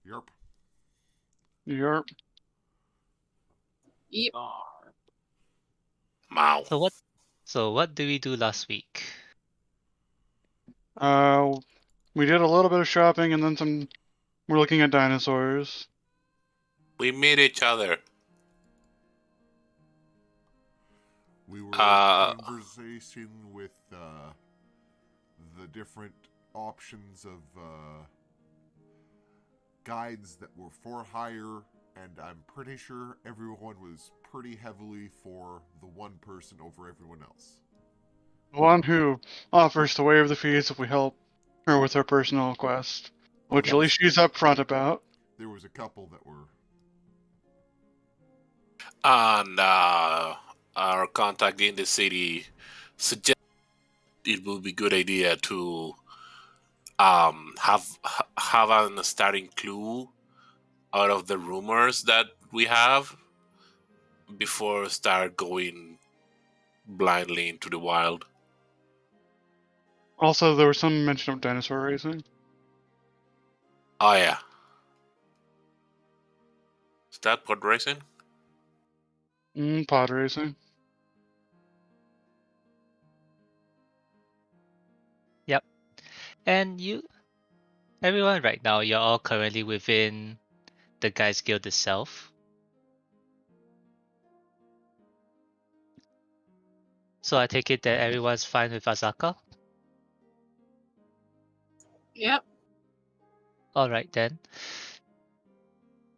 Yerp. Yep. Yep. Wow. So what did we do last week? We did a little bit of shopping and then some. We're looking at dinosaurs. We meet each other. We were conversing with the different options of guides that were for hire, and I'm pretty sure everyone was pretty heavily for the one person over everyone else. The one who offers to waive the fees if we help her with her personal quest, which at least she's upfront about. There was a couple that were. And our contact in the city suggested it would be a good idea to have a starting clue out of the rumors that we have before start going blindly into the wild. Also, there was some mention of dinosaur racing. Oh yeah. Is that pod racing? Pod racing. Yep. And everyone right now, you're all currently within the Guys Guild itself. So I take it that everyone's fine with Azaka? Yep. Alright then.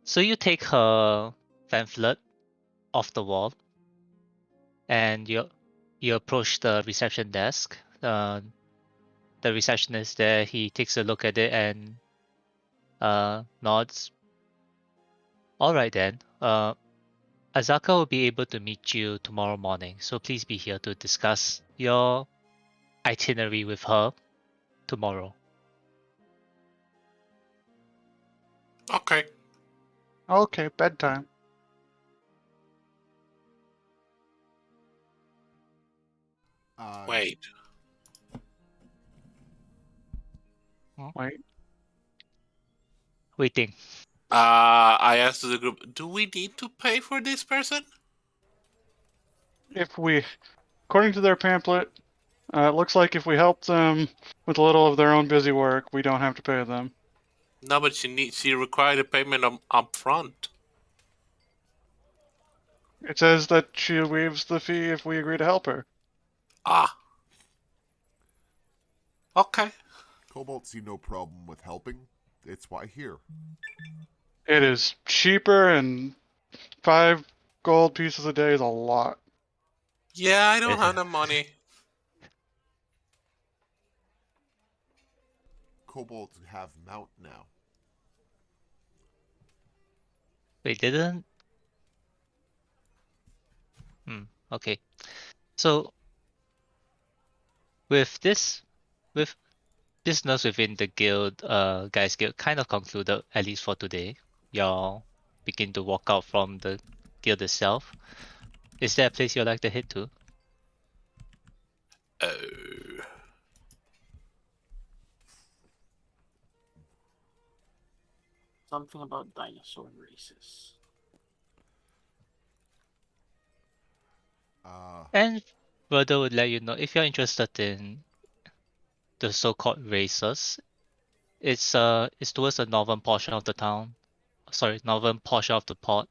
So you take her pamphlet off the wall and you approach the reception desk. The receptionist there, he takes a look at it and nods. Alright then. Azaka will be able to meet you tomorrow morning, so please be here to discuss your itinerary with her tomorrow. Okay. Okay, bedtime. Wait. Wait. Waiting. I asked the group, do we need to pay for this person? If we, according to their pamphlet, it looks like if we help them with a little of their own busy work, we don't have to pay them. No, but she required a payment up front. It says that she waives the fee if we agree to help her. Ah. Okay. Cobalt see no problem with helping. It's why here. It is cheaper, and 5 gold pieces a day is a lot. Yeah, I don't have the money. Cobalt have mount now. Wait, didn't? Okay. So with business within the guild, guys guild kind of concluded, at least for today. Y'all begin to walk out from the guild itself. Is there a place you'd like to head to? Something about dinosaur races. And further would let you know if you're interested in the so-called races. It's towards the northern portion of the town. Sorry, northern portion of the port.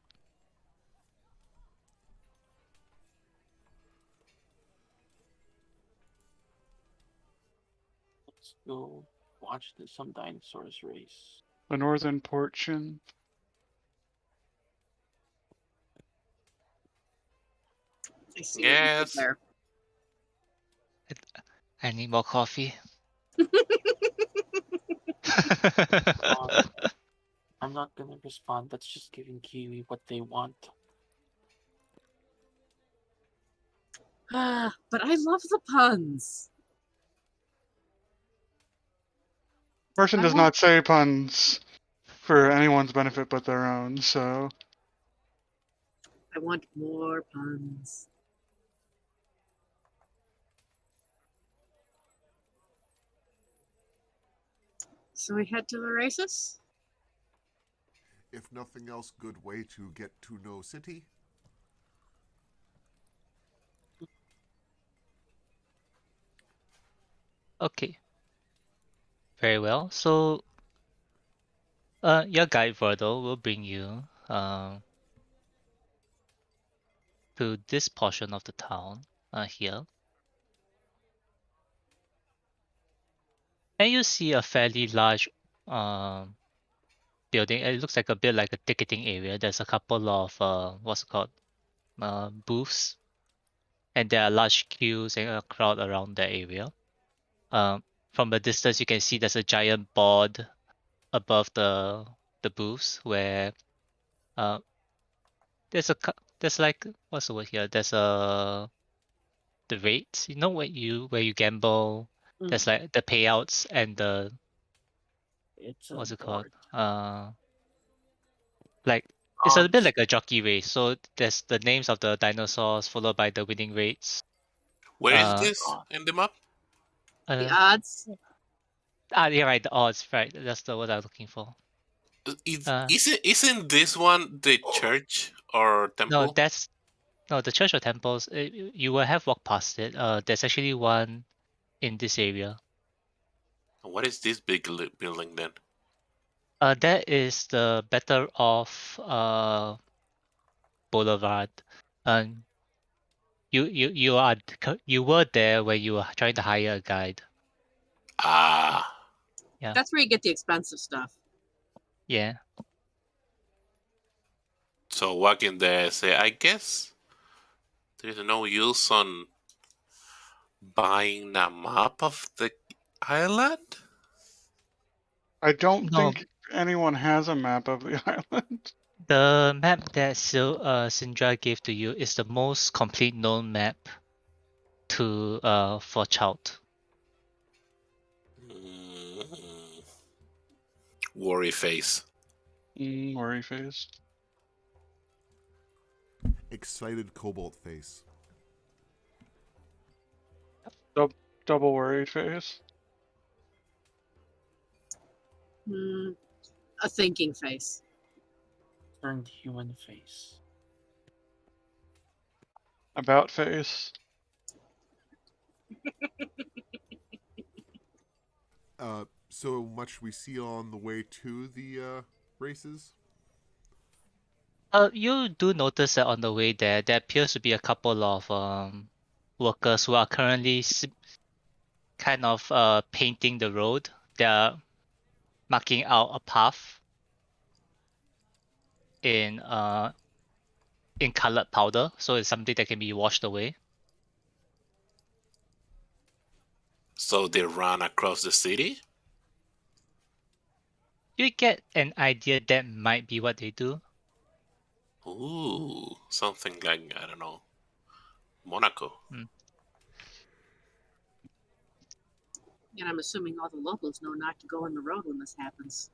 Let's go watch some dinosaurs race. The northern portion. I see Yes. there. I need more coffee. I'm not gonna respond. That's just giving Kiwi what they want. But I love the puns. Person does not say puns for anyone's benefit but their own, so. I want more puns. So we head to the races? if nothing else, good way to get to know city. Okay, very well. So, your guide Vordel will bring you to this portion of the town here, and you see a fairly large building. It looks like a bit like a ticketing area. There's a couple of what's it called booths, and there are large queues and a crowd around the area. From a distance, you can see there's a giant board above the booths where uh, there's like what's the word here? There's the rates. You know where you gamble. There's like the payouts and the It's a what's it called? board. Like it's a bit Odds. like a jockey race. So there's the names of the dinosaurs followed by the winning rates. Where is Uh, this in the map? The uh odds. yeah, right. The odds, right? That's the word I'm looking for. Isn't this one the church or No, temple? that's no the church or temples. You will have walked past it. There's actually one in this area. What is this big building then? That is the Better Off Boulevard. Um, you were there when you were trying to hire a guide. Ah, Yeah, That's where you get the expensive stuff. yeah. so walking there, say, I guess there's no use on buying a map of the island. I don't No, think anyone has a map of the island. the map that Sindra gave to you is the most complete known map to for Chout. Mm, worry face. Worry face. Excited cobalt face. Double worried face. A thinking face. Turned human face. About face. So much we see on the way to the races. You do notice that on the way there appears to be a couple of workers who are currently kind of painting the road. They're marking out a path in colored powder, so it's something that can be washed away. So they run across the city? You get an idea that might be what they do. Ooh, something like, I don't know, Monaco. And I'm assuming all the locals know not to go on the road when this happens.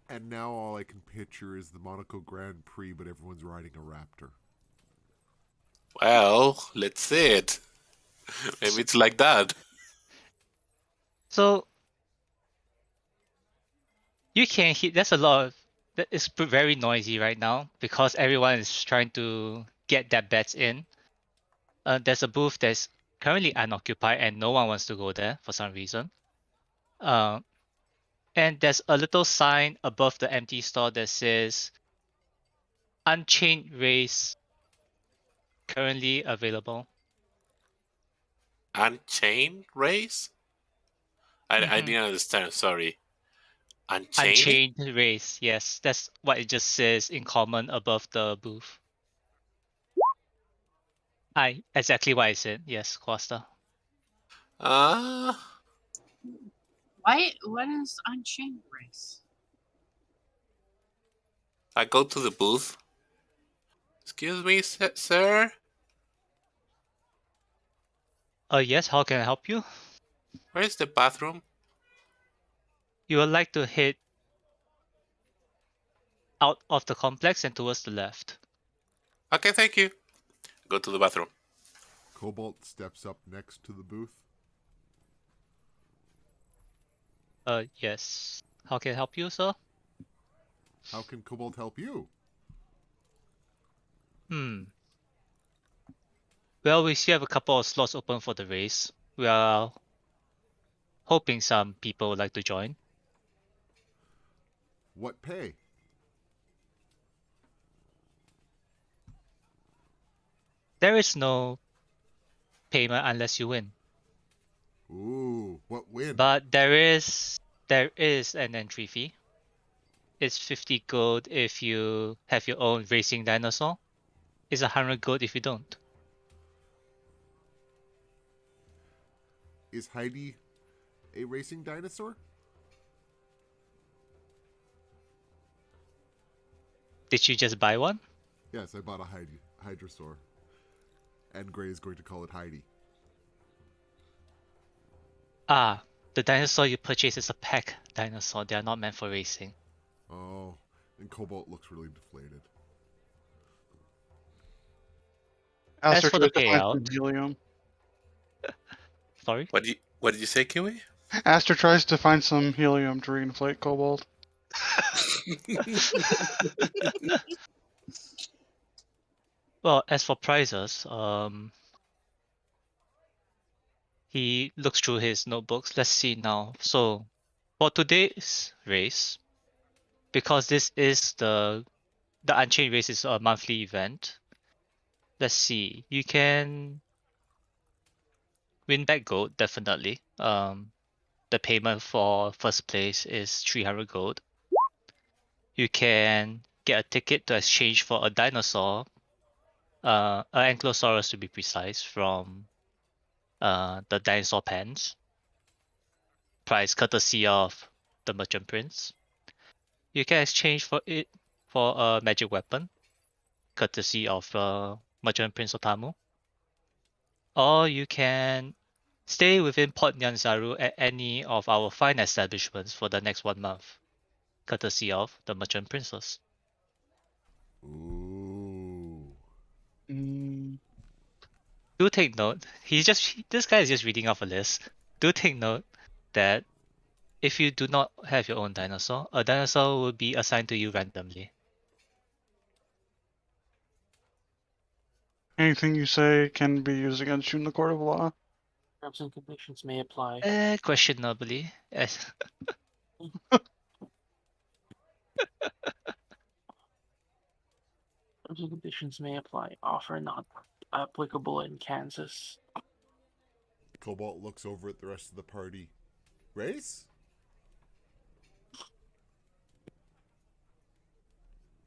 And now all I can picture is the Monaco Grand Prix, but everyone's riding a Raptor. Well, let's see it. Maybe it's like that. So you can hear there's a lot of it's very noisy right now because everyone is trying to get their bets in. There's a booth that's currently unoccupied and no one wants to go there for some reason. And there's a little sign above the empty store that says Unchained Race currently available. Unchained race? I Mhm. didn't understand, sorry. Unchained? Unchained Race, yes. That's what it just says in common above the booth. Exactly what I said, yes, Costa. Uh, Why? What is Unchained Race? I go to the booth. Excuse me, sir? Yes, how can I help you? Where's the bathroom? You would like to head out of the complex and towards the left. Okay, thank you. Go to the bathroom. Cobalt steps up next to the booth. Yes. How can I help you, sir? How can Cobalt help you? Well, we still have a couple of slots open for the race. We are hoping some people would like to join. What pay? There is no payment unless you win. Ooh, what win? But there is an entry fee. It's 50 gold if you have your own racing dinosaur. It's 100 gold if you don't. Is Heidi a racing dinosaur? Did you just buy one? Yes, I bought a Hydrasaur. And Gray is going to call it Heidi. Ah, the dinosaur you purchase is a pack dinosaur. They are not meant for racing. Oh, and Cobalt looks really deflated. Aster for the tries to find payout- some helium. Sorry? What did you say, Kiwi? Aster tries to find some helium to reinflate Cobalt. Well, as for prizes, he looks through his notebooks. Let's see now. So, for today's race, because this is the Unchained race is a monthly event. Let's see. You can win back gold, definitely. The payment for first place is 300 gold. You can get a ticket to exchange for a dinosaur, an Ankylosaurus to be precise, from the dinosaur pens. Price courtesy of the Merchant Prince. You can exchange for it for a magic weapon, courtesy of Merchant Prince Otamu. Or you can stay within Port Nyanzaru at any of our fine establishments for the next 1 month, courtesy of the Merchant Princess. Ooh. Do take note, this guy is just reading off a list. Do take note that if you do not have your own dinosaur, a dinosaur will be assigned to you randomly. Anything you say can be used against you in the court of law. Terms and conditions may apply. Questionably. Yes. Terms and conditions may apply. Offer not applicable in Kansas. Cobalt looks over at the rest of the party. Race?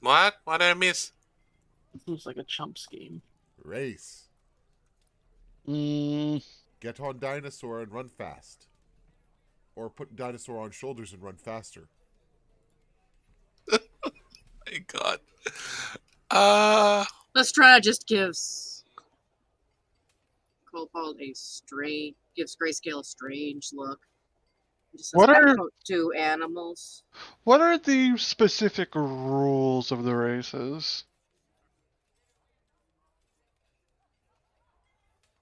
What? What did I miss? Seems like a chumps game. Race. Get on dinosaur and run fast. Or put dinosaur on shoulders and run faster. My God. Lestrade gives Cobalt gives Grayscale a strange look. He just says, What I are- don't do animals. What are the specific rules of the races?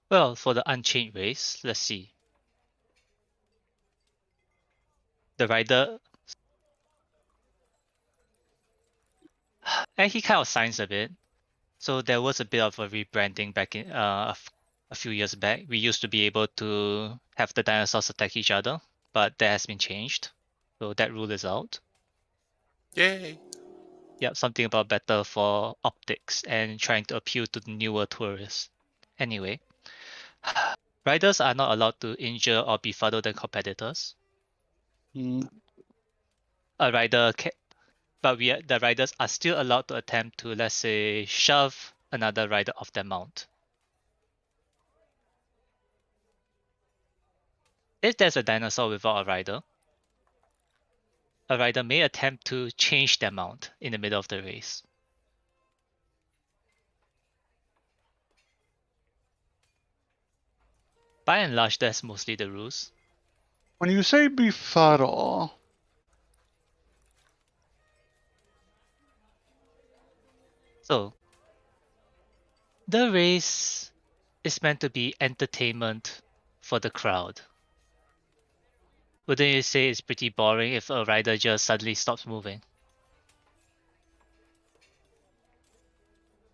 Well, for the Unchained race, let's see. The rider, and he kind of signs a bit. So there was a bit of a rebranding back in a few years back. We used to be able to have the dinosaurs attack each other, but that has been changed. So that rule is out. Yay. Yeah, something about better for optics and trying to appeal to the newer tourists. Anyway, riders are not allowed to injure or befuddle their competitors. A rider can, but the riders are still allowed to attempt to, let's say, shove another rider off their mount. If there's a dinosaur without a rider may attempt to change their mount in the middle of the race. By and large, that's mostly the rules. When you say befuddle, So, the race is meant to be entertainment for the crowd. Wouldn't you say it's pretty boring if a rider just suddenly stops moving?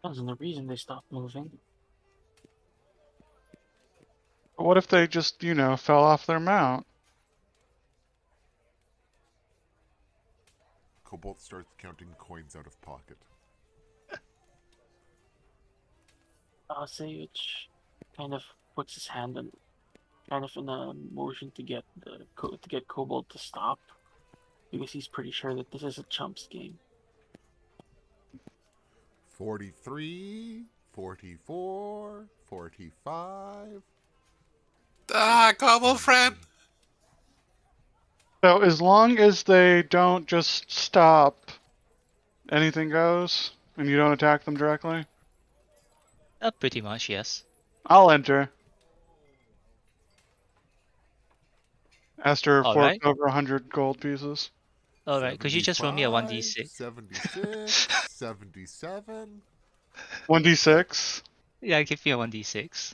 There's no reason they stopped moving. But what if they just, fell off their mount? Cobalt starts counting coins out of pocket. Sage kind of puts his hand on, kind of in a motion to get Kobold to stop, because he's pretty sure that this is a chumps game. 43, 44, 45. Come on, friend. So as long as they don't just stop, anything goes, and you don't attack them directly, Pretty much, yes. I'll enter. Aster All forked right. over 100 gold pieces. All right. Could you just roll me a 1d6? 76, 77. 1d6. Yeah, give me a 1d6.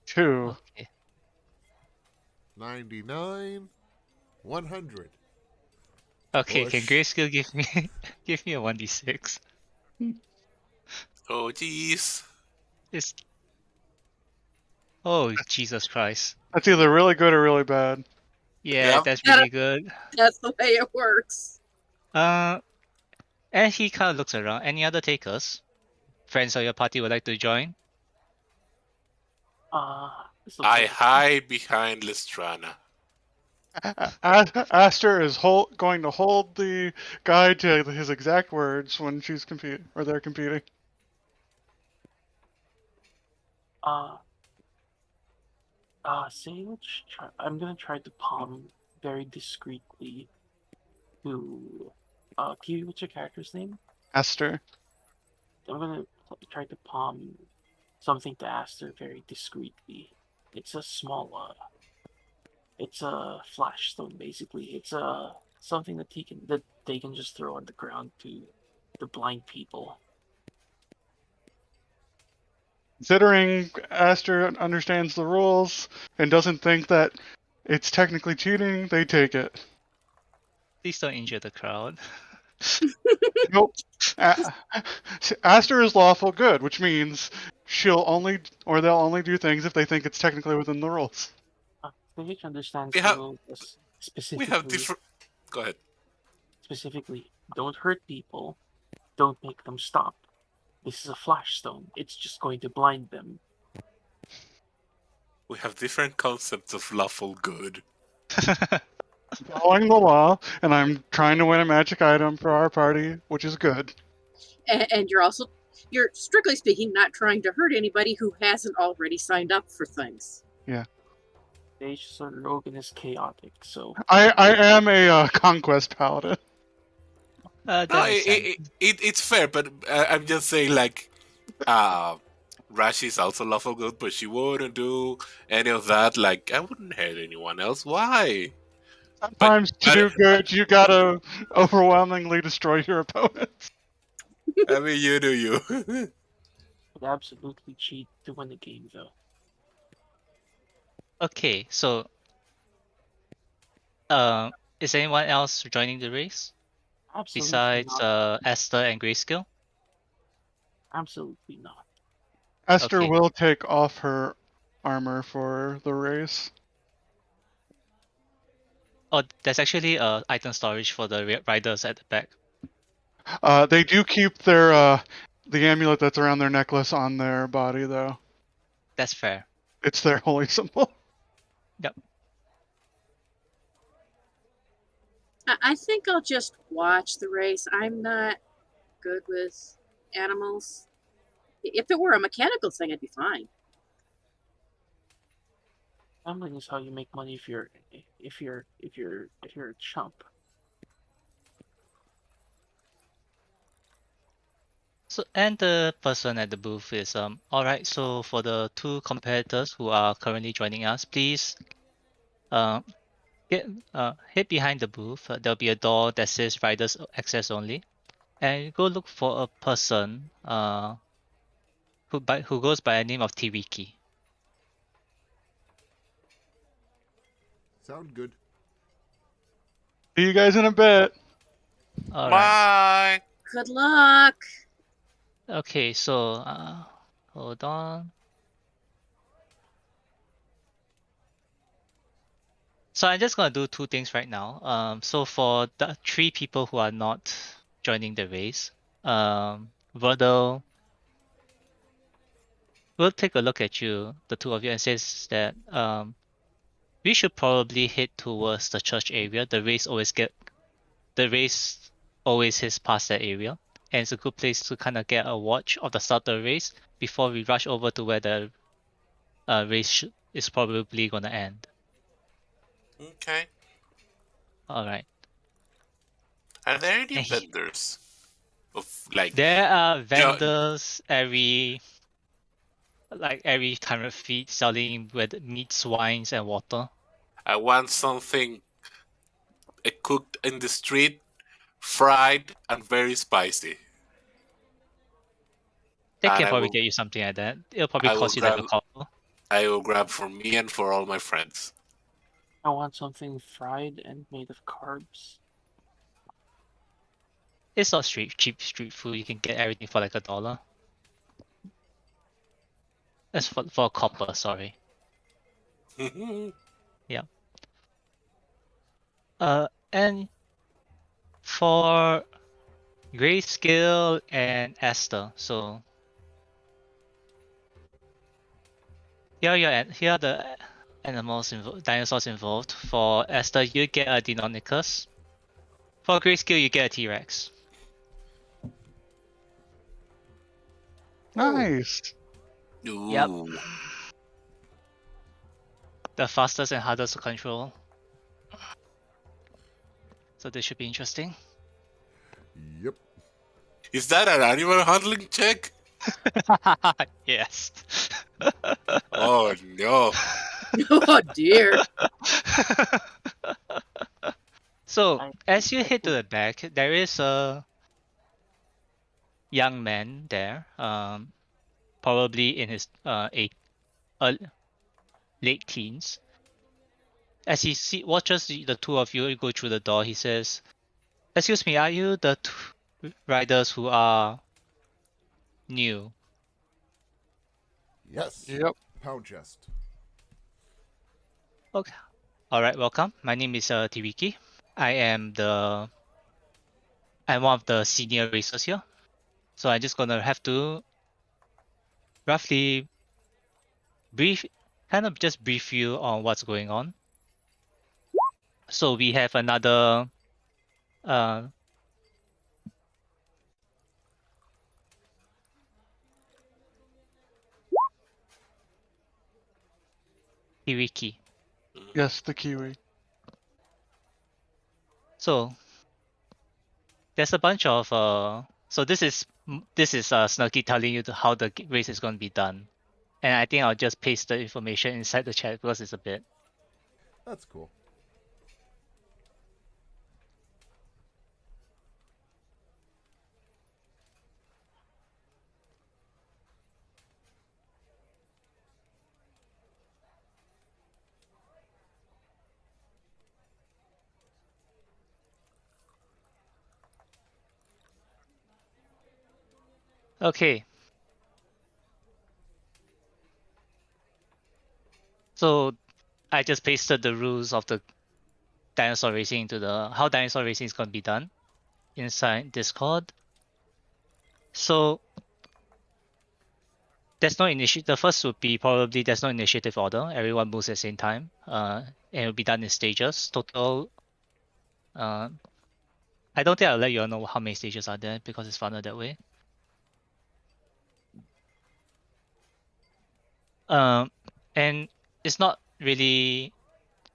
2. Okay. 99, 100. Okay, can Push. Grayscale give me give me a 1d6? Oh, jeez. It's... Oh, Jesus Christ. That's either really good or really bad. Yeah, Yep. that's really good. That's the way it works. And he kind of looks around. Any other takers? Friends of your party would like to join? This looks I like hide behind Listrana. Aster is going to hold the guy to his exact words when she's competing, or they're competing. Sage. I'm gonna try to palm very discreetly to. Kiwi, what's your character's name? Aster. I'm gonna try to palm something to Aster very discreetly. It's a small, it's a flash stone basically. It's something that they can just throw on the ground to the blind people. Considering Aster understands the rules and doesn't think that it's technically cheating, they take it. Please don't injure the crowd. Nope. Aster is lawful good, which means they'll only do things if they think it's technically within the rules. Sage understands We the have- rules We have specifically. different. Go ahead. Specifically, don't hurt people, don't make them stop. This is a flash stone. It's just going to blind them. We have different concepts of lawful good. Following the law, and I'm trying to win a magic item for our party, which is good. And you're strictly speaking not trying to hurt anybody who hasn't already signed up for things. Sage is a rogue and is chaotic, so I am a conquest paladin. That No, makes sense. it's fair, but I'm just saying, like, Rashi is also lawful good, but she wouldn't do any of that. Like, I wouldn't hurt anyone else. Why? Sometimes to do good, you gotta overwhelmingly destroy your opponents. I mean, you do you. would absolutely cheat to win the game, though. Okay, so is anyone else joining the race Absolutely besides not. Esther and Grayscale? Absolutely not. Esther Okay. will take off her armor for the race. Oh, there's actually item storage for the riders at the back. They do keep their the amulet that's around their necklace on their body, though. That's fair. It's their holy symbol. I think I'll just watch the race. I'm not good with animals. If it were a mechanical thing, I'd be fine. Gambling is how you make money if you're a chump. So and the person at the booth is all right. So for the two competitors who are currently joining us, please head behind the booth. There'll be a door that says riders access only, and go look for a person who goes by the name of Tiriki. Sound good. See you guys in a bit. All right. Bye. Good luck. Okay, so hold on. So I'm just gonna do two things right now. So for the 3 people who are not joining the race, Vardel will take a look at you, the two of you, and says that we should probably head towards the church area. The race always hits past that area, and it's a good place to kind of get a watch of the start of the race before we rush over to where the race is probably gonna end. Okay. All right. Are there any And vendors of like? there are Jo- vendors every 100 feet selling with meats, wines, and water. I want something cooked in the street, fried and very spicy. They And can probably get you something like that. It'll probably cost you like a couple. I will grab for me and for all my friends. I want something fried and made of carbs. It's not cheap street food. You can get everything for like $1. That's for a copper, sorry. Yeah. And for Grayscale and Esther, so here are the dinosaurs involved. For Esther, you get a Deinonychus. For Grayscale, you get a T-Rex. Nice. Yep. Ooh. The fastest and hardest to control. So this should be interesting. Yep. Is that an animal handling check? Yes. Oh no. Oh dear. So I as you I head to think the back, there is a young man there, probably in his late teens. As he watches the two of you go through the door, he says, "Excuse me, are you the riders who are new?" Yes. Yep. Pound chest. Okay. All right. Welcome. My name is Tiriki. I'm one of the senior racers here. So I'm just gonna have to roughly brief you on what's going on. So we have another Hiriki. Yes, the Kiwi. So there's a bunch of so this is Snarky telling you how the race is going to be done, and I think I'll just paste the information inside the chat because it's a bit. That's cool. Okay. So I just pasted the rules of the dinosaur racing into how dinosaur racing is going to be done inside Discord. So there's no initiative. The first would be probably there's no initiative order. Everyone moves at the same time. And it'll be done in stages. Total. I don't think I'll let you all know how many stages are there because it's funner that way. And it's not really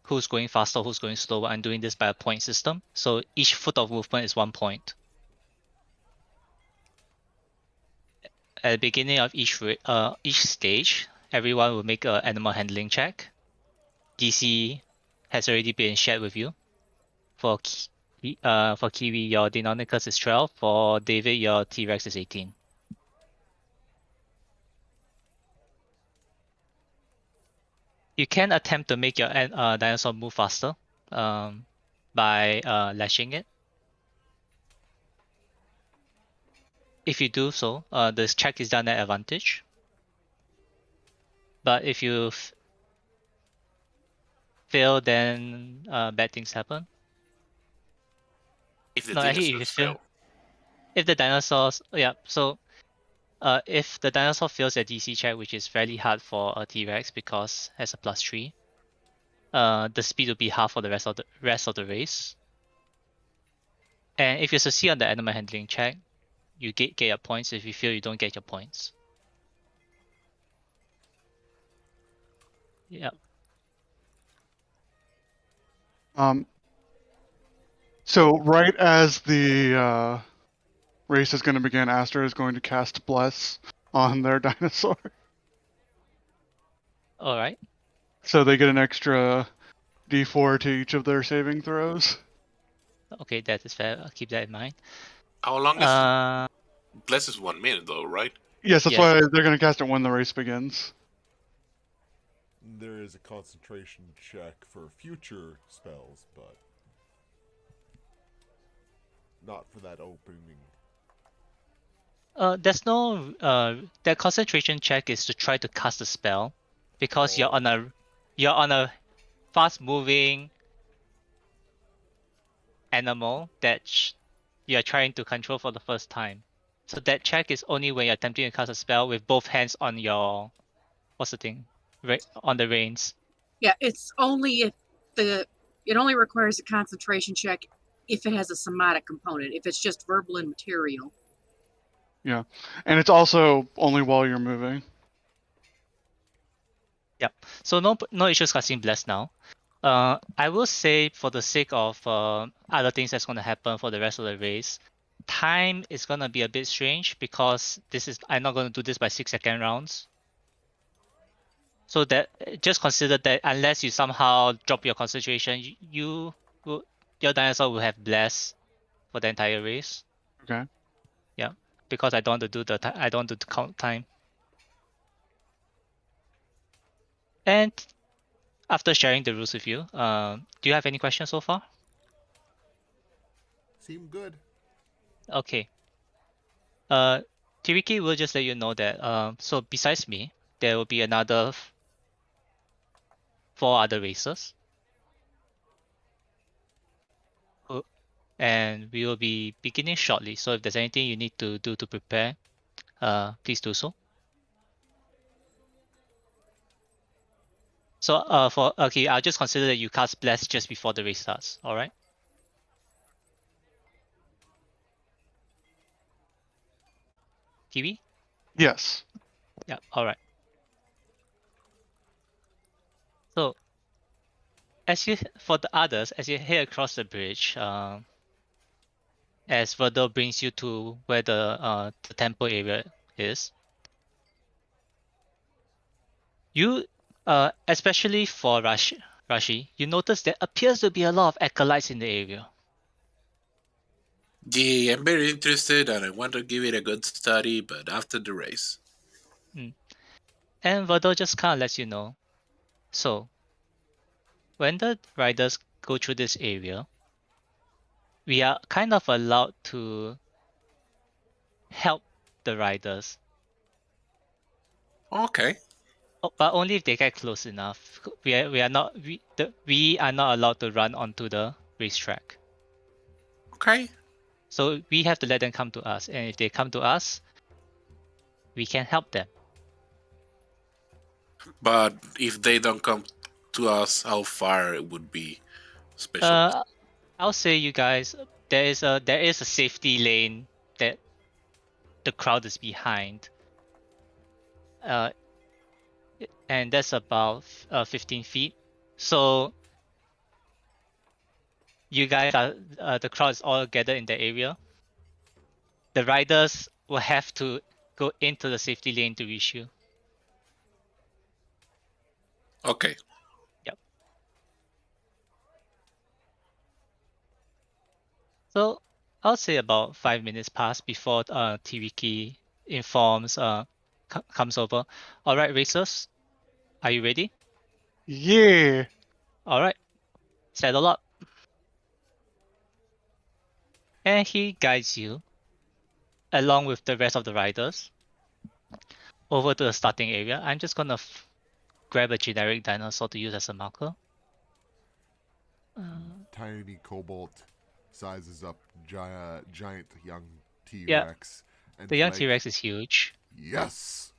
who's going faster, who's going slower. I'm doing this by a point system. So each foot of movement is 1 point. At the beginning of each stage, everyone will make an animal handling check. DC has already been shared with you. For Kiwi, your Deinonychus is 12. For David, your T-Rex is 18. You can attempt to make your dinosaur move faster by lashing it. if you do so, this check is done at advantage. But if you fail, then bad things happen. If the No, actually, if you dinosaurs fail, fail. if the dinosaurs, yeah. So, if the dinosaur fails a DC check, which is fairly hard for a T-Rex because it has a +3, the speed will be half for the rest of the race. And if you succeed on the animal handling check, you get your points. If you fail, you don't get your points. Yeah. So right as the race is going to begin, Aster is going to cast Bless on their dinosaur. All right. So they get an extra D4 to each of their saving throws. Okay, that is fair. I'll keep that in mind. How long is Uh, Bless is 1 minute though, right? Yes, that's yes. why they're going to cast it when the race begins. There is a concentration check for future spells, but not for that opening. There's no that concentration check is to try to cast a spell because you're on a fast moving animal that you're trying to control for the first time. So that check is only when you're attempting to cast a spell with both hands on your what's the thing? On the reins. Yeah, it's only if it only requires a concentration check if it has a somatic component. If it's just verbal and material. Yeah. And it's also only while you're moving. Yep. So no issues casting bless now. I will say for the sake of other things that's gonna happen for the rest of the race, time is gonna be a bit strange because I'm not gonna do this by 6-second rounds. So that just consider that unless you somehow drop your concentration, your dinosaur will have bless for the entire race. Okay. Yeah, because I don't want to do I don't want to count time. And after sharing the rules with you, do you have any questions so far? Seem good. Okay. Tiriki will just let you know that so besides me, there will be another 4 other racers. And we will be beginning shortly. So if there's anything you need to do to prepare, please do so. So I'll just consider that you cast Bless just before the race starts. All right. Kiwi? Yes. Yeah. All right. So for the others, as you head across the bridge, as Verdal brings you to where the temple area is, you especially for Rashi, you notice there appears to be a lot of acolytes in the area. Yeah, I'm very interested and I want to give it a good study, but after the race. And Verdal just kind of lets you know. So, when the riders go through this area, we are kind of allowed to help the riders. Okay. But only if they get close enough. We are not allowed to run onto the racetrack. Okay. So we have to let them come to us, and if they come to us, we can help them. But if they don't come to us, how far it would be special? I'll say you guys, there is a safety lane that the crowd is behind. And that's about 15 feet. So you guys are the crowd is all gathered in the area. The riders will have to go into the safety lane to reach you. Okay. Yep. So I'll say about 5 minutes pass before Tiriki informs comes over. All right, racers, are you ready? Yeah. All right, settle up. And he guides you along with the rest of the riders over to the starting area. I'm just gonna grab a generic dinosaur to use as a marker. Tiny cobalt sizes up giant young T-Rex. And The young like, T-Rex is huge. Yes.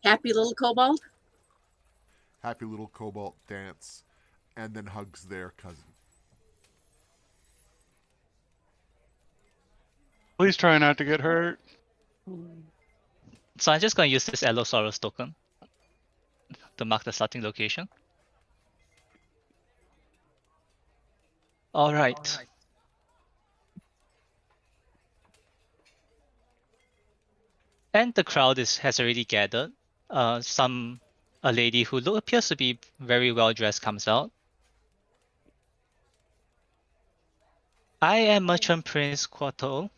Happy little kobold. Happy little cobalt dance, and then hugs their cousin. Please try not to get hurt. So I'm just gonna use this Allosaurus token to mark the starting location. All right. And the crowd has already gathered. A lady who appears to be very well dressed comes out. I am Merchant Prince Quato.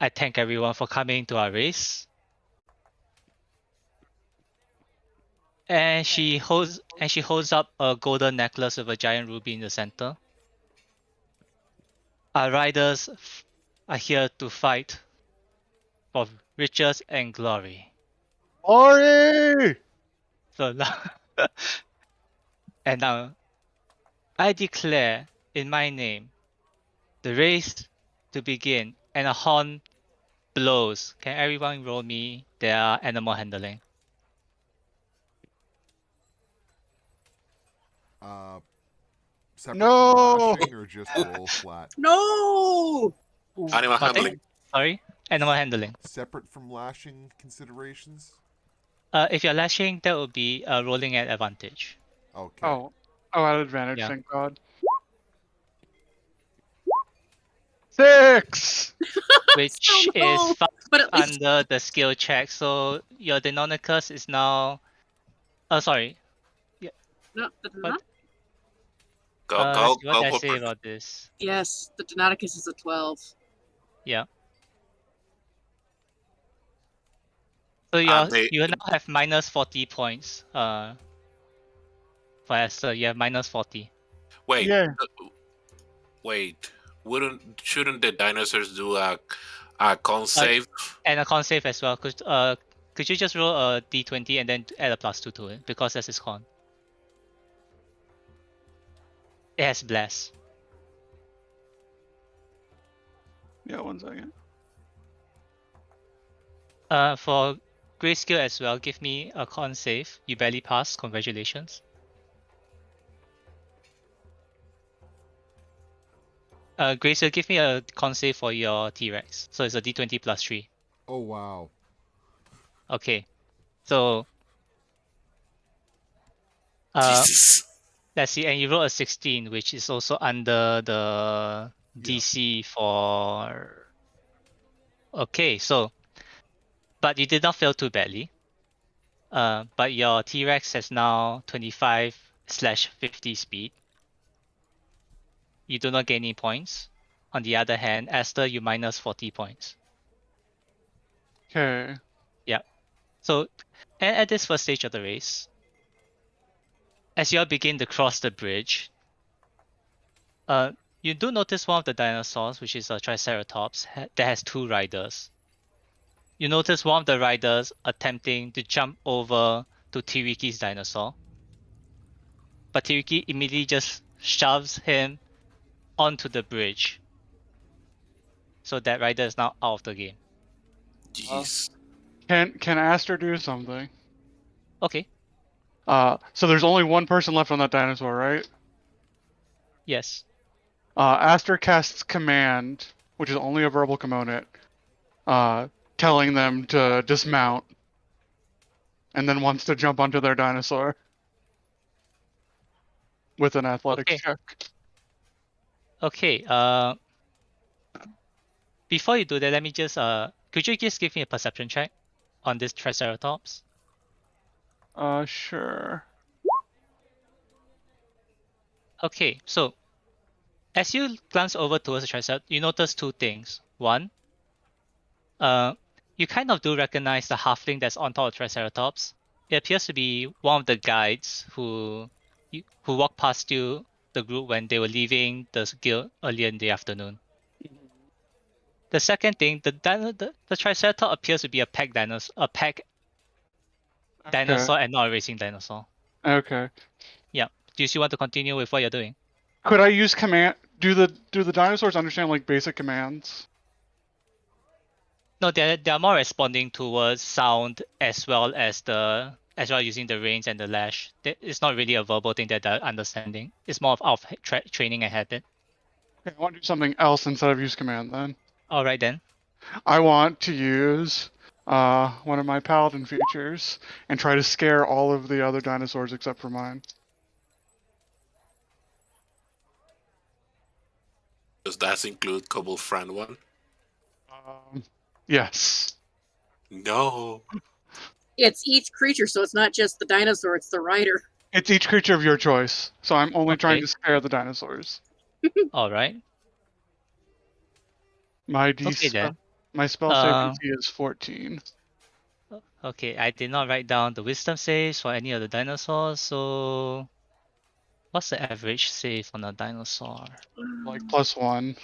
I thank everyone for coming to our race. And she holds up a golden necklace with a giant ruby in the center. Our riders are here to fight for riches and glory. Glory! So now, and now, I declare in my name the race to begin, and a horn blows. Can everyone roll me their animal handling? Separate No! from lashing or just roll flat? No. Animal What thing? handling. Sorry? Animal handling. Separate from lashing considerations? If you're lashing, that would be rolling at advantage. Okay. Oh, at advantage, Yeah. thank God. 6! Which Still is no, 5 but at least under the skill check. So your Deinonychus is now... Oh, sorry. no, What? Go What did I for say about this? yes, the Deinonychus is a 12. Yeah. So you now have minus 40 points. For Esther, you have minus 40. Wait. Yeah. Wait. Shouldn't the dinosaurs do a con save? And a con save as well. Could you just roll a d20 and then add a +2 to it? Because that's his con. It has bless. Yeah, 1 second. For grayscale as well, give me a con save. You barely passed. Congratulations. Grayscale, give me a con save for your T-Rex. So it's a d20 plus 3. Oh, wow. Okay. So Jesus. let's see, and you roll a 16, which is also under the DC for... Okay, so... But you did not fail too badly. But your T-Rex has now 25/50 speed. You do not gain any points. On the other hand, Esther, you minus 40 points. Okay. Yeah. So at this first stage of the race, as you all begin to cross the bridge, you do notice one of the dinosaurs, which is a Triceratops, that has 2 riders. You notice one of the riders attempting to jump over to Tiriki's dinosaur. But Tiriki immediately just shoves him onto the bridge. So that rider is now out of the game. Jeez. Can Aster do something? Okay. So there's only one person left on that dinosaur, right? Yes. Aster casts command, which is only a verbal component, telling them to dismount, and then wants to jump onto their dinosaur with an athletics check. Okay. Before you do that, let me just could you just give me a perception check on this Triceratops? Sure. Okay, so as you glance over towards the Triceratops, you notice 2 things. One, you kind of do recognize the halfling that's on top of Triceratops. It appears to be one of the guides who walked past you the group when they were leaving the guild earlier in the afternoon. The second thing, the Triceratops appears to be a pack dinosaur, dinosaur and not a racing dinosaur. Okay. Yeah. Do you still want to continue with what you're doing? Could I use command? Do the dinosaurs understand like basic commands? No, they're more responding towards sound as well as using the reins and the lash. It's not really a verbal thing that they're understanding. It's more of training and habit. Okay, I want to do something else instead of use command then. All right then. I want to use one of my paladin features and try to scare all of the other dinosaurs except for mine. Does that include Cobble Friend 1? Yes. No. It's each creature, so it's not just the dinosaur, it's the rider. It's each creature of your choice, so I'm only trying Okay. to scare the dinosaurs. All right. My Okay then. my spell save DC is 14. Okay, I did not write down the wisdom saves for any of the dinosaurs, so what's the average save on a dinosaur? Like +1.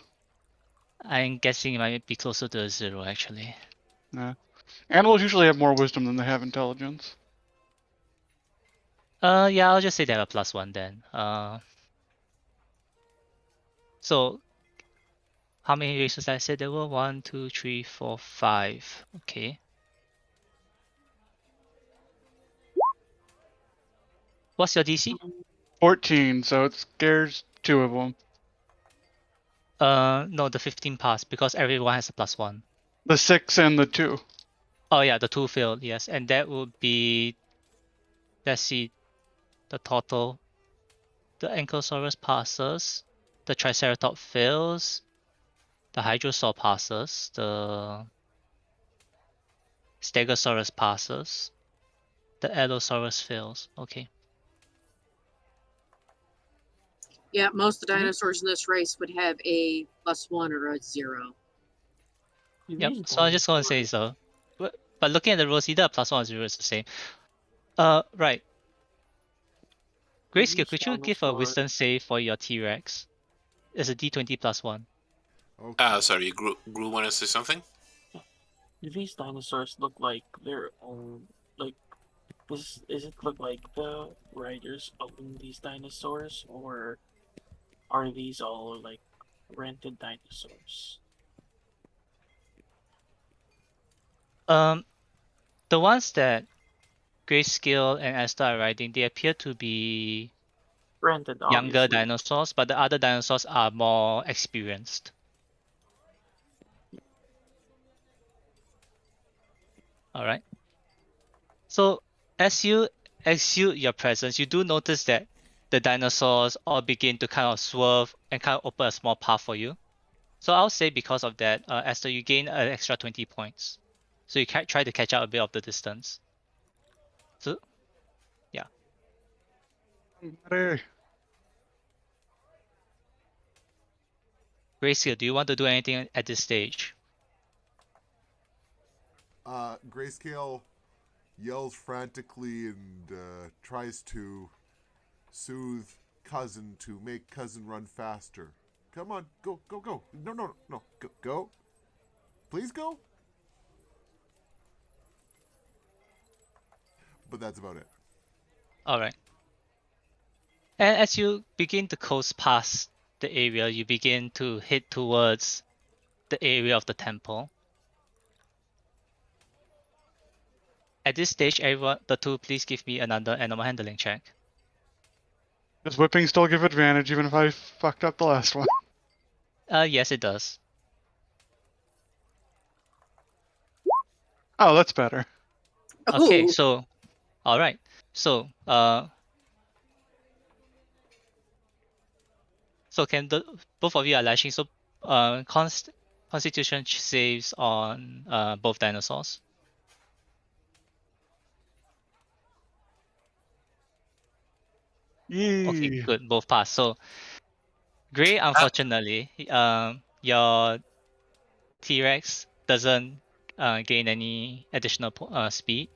I'm guessing it might be closer to a 0 actually. Yeah. Animals usually have more wisdom than they have intelligence. Yeah, I'll just say they have a +1 then. So how many races did I say there were? 1, 2, 3, 4, 5. Okay. What's your DC? 14, so it scares 2 of them. No, the 15 passed because everyone has a +1. The 6 and the 2. Oh yeah, the 2 failed, yes. And that would be, let's see, the total. The Ankylosaurus passes, the Triceratops fails, the Hydrosaur passes, the Stegosaurus passes, the Allosaurus fails. Okay. Yeah, most of the dinosaurs in this race would have a +1 or a 0. Yep. So I'm just gonna say so. But looking at the rules, either a +1 or 0 is the same. Right. Grayscale, could you give a wisdom save for your T-Rex? It's a D20 +1. Okay. Sorry, Gru want to say something? Do these dinosaurs look like their own? Like, does it look like the riders own these dinosaurs, or are these all like rented dinosaurs? The ones that Grayscale and Asta are riding, they appear to be Rented, younger obviously. dinosaurs, but the other dinosaurs are more experienced. Alright. So as you exude your presence, you do notice that the dinosaurs all begin to kind of swerve and kind of open a small path for you. So I'll say because of that, Esther, you gain an extra 20 points. So you can try to catch up a bit of the distance. So, yeah. Hey. Grayscale, do you want to do anything at this stage? Grayscale yells frantically and tries to soothe Cousin to make Cousin run faster. Come on, go, go, go. No, no, no, go, go. Please go. But that's about it. Alright. And as you begin to coast past the area, you begin to head towards the area of the temple. At this stage, everyone, the two, please give me another animal handling check. Does whipping still give advantage even if I fucked up the last one? Yes, it does. Oh, that's better. Okay, Ooh. so, all right. So, so can both of you are lashing? So, Constitution saves on both dinosaurs. Yee. Okay, good. Both pass. So, Gray, unfortunately, your T-Rex doesn't gain any additional speed.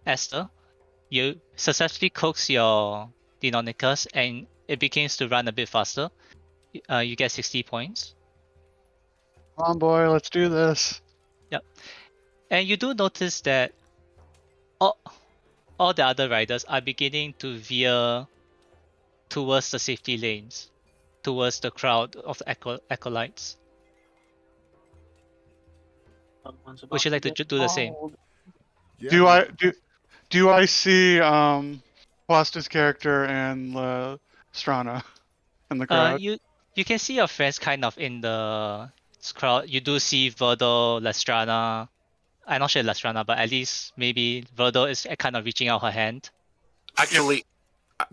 Esther, you successfully coax your Deinonychus and it begins to run a bit faster. You get 60 points. Come on, boy, let's do this. And you do notice that all the other riders are beginning to veer towards the safety lanes, towards the crowd of the acolytes. Someone's Would about you like to get do the same? mauled. Yeah, Do no, I do I see Plasta's character and Strana in the crowd? You can see your friends kind of in the crowd. You do see Verdo, Lestrana. I'm not sure Lestrana, but at least maybe Verdo is kind of reaching out her hand. Actually,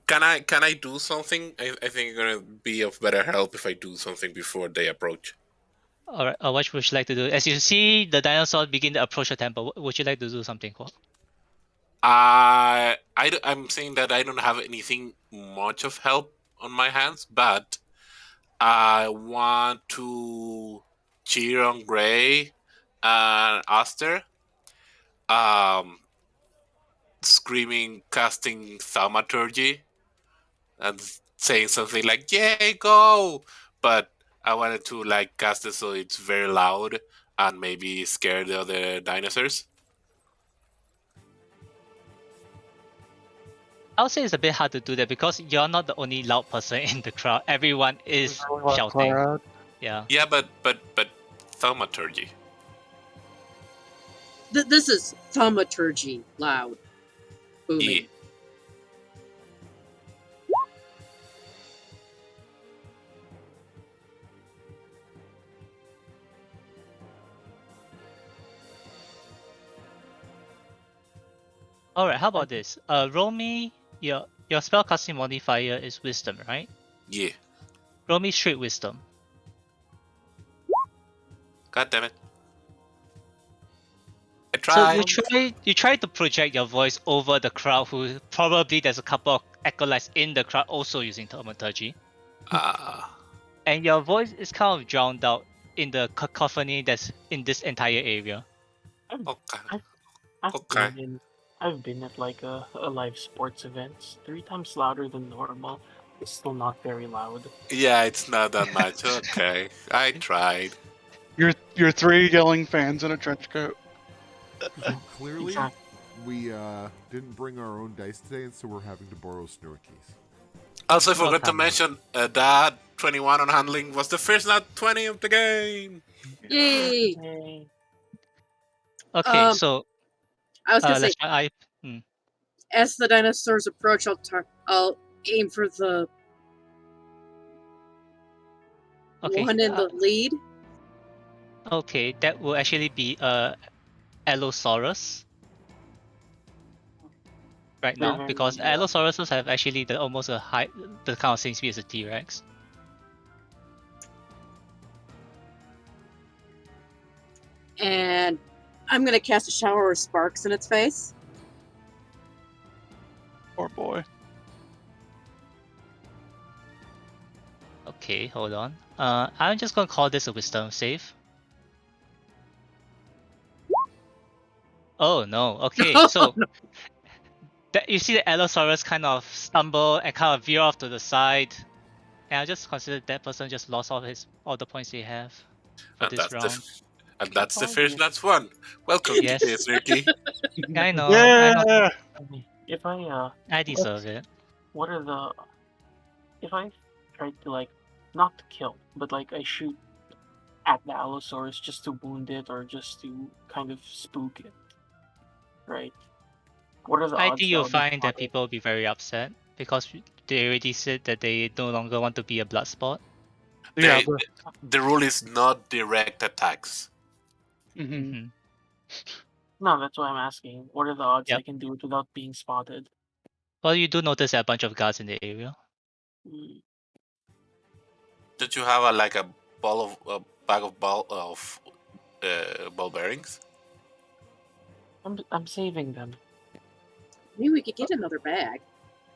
can I do something? I think it's gonna be of better help if I do something before they approach. Alright, what would you like to do? As you see the dinosaur begin to approach the temple, would you like to do something? I'm saying that I don't have anything much of help on my hands, but I want to cheer on Gray and Aster. Screaming, casting thaumaturgy, and saying something like "Yay, go!" But I wanted to like cast it so it's very loud and maybe scare the other dinosaurs. I would say it's a bit hard to do that because you're not the only loud person in the crowd. Everyone is shouting. Yeah. Yeah, but thaumaturgy. This is thaumaturgy, loud, booming. Yeah. Alright, how about this? Roll me your spellcasting modifier is wisdom, right? Yeah. Roll me straight wisdom. God damn it. I So tried. you try to project your voice over the crowd who probably there's a couple of acolytes in the crowd also using thaumaturgy. And your voice is kind of drowned out in the cacophony that's in this entire area. Okay. I've Okay. I've been at like a live sports event, 3 times louder than normal. It's still not very loud. Yeah, it's not that much. Okay. I tried. You're 3 yelling fans in a trench coat. clearly Exactly. we didn't bring our own dice today, and so we're having to borrow Snorky's. Also, I forgot to come on. mention that 21 on handling was the first nat 20 of the game. Yay! Yay. Okay, so I was gonna say, let's as the dinosaurs approach, I'll aim for the one in the lead. Okay, that will actually be Allosaurus right They're now very because Allosauruses have actually almost the kind of same speed as a T-Rex. And I'm gonna cast a shower of sparks in its face. Poor boy. Okay, hold on. I'm just gonna call this a wisdom save. Oh no. Okay, so you see the Allosaurus kind of stumble and kind of veer off to the side, and I just consider that person just lost all the points they have for And this round. that's the first nat 1. Welcome Yes. to this, Ricky. I know. I know. Yeah. If I I deserve it. what are the if I try to like not to kill, but like I shoot at the Allosaurus just to wound it or just to kind of spook it, right? What are the I odds think you'll that'll be find that spotted? people will be very upset because they already said that they no longer want to be a blood spot. Yeah. The rule is not direct attacks. Mm-hmm. No, that's why I'm asking. What are the odds Yep. I can do it without being spotted? Well, you do notice there are a bunch of guards in the area. Mm. Don't you have a bag of ball bearings? I'm saving them. Maybe we could get another bag.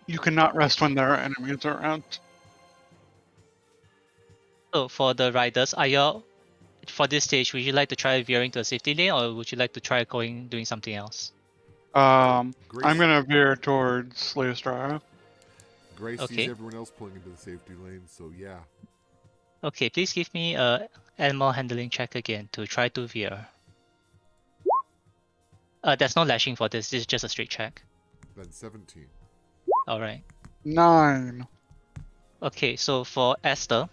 You cannot rest when there are enemies around. So for the riders, for this stage, would you like to try veering to a safety lane, or would you like to try doing something else? I'm gonna veer towards Leostrara. Grace sees Okay. everyone else pulling into the safety lane, so yeah. Okay, please give me a animal handling check again to try to veer. There's no lashing for this. This is just a straight check. Then 17. All right. 9. Okay, so for Esther,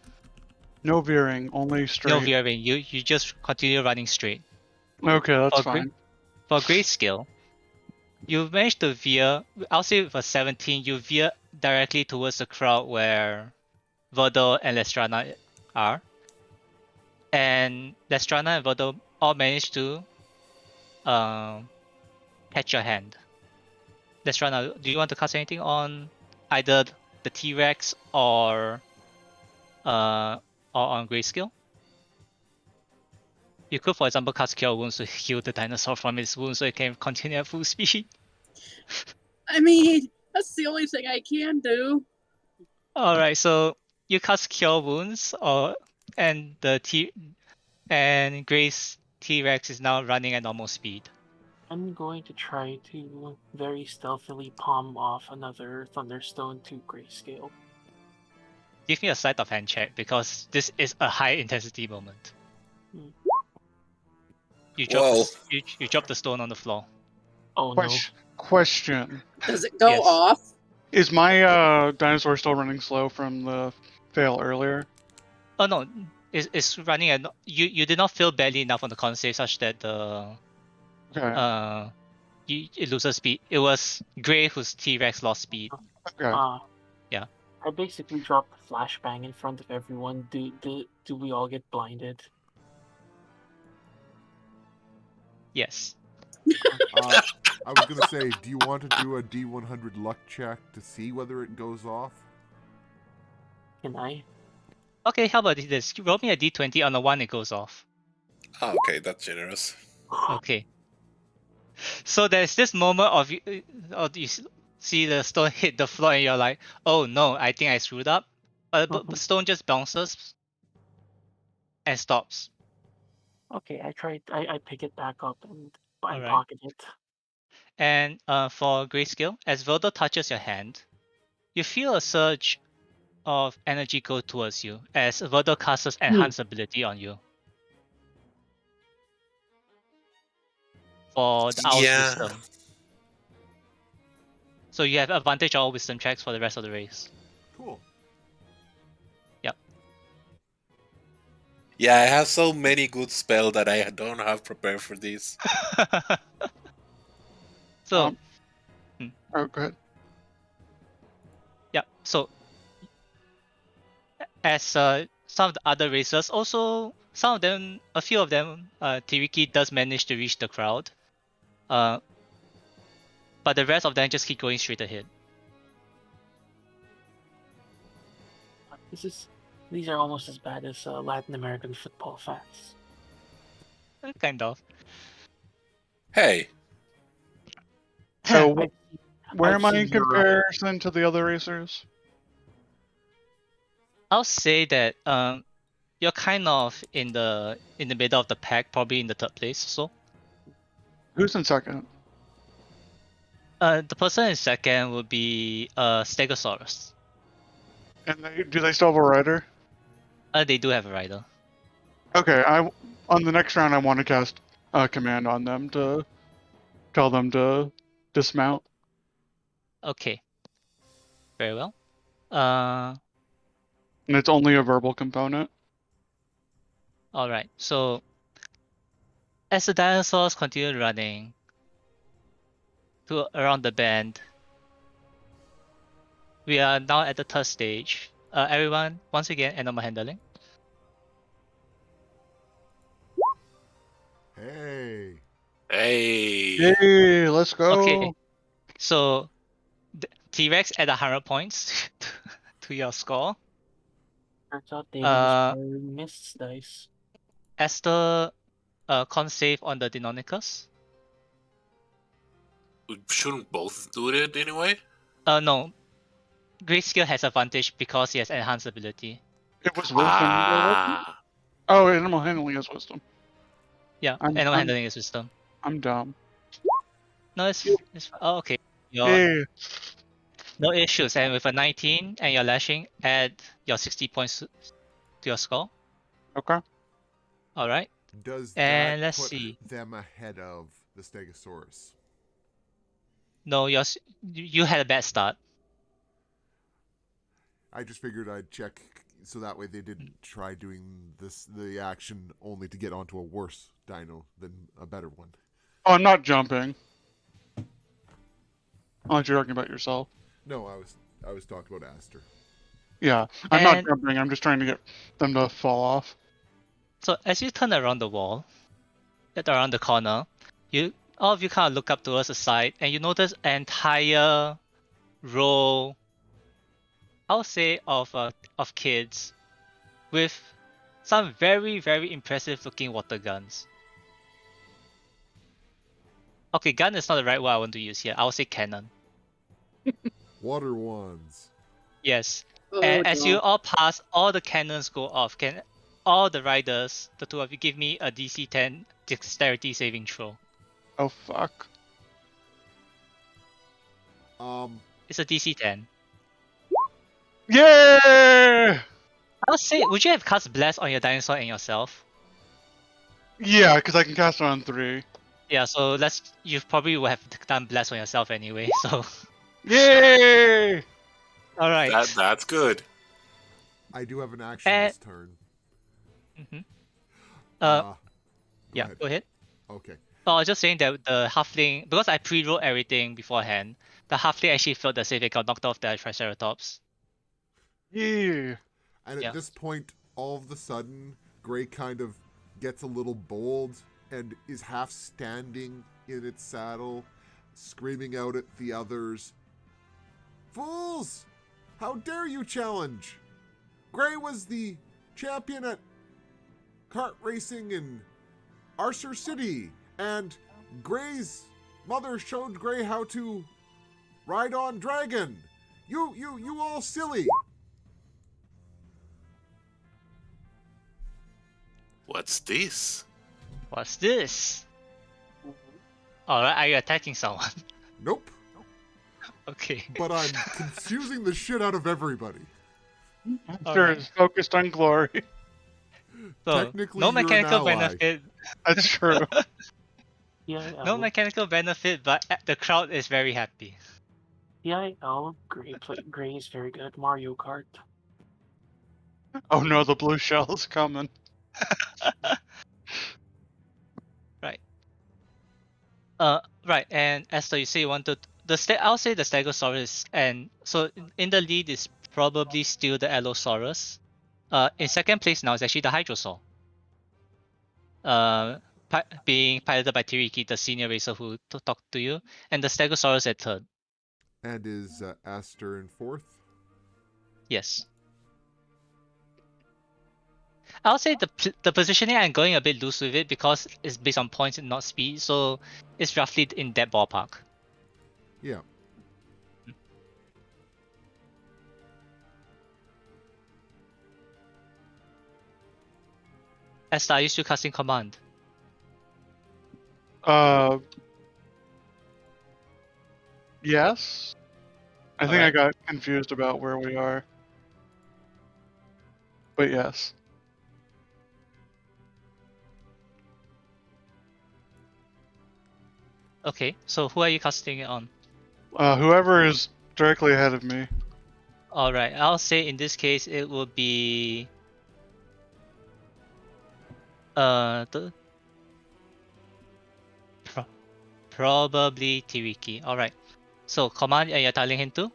No veering, only no straight. veering. You just continue running straight. Okay, that's For fine. For grayscale, you managed to veer. I'll say with a 17, you veer directly towards the crowd where Verdal and Lestrana are, and Lestrana and Verdal all managed to catch your hand. Lestrana, do you want to cast anything on either the T-Rex or on grayscale? You could, for example, cast Cure Wounds to heal the dinosaur from its wounds so it can continue at full speed. I mean, that's the only thing I can do. Alright, so you cast Cure Wounds, and Grace T-Rex is now running at normal speed. I'm going to try to very stealthily palm off another Thunderstone to Grayscale. Give me a sleight of hand check because this is a high intensity moment. Hmm. You Whoa. drop the stone on the floor. Oh no. Question. Does it go Yes. off? Is my dinosaur still running slow from the fail earlier? Oh no, it's running at you did not fail badly enough on the con save such that the Okay. it loses speed. It was Gray whose T-Rex lost speed. Okay. Yeah. I basically dropped the flashbang in front of everyone. Do we all get blinded? Yes. I was gonna say, do you want to do a D100 luck check to see whether it goes off? Can I? Okay, how about this? You roll me a d20 on the one it goes off. Oh, okay, that's generous. Okay. So there's this moment of you see the stone hit the floor and you're like, oh no, I think I screwed up. But the stone just bounces and stops. Okay, I pick it back up and Alright. pocket it. And for grayscale, as Velda touches your hand, you feel a surge of energy go towards you as Velda casts enhance ability on you. For the Owl's Yeah. Wisdom. So you have advantage on all wisdom checks for the rest of the race. Cool. Yeah, I have so many good spells that I don't have prepared for this. So, Oh, good. yeah. So, as some of the other races, also some of them, a few of them, Tiriki does manage to reach the crowd. But the rest of them just keep going straight ahead. These are almost as bad as Latin American football fans. Kind of. Hey, So, where I've am I in seen your comparison to the other racers? I'll say that you're kind of in the middle of the pack, probably in the third place. So, Who's in second? the person in second would be Stegosaurus. And do they still have a rider? They do have a rider. Okay, on the next round I want to cast a command on them to tell them to dismount. Okay. Very well. And it's only a verbal component. Alright, so as the dinosaurs continue running around the bend, we are now at the third stage. Everyone, once again, animal handling. Hey. hey. Hey, let's go. Okay, so T-Rex at 100 points to your score. turns out David is wearing Mist's dice. Esther, con save on the Deinonychus. We shouldn't both do it anyway? No. Grayscale has advantage because he has enhanced ability. It was wisdom. Oh, animal handling is wisdom. Yeah, animal handling is wisdom. I'm dumb. No, it's oh, okay. Hey. No issues. And with a 19 and you're lashing, add your 60 points to your score. Okay. All right. Does And that let's put see. them ahead of the Stegosaurus? No, you had a bad start. I just figured I'd check so that way they didn't try doing the action only to get onto a worse dino than a better one. Oh, I'm not jumping. Unless you're talking about yourself. No, I was talking about Aster. Yeah, I'm not And jumping. I'm just trying to get them to fall off. so as you turn around the wall, around the corner, all of you kind of look up towards the side, and you notice an entire row, I'll say, of kids with some very, very impressive looking water guns. Okay, gun is not the right word I want to use here. I'll say cannon. Water wands. Yes. Oh, And as you don't. all pass, all the cannons go off. Can all the riders, the two of you, give me a DC 10 dexterity saving throw? Oh fuck. It's a DC 10. Yeah. I'll say, would you have cast Blast on your dinosaur and yourself? Yeah, because I can cast it on 3. Yeah, so you probably would have done Blast on yourself anyway, so. Yay! Alright. That's good. I do have an action And, this turn. mhm. Go Yeah, ahead. go ahead. Okay. So I was just saying that the halfling, because I pre-rolled everything beforehand, the halfling actually failed the save. It got knocked off the Triceratops. Yeah. And at Yeah. this point, all of a sudden, Gray kind of gets a little bold and is half standing in its saddle, screaming out at the others, "Fools! How dare you challenge? Gray was the champion at kart racing in Archer City, and Gray's mother showed Gray how to ride on dragon. You all silly." What's this? What's this? Alright, are you attacking someone? Nope. Okay. But I'm confusing the shit out of everybody. Sure, Alright. it's focused on glory. So, Technically, no you're an mechanical ally. benefit. That's true. Yeah, No mechanical benefit, but the crowd is very happy. Gray is very good at Mario Kart. Oh no, the blue shell's coming. Right. Right. And Esther, you say you wanted I'll say the Stegosaurus, and so in the lead is probably still the Allosaurus. In second place now is actually the Hydrosaur. Being piloted by Tiriki, the senior racer who talked to you, and the Stegosaurus at third. And is Aster in fourth? Yes. I'll say the positioning, I'm going a bit loose with it because it's based on points and not speed, so it's roughly in that ballpark. Yeah. Esther, are you still casting command? Yes. I think I got confused about where we are. But yes. Okay, so who are you casting it on? Whoever is directly ahead of me. Alright, I'll say in this case it will be probably Tiriki. Alright. So command, and you're telling him to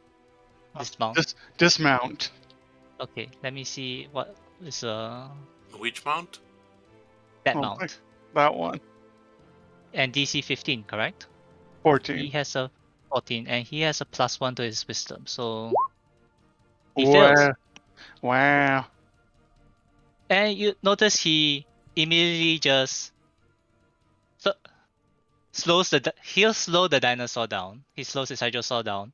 dismount. Dismount. Okay, let me see what is Which mount? that Oh, mount. that one. And DC 15, correct? 14. He has a 14 and he has a +1 to his wisdom, so he Wow. fails. Wow. And you notice he immediately just he'll slow the dinosaur down. He slows his Hydrosaur down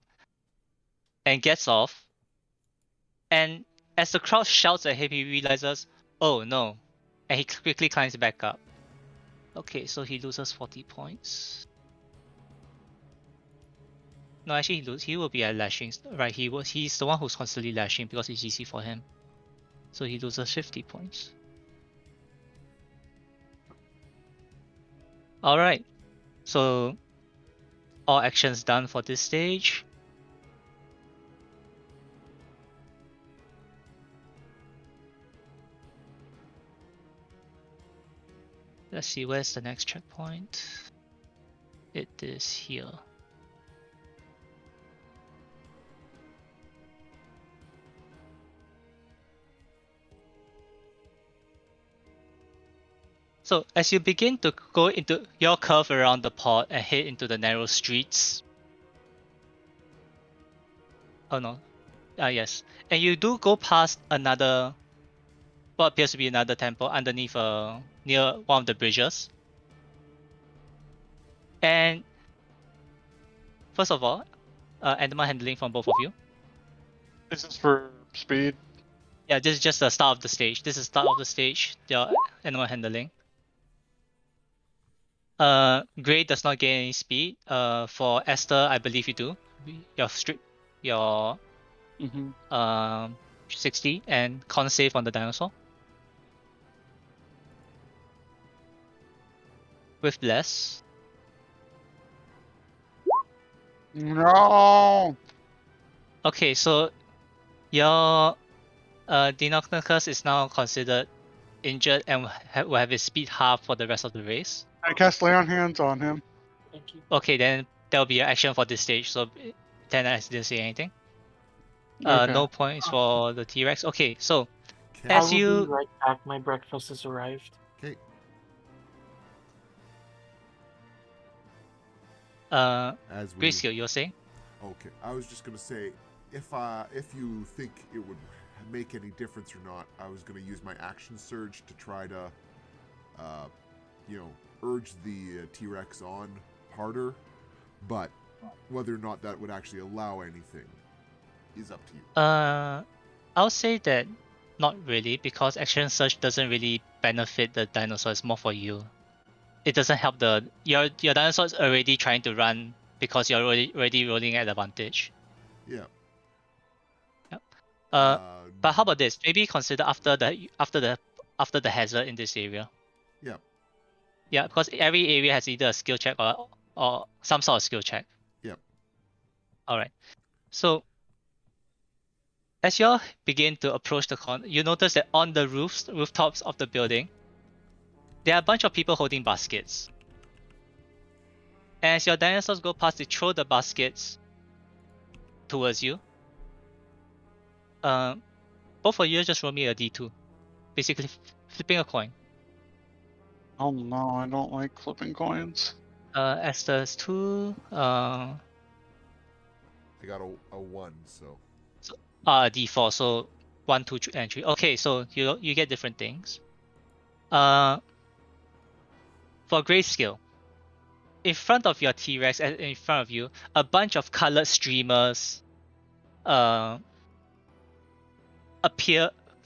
and gets off. And as the crowd shouts at him, he realizes, oh no. And he quickly climbs back up. Okay, so he loses 40 points. No, actually, he will be at lashing. Right, he's the one who's constantly lashing because it's easy for him. So he loses 50 points. All right. So all actions done for this stage. Let's see, where's the next checkpoint? It is here. So as you begin to go into your curve around the pod and head into the narrow streets. Oh no. Yes. And you do go past another, what appears to be another temple underneath near one of the bridges. And first of all, animal handling from both of you. This is for speed. Yeah, this is just the start of the stage. This is the start of the stage, your animal handling. Gray does not gain any speed. For Esther, I believe you do. Your 60 and con save on the dinosaur. With less. No. Okay, so your Dinocnacus is now considered injured and will have his speed half for the rest of the race. I cast lay on hands on him. Thank you. Okay, then there will be an action for this stage. So then I didn't say anything. Okay. No points for the T-Rex. Okay, so Okay. I as will you be right back. My breakfast has arrived. Okay. As we. Grayscale, you're saying? Okay. I was just gonna say, if you think it would make any difference or not, I was gonna use my action surge to try to, urge the T-Rex on harder, but whether or not that would actually allow anything is up to you. I'll say that not really, because action surge doesn't really benefit the dinosaur. It's more for you. It doesn't help your dinosaur is already trying to run because you're already rolling at advantage. Yeah. Yep. But how about this? Maybe consider after the hazard in this area. Yeah. Yeah, because every area has either a skill check or some sort of skill check. Yep. All right. So as you begin to approach the con, you notice that on the rooftops of the building, there are a bunch of people holding baskets. As your dinosaurs go past, they throw the baskets towards you. Both of you just roll me a d2. Basically, flipping a coin. Oh no, I don't like flipping coins. Esther's 2. I got a 1, so. D4, so 1, 2, and 3. Okay, so you get different things. For grayscale, in front of your T-Rex and in front of you, a bunch of colored streamers fly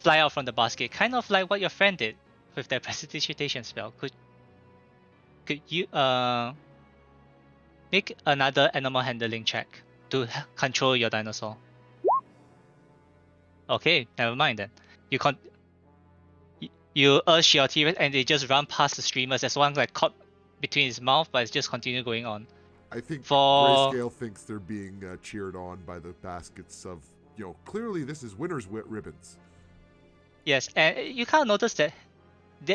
out from the basket, kind of like what your friend did with their prestidigitation spell. Could you make another animal handling check to control your dinosaur? Okay, never mind then. You urge your T-Rex and they just run past the streamers. There's one like caught between his mouth, but it's just continue going on. I think For- Grayscale thinks they're being cheered on by the baskets of, clearly this is winner's ribbons. Yes, and you kind of notice that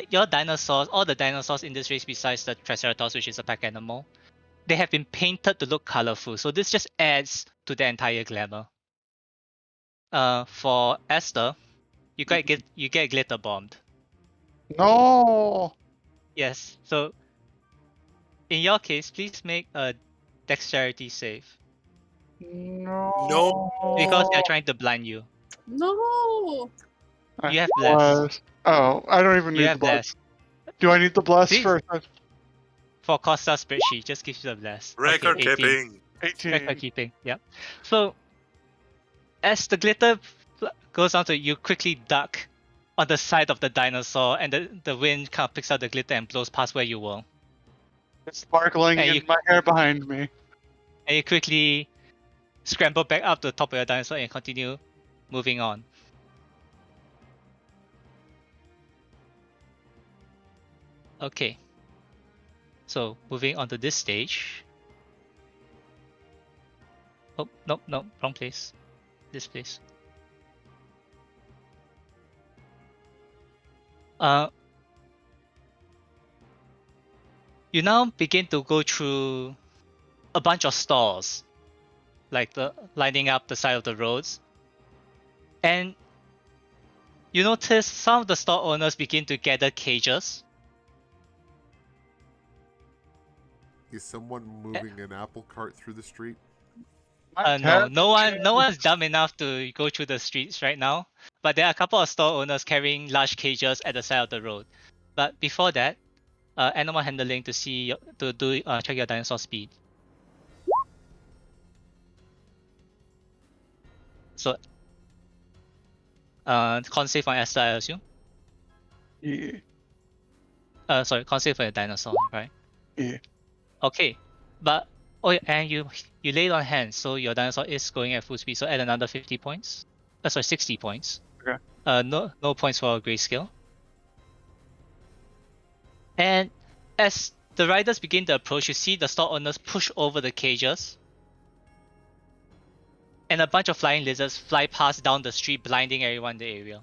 your dinosaurs, all the dinosaurs in this race besides the Triceratops, which is a pack animal, they have been painted to look colorful. So this just adds to the entire glamour. For Esther, you get glitter bombed. No. Yes. So in your case, please make a dexterity save No. because they're trying to blind you. No. I You have bless. bless. Oh, I don't even You need have the bless. bless. Do I need the bless Please. first? For Costa spreadsheet, just gives you the bless. Record Okay, 18. keeping. 18. Record keeping. Yep. So as the glitter goes on to you, quickly duck on the side of the dinosaur, and the wind kind of picks up the glitter and blows past where you were. It's sparkling And in you- my hair behind me. And you quickly scramble back up to the top of your dinosaur and continue moving on. Okay. So moving on to this stage. Oh, nope, wrong place. This place. You now begin to go through a bunch of stalls, like the lining up the side of the roads. And you notice some of the store owners begin to gather cages. Is someone moving an apple cart through the street? No, no one's dumb enough to go through the streets right now. But there are a couple of store owners carrying large cages at the side of the road. But before that, animal handling to see to do check your dinosaur speed. So, con save on Esther, I assume. Yeah. Sorry, con save for your dinosaur, right? Yeah. Okay, but and you laid on hands, so your dinosaur is going at full speed. So add another 50 points. Sorry, 60 points. Okay. No points for grayscale. And as the riders begin to approach, you see the store owners push over the cages, and a bunch of flying lizards fly past down the street, blinding everyone in the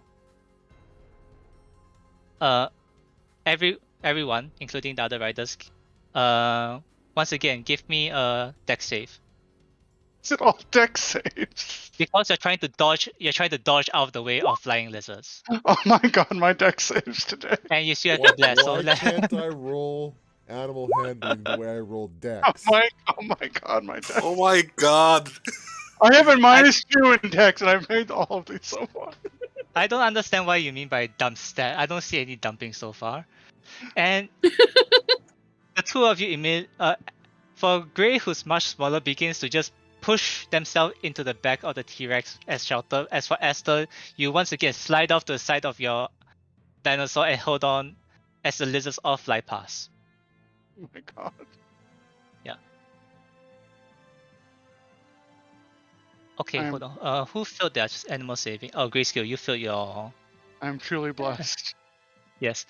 area. Everyone, including the other riders, once again, give me a dex save. Is it all deck saves? Because you're trying to dodge out of the way of flying lizards. Oh my god, my deck saves today. And you still have to blast. So Why can't I roll animal handling the way I roll Oh dex? my god, my deck. Oh my god. I have a -2 in dex and I've made all of these so far. I don't understand what you mean by dump stat. I don't see any dumping so far. And the two of you for Gray, who's much smaller, begins to just push themselves into the back of the T-Rex as shelter. As for Esther, you once again slide off to the side of your dinosaur and hold on as the lizards all fly past. Oh my god. Okay, hold on. Who failed their animal saving? Oh, Grayscale, you failed your... I'm truly blessed. Yes.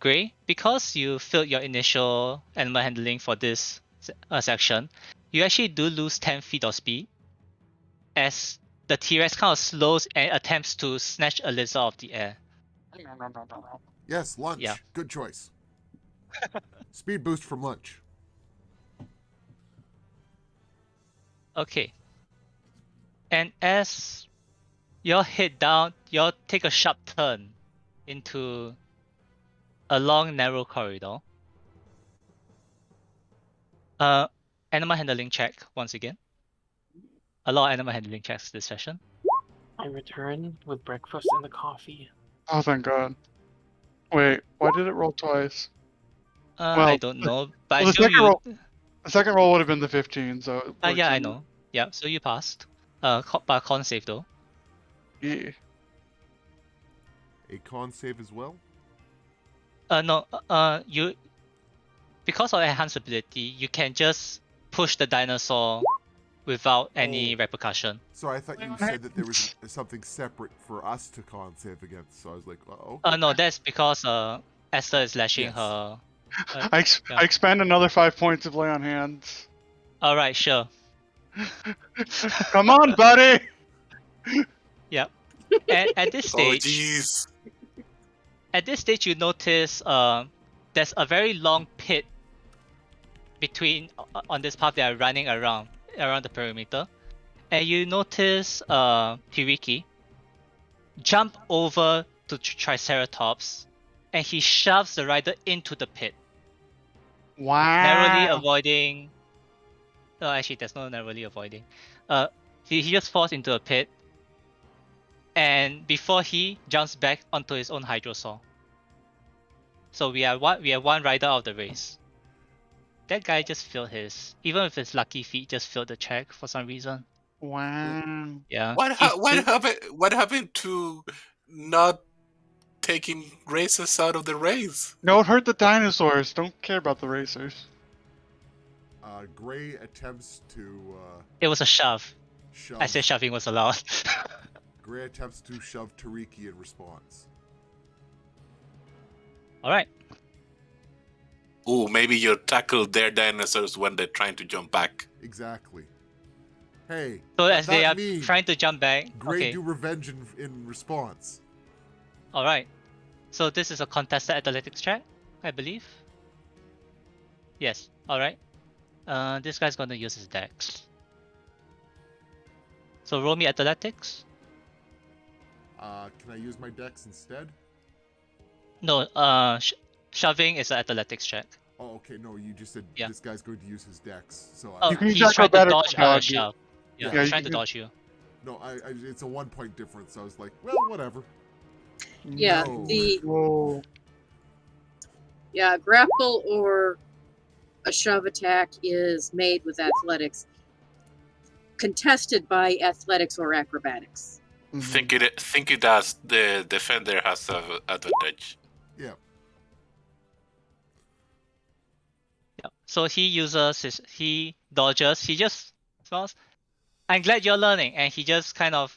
Gray, because you failed your initial animal handling for this section, you actually do lose 10 feet of speed as the T-Rex kind of slows and attempts to snatch a lizard off the air. Yes, lunch. Yeah. Good choice. Speed boost from lunch. Okay. And as you'll head down, you'll take a sharp turn into a long, narrow corridor. Animal handling check once again. A lot of animal handling checks this session. I return with breakfast and the coffee. Oh thank god. Wait, why did it roll twice? I don't know, but well, I assume you. The second roll would have been the 15, so it works Yeah, I in- know. Yeah, so you passed. But con save though. Yeah. A con save as well? No. You. Because of enhanced ability, you can just push the dinosaur without any repercussion. So I thought you said that there was something separate for us to con save against. So I was like, oh. No, that's because Esther is lashing Yes. her. I expend another 5 points of lay on hands. All right, sure. Come on, buddy. Yep. At this Oh stage, jeez. you notice there's a very long pit between on this path they are running around the perimeter, and you notice Hiriki jump over to Triceratops, and he shoves the rider into the pit, Wow. narrowly avoiding. No, actually, there's no narrowly avoiding. He just falls into a pit, and before he jumps back onto his own hydrosaur. So we have one rider of the race. That guy just failed his, even with his lucky feet, just failed the check for some reason. Wow. Yeah. What happened? What happened to not taking races out of the race? Don't hurt the dinosaurs. Don't care about the racers. Gray attempts to It was a shove. shove. I said shoving was allowed. Gray attempts to shove Tariki in response. All right. Ooh, maybe you tackle their dinosaurs when they're trying to jump back. Exactly. Hey, So that, as they that are mean trying to jump back. Gray Okay. do revenge in response. All right. So this is a contested athletics check, I believe. Yes. All right. This guy's gonna use his dex. So roll me athletics. Can I use my dex instead? No. Shoving is an athletics check. Oh, okay. No, you just said Yeah. this guy's going to use his dex. So Oh, You can use he's trying to acrobatics dodge to a dodge you. shove. Yeah, Yeah, he's you trying can to use- dodge you. no, it's a 1 point difference. So I was like, well, whatever. Yeah, No. Whoa. grapple or a shove attack is made with athletics, contested by athletics or acrobatics. Mhm. Think it does. The defender has an advantage. Yeah. Yeah. So he dodges. He just smells. I'm glad you're learning, and he just kind of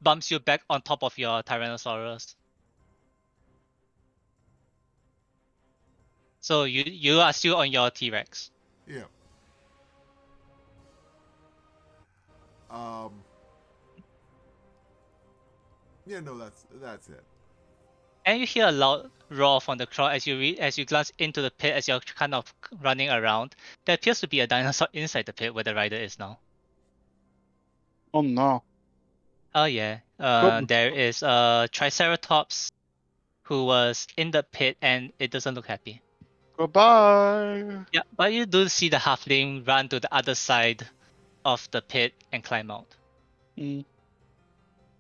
bumps you back on top of your Tyrannosaurus. So you are still on your T-Rex. Yeah. Yeah, no, that's it. And you hear a loud roar from the crowd as you glance into the pit as you're kind of running around. There appears to be a dinosaur inside the pit where the rider is now. Oh no. Oh yeah. Good. There is a Triceratops who was in the pit and it doesn't look happy. Goodbye. Yeah, but you do see the halfling run to the other side of the pit and climb out Mm.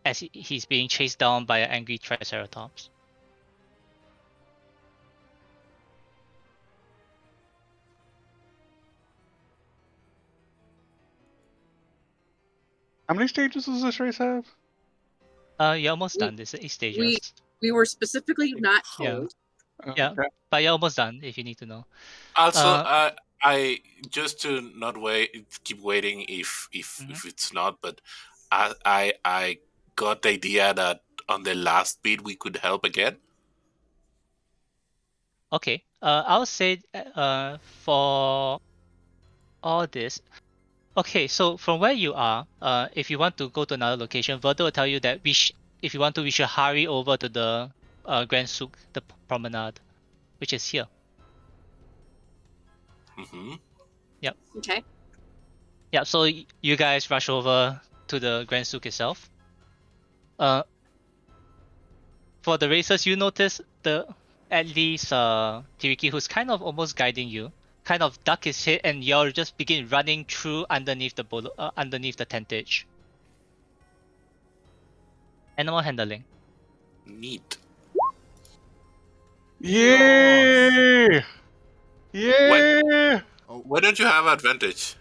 as he's being chased down by an angry Triceratops. How many stages does this race have? You're almost done. There's 8 stages. We were specifically not Yeah. told. Yeah, Okay. but you're almost done if you need to know. Also, Uh, I just to not keep waiting if it's not, but I got the idea that on the last beat we could help again. Okay. I'll say for all this. Okay, so from where you are, if you want to go to another location, Verto will tell you that if you want to, we should hurry over to the Grand Souk, the promenade, which is here. Mm-hmm. Okay. Yeah, so you guys rush over to the Grand Souk itself. For the racers, you notice at least Tiriki, who's kind of almost guiding you, kind of duck his head, and you'll just begin running through underneath the tentage. Animal handling. Neat. Yeah. Yeah. Oh, Why don't you have advantage?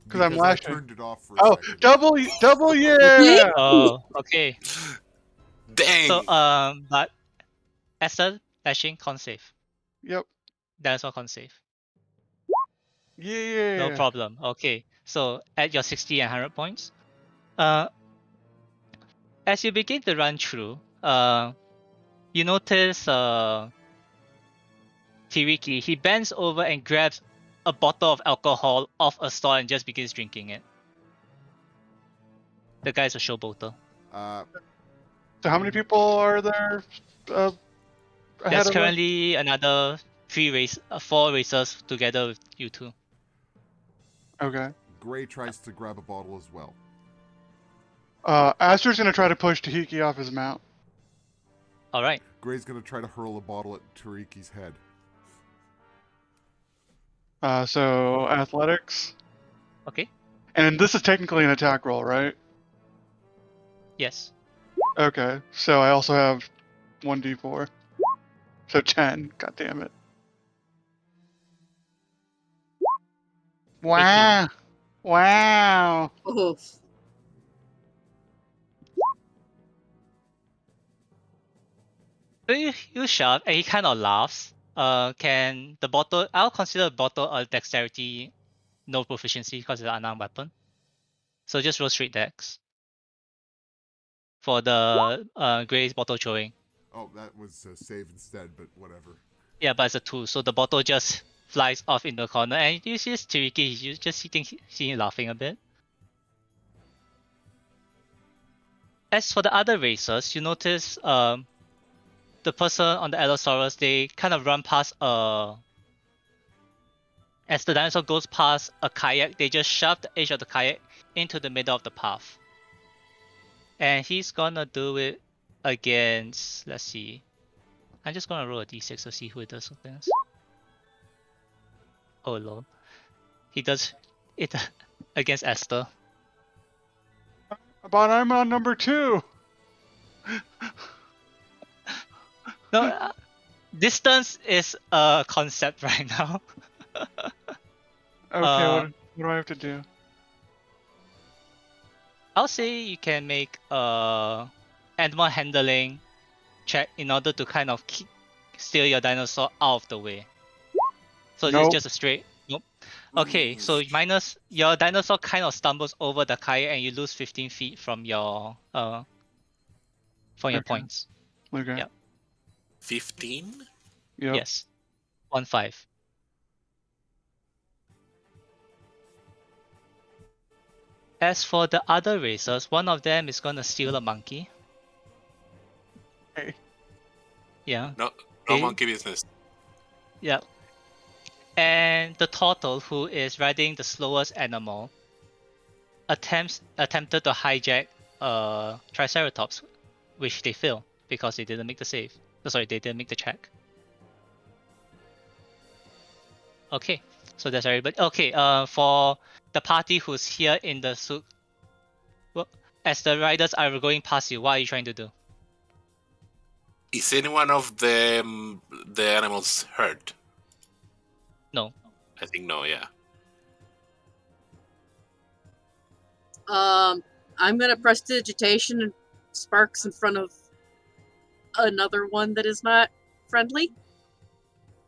Because I'm I lashing. turned it off for a Oh, second. double yeah. Oh, okay. Dang. So but Esther lashing con save. Yep. That's all con save. Yeah. No problem. Okay. So at your 60 and 100 points. As you begin to run through, you notice Tiriki, he bends over and grabs a bottle of alcohol off a stall and just begins drinking it. The guy's a showboater. So how many people are there ahead There's of us? currently another 4 racers together with you two. Okay. Gray tries to grab a bottle as well. Aster's gonna try to push Tahiki off his mount. All right. Gray's gonna try to hurl a bottle at Tariki's head. So athletics. Okay. And this is technically an attack roll, right? Yes. Okay. So I also have 1d4. So 10. God damn it. Wow. Wow. Oh, So you shove and he kind of laughs. can the bottle? I'll consider bottle a dexterity, no proficiency because it's an unarmed weapon. So just roll straight dex for the gray bottle throwing. Oh, that was a save instead, but whatever. Yeah, but it's a 2, so the bottle just flies off in the corner, and you see Tiriki, he's just see him laughing a bit. As for the other racers, you notice the person on the Allosaurus, they kind of run past as the dinosaur goes past a kayak, they just shove the edge of the kayak into the middle of the path. And he's gonna do it against, let's see. I'm just gonna roll a d6 to see who it does against. Oh lord. He does it against Esther. But I'm on number 2. No, distance is a concept right now. Okay, what do I have to do? I'll say you can make animal handling check in order to kind of steer your dinosaur out of the way. So this is Nope. just a straight nope. Okay, so minus your dinosaur kind of stumbles over the kayak and you lose 15 feet from your Okay. points. Okay. Yep. 15? Yep. Yes. 1-5. As for the other racers, one of them is gonna steal a monkey. Hey. Yeah. No They- monkey business. Yep. And the turtle, who is riding the slowest animal, attempted to hijack Triceratops, which they fail because they didn't make the save. Sorry, they didn't make the check. Okay, so that's everybody. Okay, for the party who's here in the suit, well, as the riders are going past you, what are you trying to do? Is any one of them the animals hurt? No. I think no, yeah. I'm gonna prestidigitation and sparks in front of another one that is not friendly.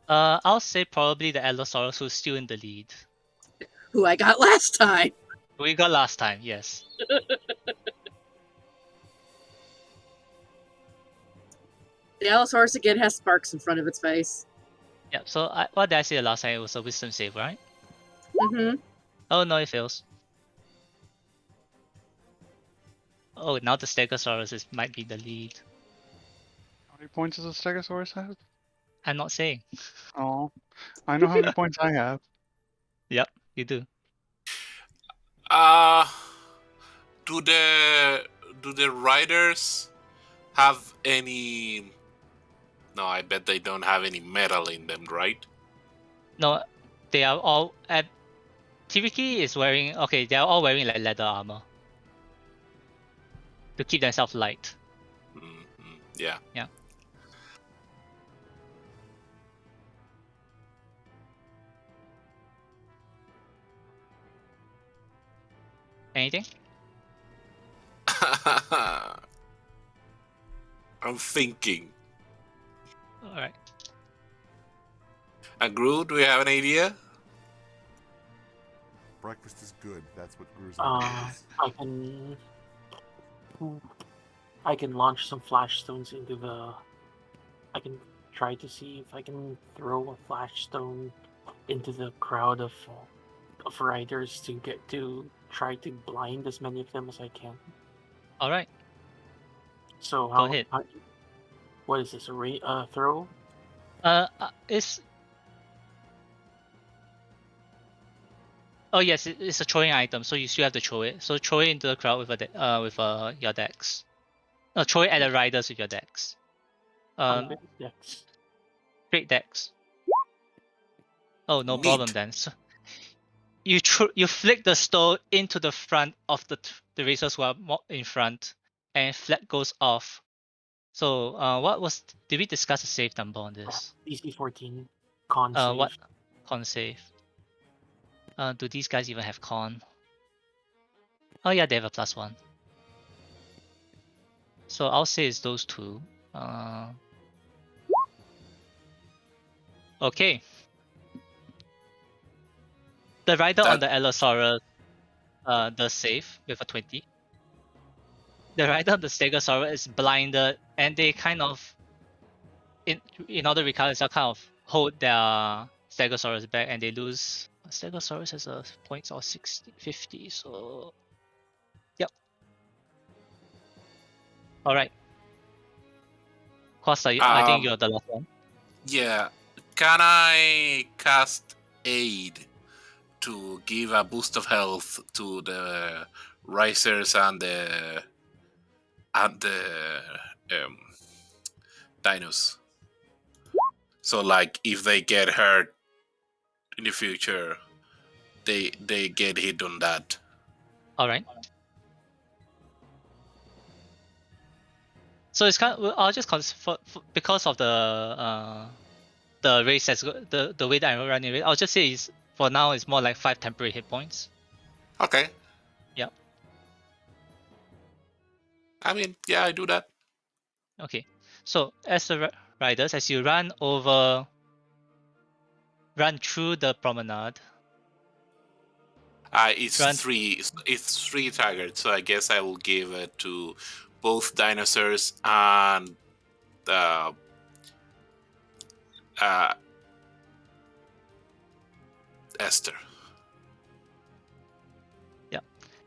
I'll say probably the Allosaurus who's still in the lead. Who I got last time. We got last time, yes. The Allosaurus again has sparks in front of its face. Yeah, so what did I say the last time? It was a wisdom save, right? Mm-hmm. Oh no, it fails. Oh, now the Stegosaurus might be the lead. How many points does a Stegosaurus have? I'm not saying. Oh, I know how many points I have. Yep, you do. Do the riders have any? No, I bet they don't have any metal in them, right? No, they are all. Tiriki is wearing. Okay, they are all wearing like leather armor to keep themselves light. Yeah. Yeah. Anything? I'm thinking. All right. Gru, do we have an idea? Breakfast is good. That's what Gru's is. I can launch some flash stones into the. I can try to see if I can throw a flash stone into the crowd of riders to try to blind as many of them as I can. All right. So Go ahead. What is this? A throw? It's. Oh yes, it's a throwing item, so you still have to throw it. So throw it into the crowd with your dex. No, throw it at the riders with your dex. Dex. Great dex. Oh, no Neat. problem then. So you flick the stone into the front of the racers who are in front, and flag goes off. So did we discuss a save number on this? DC 14 con save. What con save? Do these guys even have con? Oh yeah, they have a +1. So I'll say it's those two. Okay. The rider on the Allosaurus does save with a 20. The rider on the Stegosaurus is blinded, and they kind of, in order to recover, they kind of hold their Stegosaurus back, and they lose. Stegosaurus has a points of 60, 50, so yep. All right. Costa, I think you're the last one. Yeah. Can I cast aid to give a boost of health to the risers and the dinos? So like if they get hurt in the future, they get hit on that. All right. So it's kind of, I'll just because of the race as the way that I'm running it, I'll just say is for now it's more like 5 temporary hit points. Okay. Yep. I mean, yeah, I do that. Okay. So as the riders, as you run through the promenade. It's three targets, so I guess I will give it to both dinosaurs and Esther. Yeah.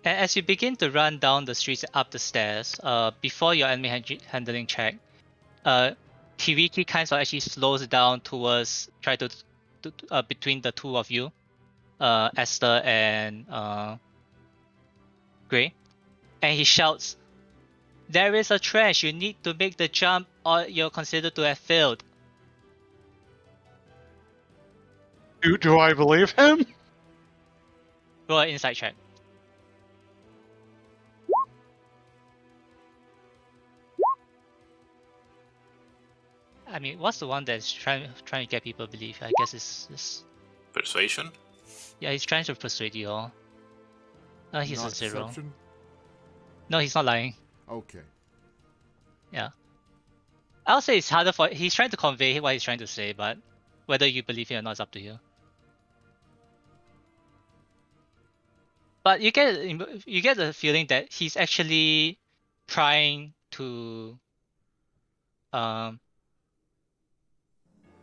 And as you begin to run down the streets and up the stairs, before your enemy handling check, Kiriki kind of actually slows down towards between the two of you, Esther and Gray, and he shouts, "There is a trench. You need to make the jump, or you're considered to have failed." Do I believe him? Roll an insight check. I mean, what's the one that's trying to get people to believe? I guess it's Persuasion? yeah, he's trying to persuade you all. He's Not a 0. deception? No, he's not lying. Okay. Yeah. I'll say it's harder for he's trying to convey what he's trying to say, but whether you believe him or not is up to you. But you get the feeling that he's actually trying to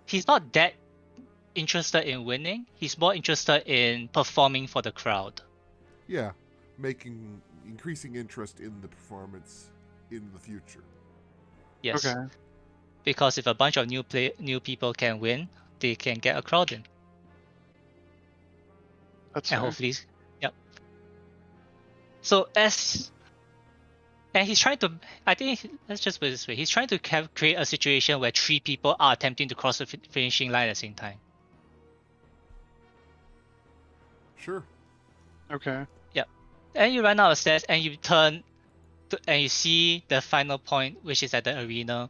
he's not that interested in winning. He's more interested in performing for the crowd. Yeah, increasing interest in the performance in the future. Yes. Okay. Because if a bunch of new people can win, they can get a crowd in. That's and fair. hopefully, yep. So and he's trying to, I think, let's just put it this way, he's trying to create a situation where 3 people are attempting to cross the finishing line at the same time. Sure. Okay. Yep. And you run out of stairs and you turn and you see the final point, which is at the arena.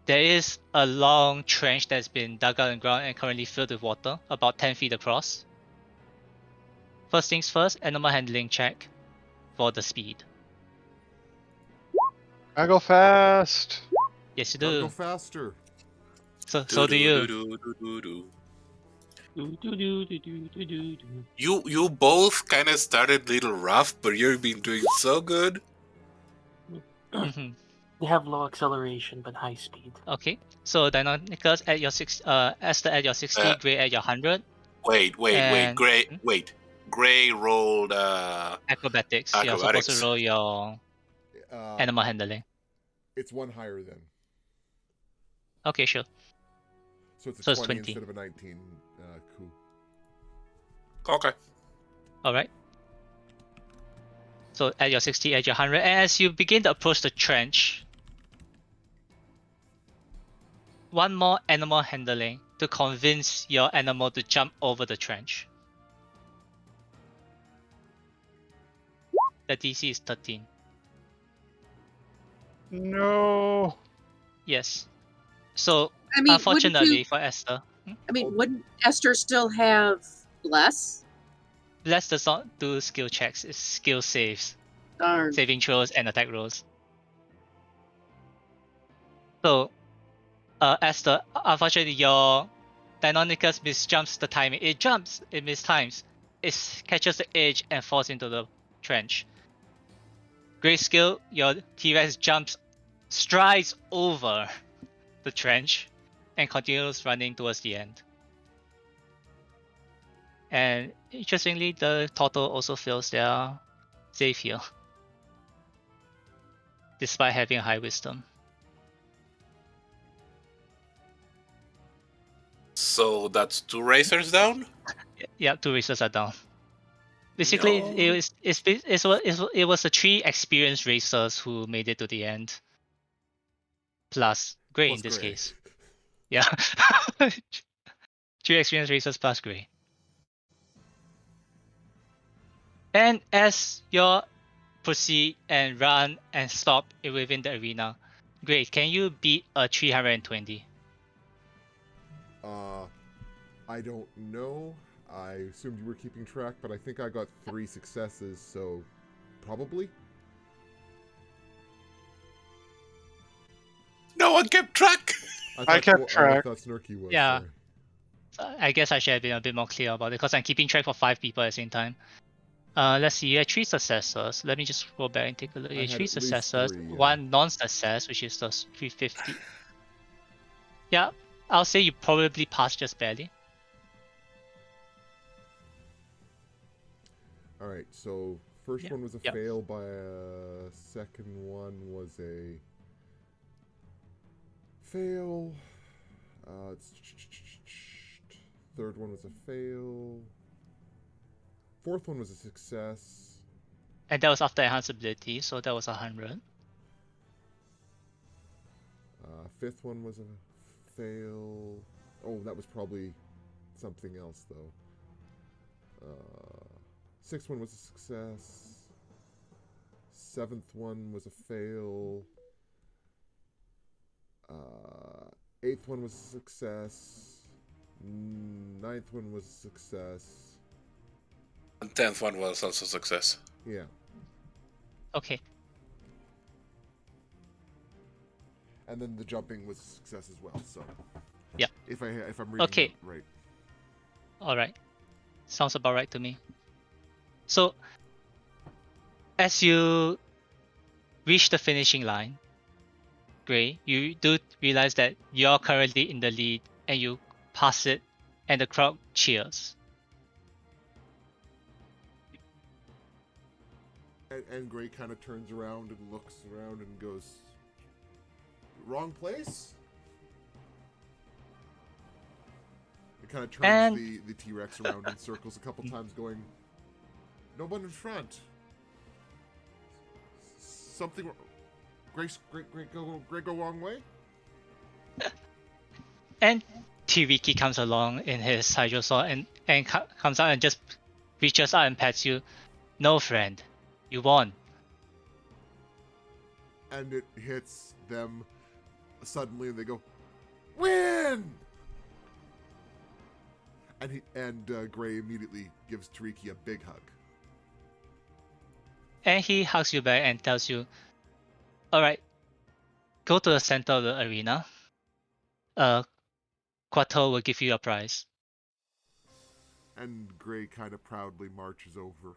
There is a long trench that's been dug out in the ground and currently filled with water, about 10 feet across. First things first, animal handling check for the speed. I go fast. Yes, you Gotta do. go faster. So do you. You both kind of started a little rough, but you've been doing so good. Mm-hmm. They have low acceleration but high speed. Okay. So Deinonychus at your Esther at your 60, Gray at your 100. Wait. And Gray rolled acrobatics. You're acrobatics. supposed to roll your animal handling. It's one higher then. Okay, sure. So it's a So it's 20 20. instead of a 19. Cool. Okay. Alright. So at your 60, at your 100, and as you begin to approach the trench, one more animal handling to convince your animal to jump over the trench. The DC is 13. No. Yes. So I mean, unfortunately for Esther, wouldn't Esther still have bless? Bless does not do skill checks, it's skill saves. Darn. Saving throws and attack rolls. So, Esther, unfortunately, your Deinonychus misjumps the timing. It jumps, it mistimes. It catches the edge and falls into the trench. Grayscale, your T-Rex strides over the trench, and continues running towards the end. And interestingly, the turtle also feels they are safe here, despite having high wisdom. So that's 2 racers down? Yeah, 2 racers are down. Basically, No. it was the 3 experienced racers who made it to the end, plus Gray Plus in this Gray. case. Yeah, 3 experienced racers plus Gray. And as you proceed and run and stop within the arena, Gray, can you beat a 320? I don't know. I assumed you were keeping track, but I think I got 3 successes, so probably. No one kept track. I kept track. I thought Snurky was. Yeah. Sorry. I guess I should have been a bit more clear about it because I'm keeping track of 5 people at the same time. Let's see, you had 3 successors. Let me just go back and take a look. You I had had 3 at least successors, 3, yeah. 1 non-success, which is the 350. Yeah, I'll say you probably passed just barely. Alright, so first Yeah. one was a Yep. fail by a second one was a fail. Third one was a fail. Fourth one was a success. And that was after enhanced ability, so that was 100. Fifth one was a fail. Oh, that was probably something else, though. Sixth one was a success. Seventh one was a fail. Eighth one was a success. Ninth one was a success. And 10th one was also success. Yeah. Okay. And then the jumping was a success as well. So. Yeah. If I'm reading Okay. it right. All right. Sounds about right to me. So, as you reach the finishing line, Gray, you do realize that you're currently in the lead and you pass it and the crowd cheers. And Gray kind of turns around and looks around and goes, wrong place? It kind of turns the T-Rex around in circles a couple times going, no one in front. Something... Gray go wrong way? And Tiriki comes along in his Hydro Sword and comes out and just reaches out and pats you. No, friend. You won. And it hits them suddenly and they go, win! And Gray immediately gives Tiriki a big hug. And he hugs you back and tells you, alright, go to the center of the arena. Quato will give you a prize. And Gray kind of proudly marches over.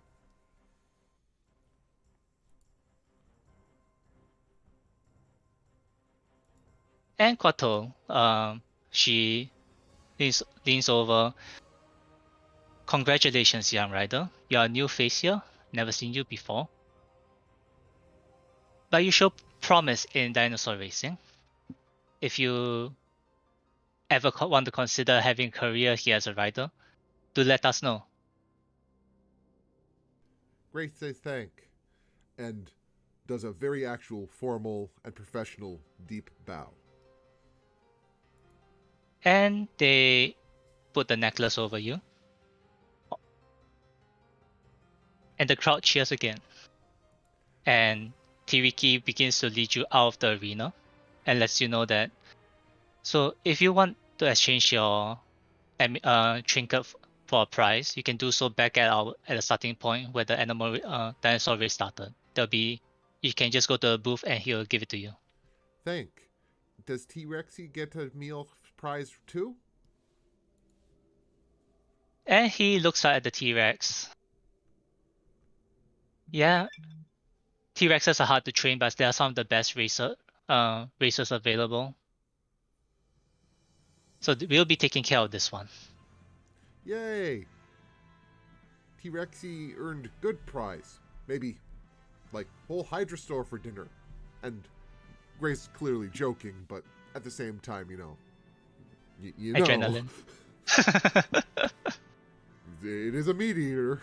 And Quato, she leans over. Congratulations, young rider. You're a new face here. Never seen you before. But you show promise in dinosaur racing. If you ever want to consider having a career here as a rider, do let us know. Gray says thank, and does a very actual formal and professional deep bow. And they put the necklace over you. And the crowd cheers again. And Tiriki begins to lead you out of the arena and lets you know that. So if you want to exchange your trinket for a prize, you can do so back at the starting point where the dinosaur race started. You can just go to the booth and he'll give it to you. Thank. Does T-Rexy get a meal prize too? And he looks at the T-Rex. Yeah, T-Rexes are hard to train, but they are some of the best racers available. So we'll be taking care of this one. Yay! T-Rexy earned good prize. Maybe, like, whole Hydra store for dinner. And Grace clearly joking, but at the same time, you know. You know. Adrenaline. It is a meat eater.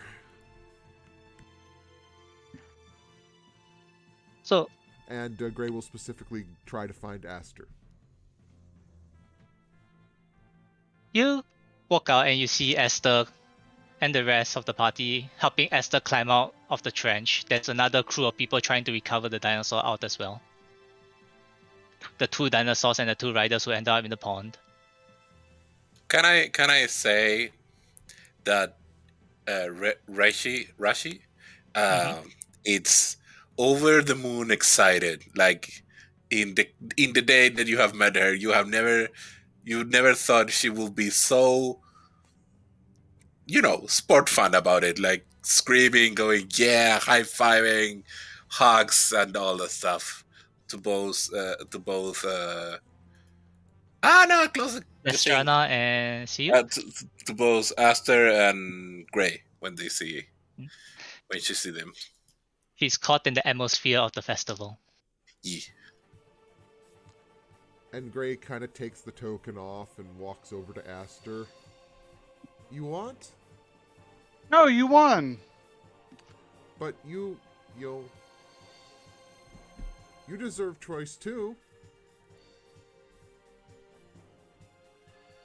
So And Gray will specifically try to find Aster. you walk out and you see Esther and the rest of the party helping Esther climb out of the trench. There's another crew of people trying to recover the dinosaur out as well. The 2 dinosaurs and the 2 riders who ended up in the pond. Can I say that Rashi, it's over the moon excited. Like in the day that you have met her, you never thought she will be so, sport fun about it, like screaming, going, yeah, high fiving, hugs, and all that stuff to both no, close the thing. Lestrana and see you. To both Aster and Gray when she see them. He's caught in the atmosphere of the festival. Yeah. And Gray kind of takes the token off and walks over to Aster. You want? No, you won. But you deserve choice too.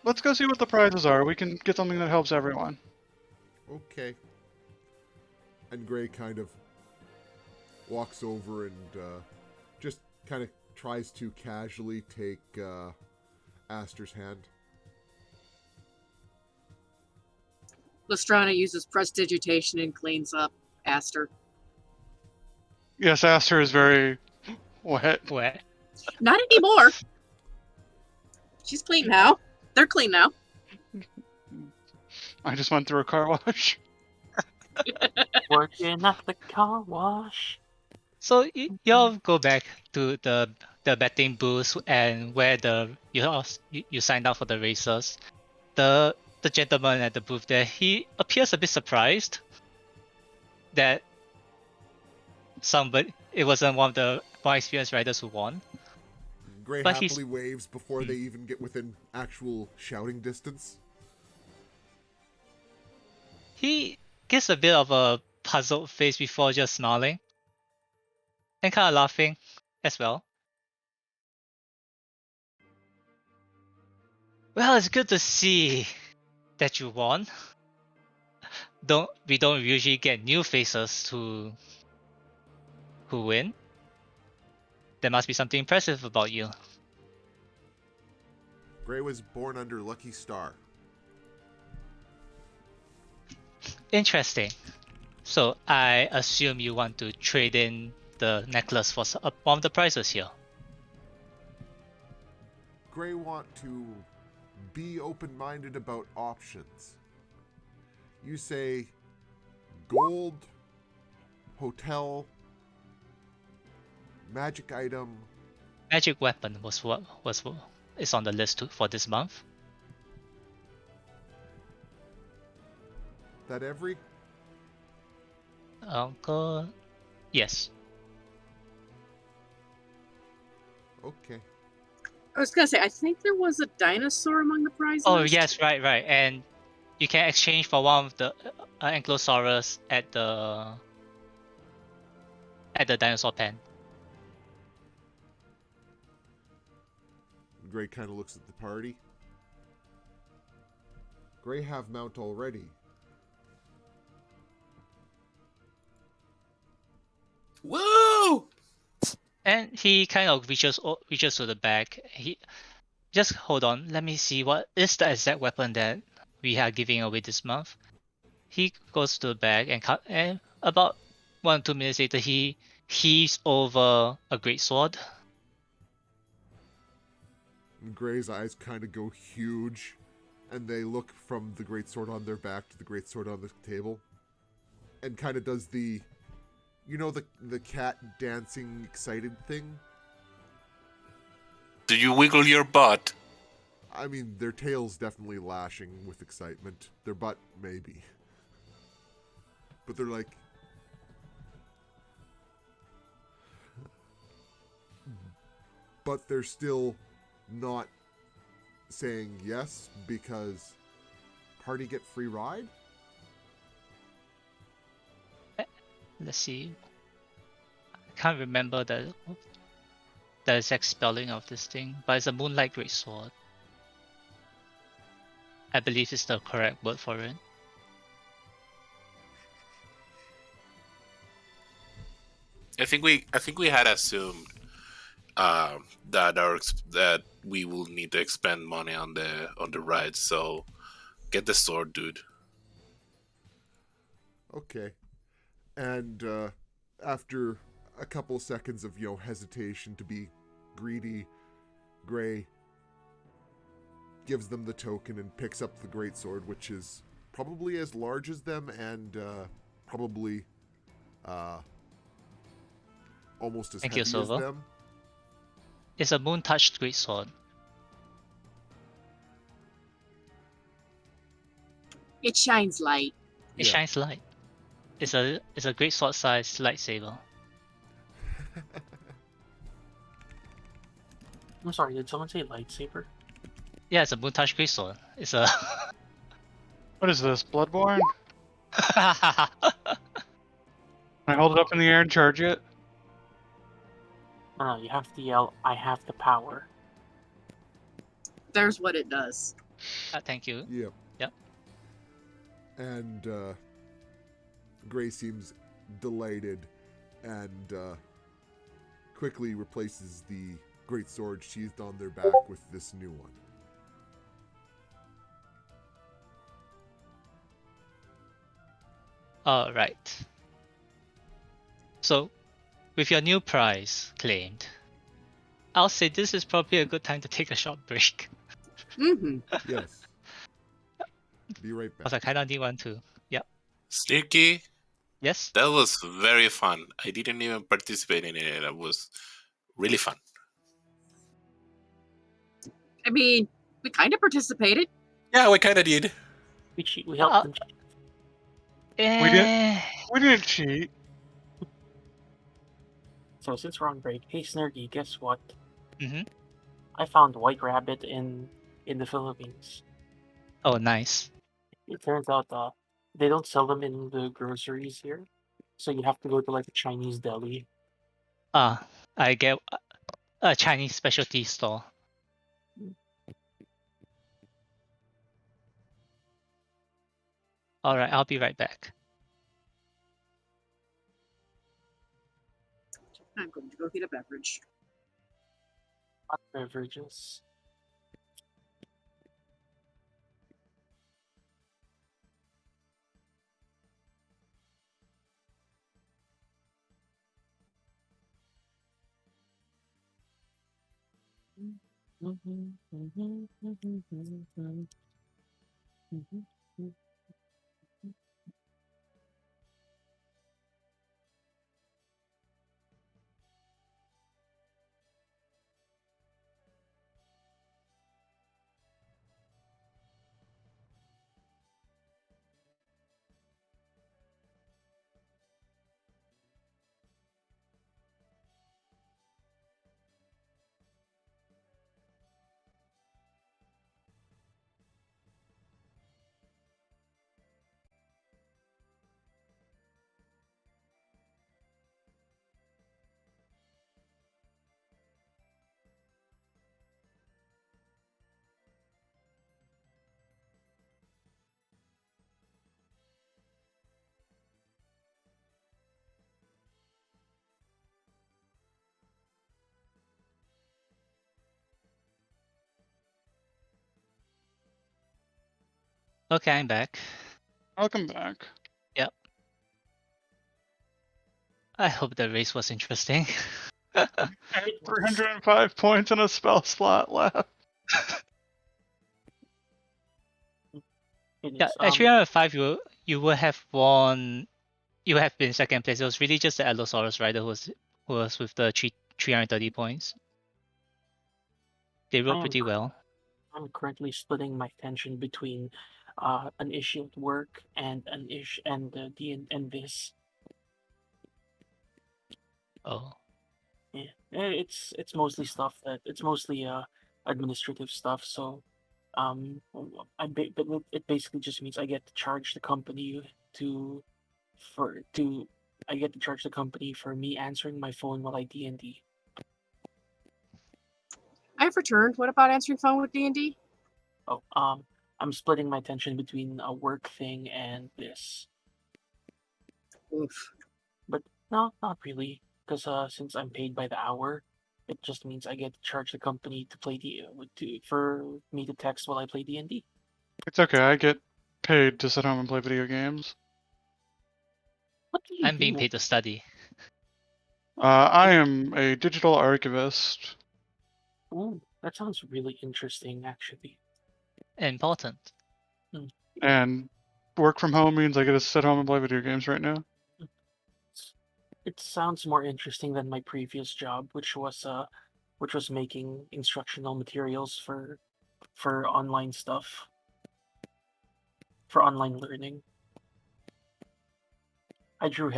Let's go see what the prizes are. We can get something that helps everyone. Okay. And Gray kind of walks over and just kind of tries to casually take Aster's hand. Lestrana uses prestidigitation and cleans up Aster. Yes, Aster is very wet. Where? Not anymore. She's clean now. They're clean now. I just went through a car wash. Working at the car wash. So y'all go back to the betting booth and where you signed up for the racers. The gentleman at the booth there, he appears a bit surprised that it wasn't one of the more experienced riders who won. Gray But happily waves before they even get within actual shouting distance. He gives a bit of a puzzled face before just smiling and kind of laughing as well. Well, it's good to see that you won. We don't usually get new faces who win. There must be something impressive about you. Gray was born under Lucky Star. Interesting. So I assume you want to trade in the necklace for one of the prizes here. Gray want to be open-minded about options. You say gold, hotel, magic item. Magic weapon was what is on the list for this month. That every? Uncle, yes. Okay. I was gonna say, I think there was a dinosaur among the prizes. Oh yes, right. And you can exchange for one of the Ankylosaurus at the dinosaur pen. Gray kind of looks at the party. Gray have mount already. Woo! And he kind of reaches to the back. He just hold on. Let me see what is the exact weapon that we are giving away this month. He goes to the back and about 1 or 2 minutes later, he heaves over a great sword. And Gray's eyes kind of go huge and they look from the greatsword on their back to the greatsword on the table, and kind of does the, the cat dancing excited thing. Do you wiggle your butt? I mean, their tail's definitely lashing with excitement. Their butt, maybe. But they're like... But they're still not saying yes because party get free ride? Let's see. I can't remember the exact spelling of this thing, but it's a Moonlight Greatsword. I believe it's the correct word for it. I think we had assumed that we will need to expend money on the ride. So get the sword, dude. Okay. And after a couple seconds of, hesitation to be greedy, Gray gives them the token and picks up the greatsword, which is probably as large as them and probably almost as Thank you, heavy as Silver. them. It's a moon-touched greatsword. It shines light. It shines light. It's a greatsword sized lightsaber. I'm sorry, did someone say lightsaber? Yeah, it's a moon-touched greatsword. It's a. What is this? Bloodborne? Can I hold it up in the air and charge it? No, you have to yell, I have the power. There's what it does. Thank you. Yep. Yep. And Gray seems delighted and quickly replaces the great sword sheathed on their back with this new one. Alright. So, with your new prize claimed, I'll say this is probably a good time to take a short break. Mm-hmm. Yes. Be right back. Because I kind of need one too. Yep. Sneaky, Yes? that was very fun. I didn't even participate in it. It was really fun. I mean, we kind of participated. Yeah, we kind of did. We helped them. We didn't cheat. So since we're on break, hey Snurgy, guess what? Mm-hmm. I found white rabbit in the Philippines. Oh, nice. It turns out they don't sell them in the groceries here, so you have to go to like a Chinese deli. I get a Chinese specialty store. Alright, I'll be right back. I'm going to go get a beverage. Hot beverages. Okay, I'm back. Welcome back. Yep. I hope the race was interesting. I have 305 points and a spell slot left. It Yeah, is. at 305, you would have won. You would have been second place. It was really just the Allosaurus rider who was with the 330 points. They I rode am pretty well. I'm currently splitting my attention between an issue at work and an issue and this. Oh, Yeah, it's mostly stuff that it's mostly administrative stuff. So but it basically just means I get to charge the company to for to I get to charge the company for me answering my phone while I D&D. I've returned. What about answering phone with D&D? Oh, I'm splitting my attention between a work thing and this. Oof. But no, not really, because since I'm paid by the hour, it just means I get to charge the company to play for me to text while I play D&D. It's okay. I get paid to sit home and play video games. What do you I'm being do? paid to study. I am a digital archivist. Ooh, that sounds really interesting, actually. Important. And work from home means I get to sit home and play video games right now. It sounds more interesting than my previous job, which was making instructional materials for online stuff, for online learning. I draw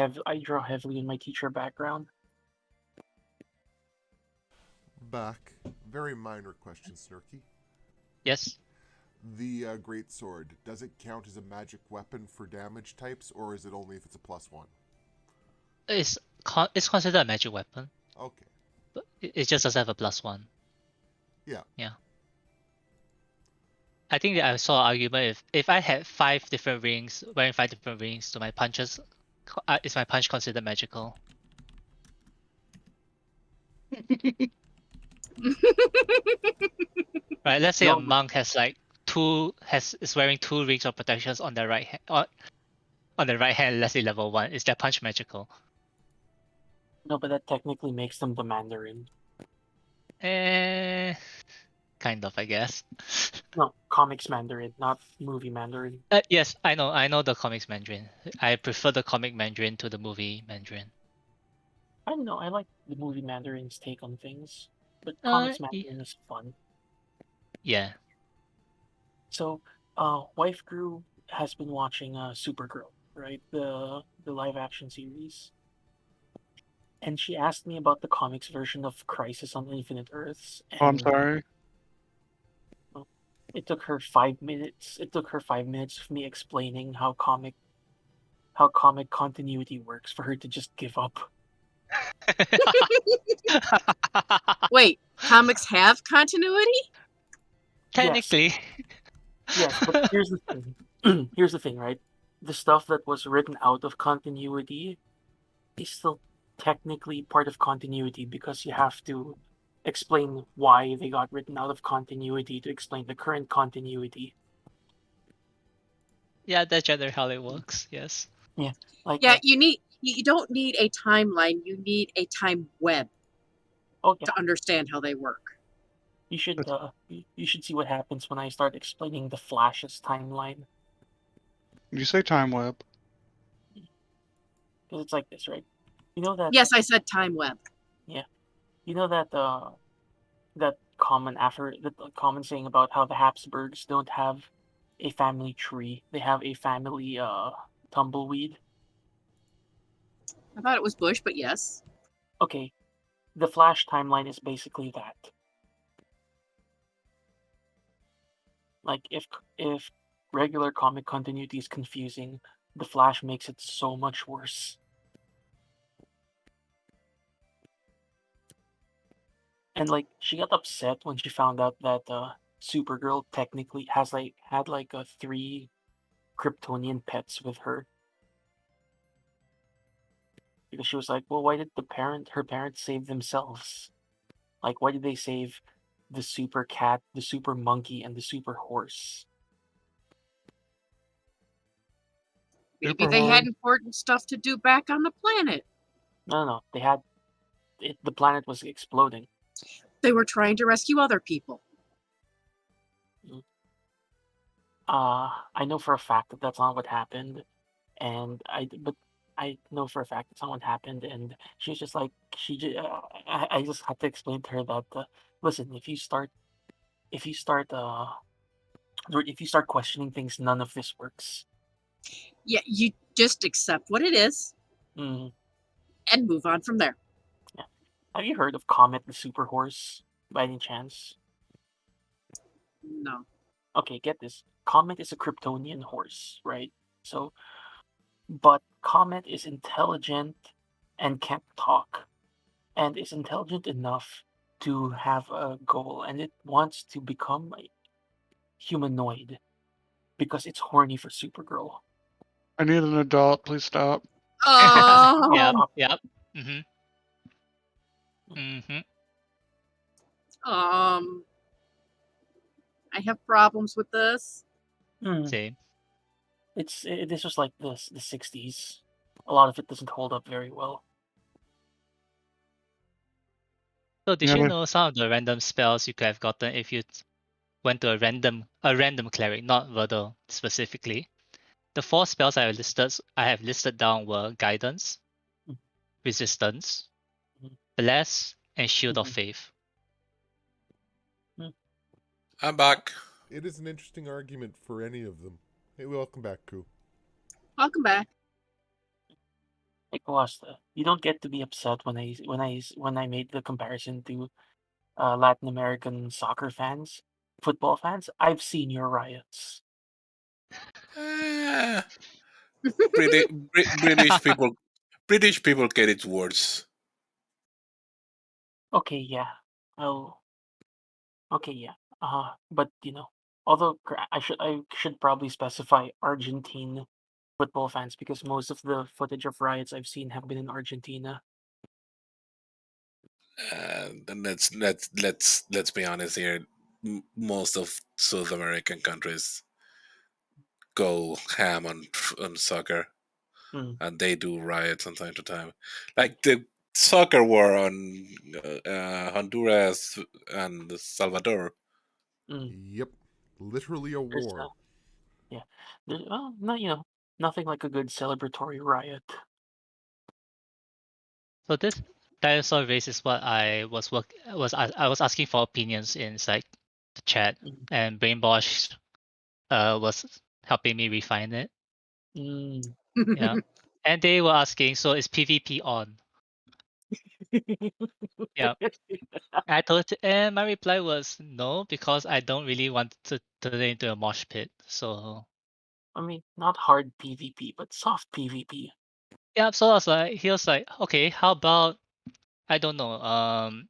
heavily in my teacher background. Back. Very minor question, Snurky. Yes. The Great Sword, does it count as a magic weapon for damage types, or is it only if it's a +1? It's considered a magic weapon. Okay. But it just doesn't have a +1. Yeah. Yeah. I think that I saw an argument if I had 5 different rings, wearing 5 different rings to my punches, is my punch considered magical? Right. Let's say a No, monk has like is wearing 2 rings of protections on the right hand. On the right hand, let's say level 1. Is that punch magical? no, but that technically makes them the Mandarin. Eh, kind of, I guess. No, comics Mandarin, not movie Mandarin. Yes, I know the comics Mandarin. I prefer the comic Mandarin to the movie Mandarin. I don't know. I like the movie Mandarin's take on things, but Uh, comics y- Mandarin is fun. yeah. So, Wife Grew has been watching Supergirl, right? The live action series, and she asked me about the comics version of Crisis on Infinite Earths, Oh, I'm and sorry. it took her 5 minutes. It took her 5 minutes of me explaining how comic continuity works for her to just give up. Wait, comics have continuity? Yes, Technically. yes, but here's the thing. Here's the thing, right? The stuff that was written out of continuity is still technically part of continuity because you have to explain why they got written out of continuity to explain the current continuity. Yeah, that's generally how it works. Yes. Yeah, like Yeah, you don't need a timeline, you need a time web oh yeah, to understand how they work. you should see what happens when I start explaining the Flash's timeline You say time web. because it's like this, right? You know that Yes, I said time web. you know that that common saying about how the Habsburgs don't have a family tree; they have a family tumbleweed. I thought it was Bush, but yes. Okay, the Flash timeline is basically that. Like if regular comic continuity is confusing, the Flash makes it so much worse. And like she got upset when she found out that Supergirl technically had like a 3 Kryptonian pets with her because she was like, well, why did her parents save themselves? Like, why did they save the super cat, the super monkey, and the super horse? Maybe Super they had hard. important stuff to do back on the planet. No, they had the planet was exploding. They were trying to rescue other people. I know for a fact that that's not what happened, but I know for a fact that something happened, and she's just like I just had to explain to her that listen, if you start if you start questioning things, none of this works. Yeah, you just accept what it is Mm, and move on from there. yeah. Have you heard of Comet the Super Horse by any chance? No. Okay, get this. Comet is a Kryptonian horse, right? So, but Comet is intelligent and can't talk, and is intelligent enough to have a goal, and it wants to become a humanoid because it's horny for Supergirl. I need an adult. Please stop. Yep. Oh, Yep. Mm-hmm. Mm-hmm. um, I have problems with this. Hmm. Same. This was like the 60s. A lot of it doesn't hold up very well. So did Yeah, you know some of the random spells you could have gotten if you went to a random cleric, not Verdal specifically? The 4 spells I have listed down were guidance, Mhm. resistance, Mhm. bless, and shield of Mhm. faith. I'm back. It is an interesting argument for any of them. Hey, welcome back, Ku. Welcome back. Hey, Costa, you don't get to be upset when I made the comparison to Latin American soccer fans, football fans. I've seen your riots. Eh, British people. British people get it worse. Okay, yeah. Oh, okay, yeah. But although I should probably specify Argentine football fans because most of the footage of riots I've seen have been in Argentina. And let's be honest here. Most of South American countries go ham on soccer, Mm, and they do riots from time to time. Like the soccer war on Honduras and Salvador. mm. Yep. Literally a There's war. yeah. Well, no, nothing like a good celebratory riot. So this dinosaur race is what I was asking for opinions in like the chat, Mm. and Brainbosh was helping me refine it. Mm. Yeah, and they were asking, so is PvP on? Yeah, I told it, and my reply was no because I don't really want to turn it into a mosh pit. So I mean, not hard PvP, but soft PvP. yeah, so he was like, okay, how about I don't know,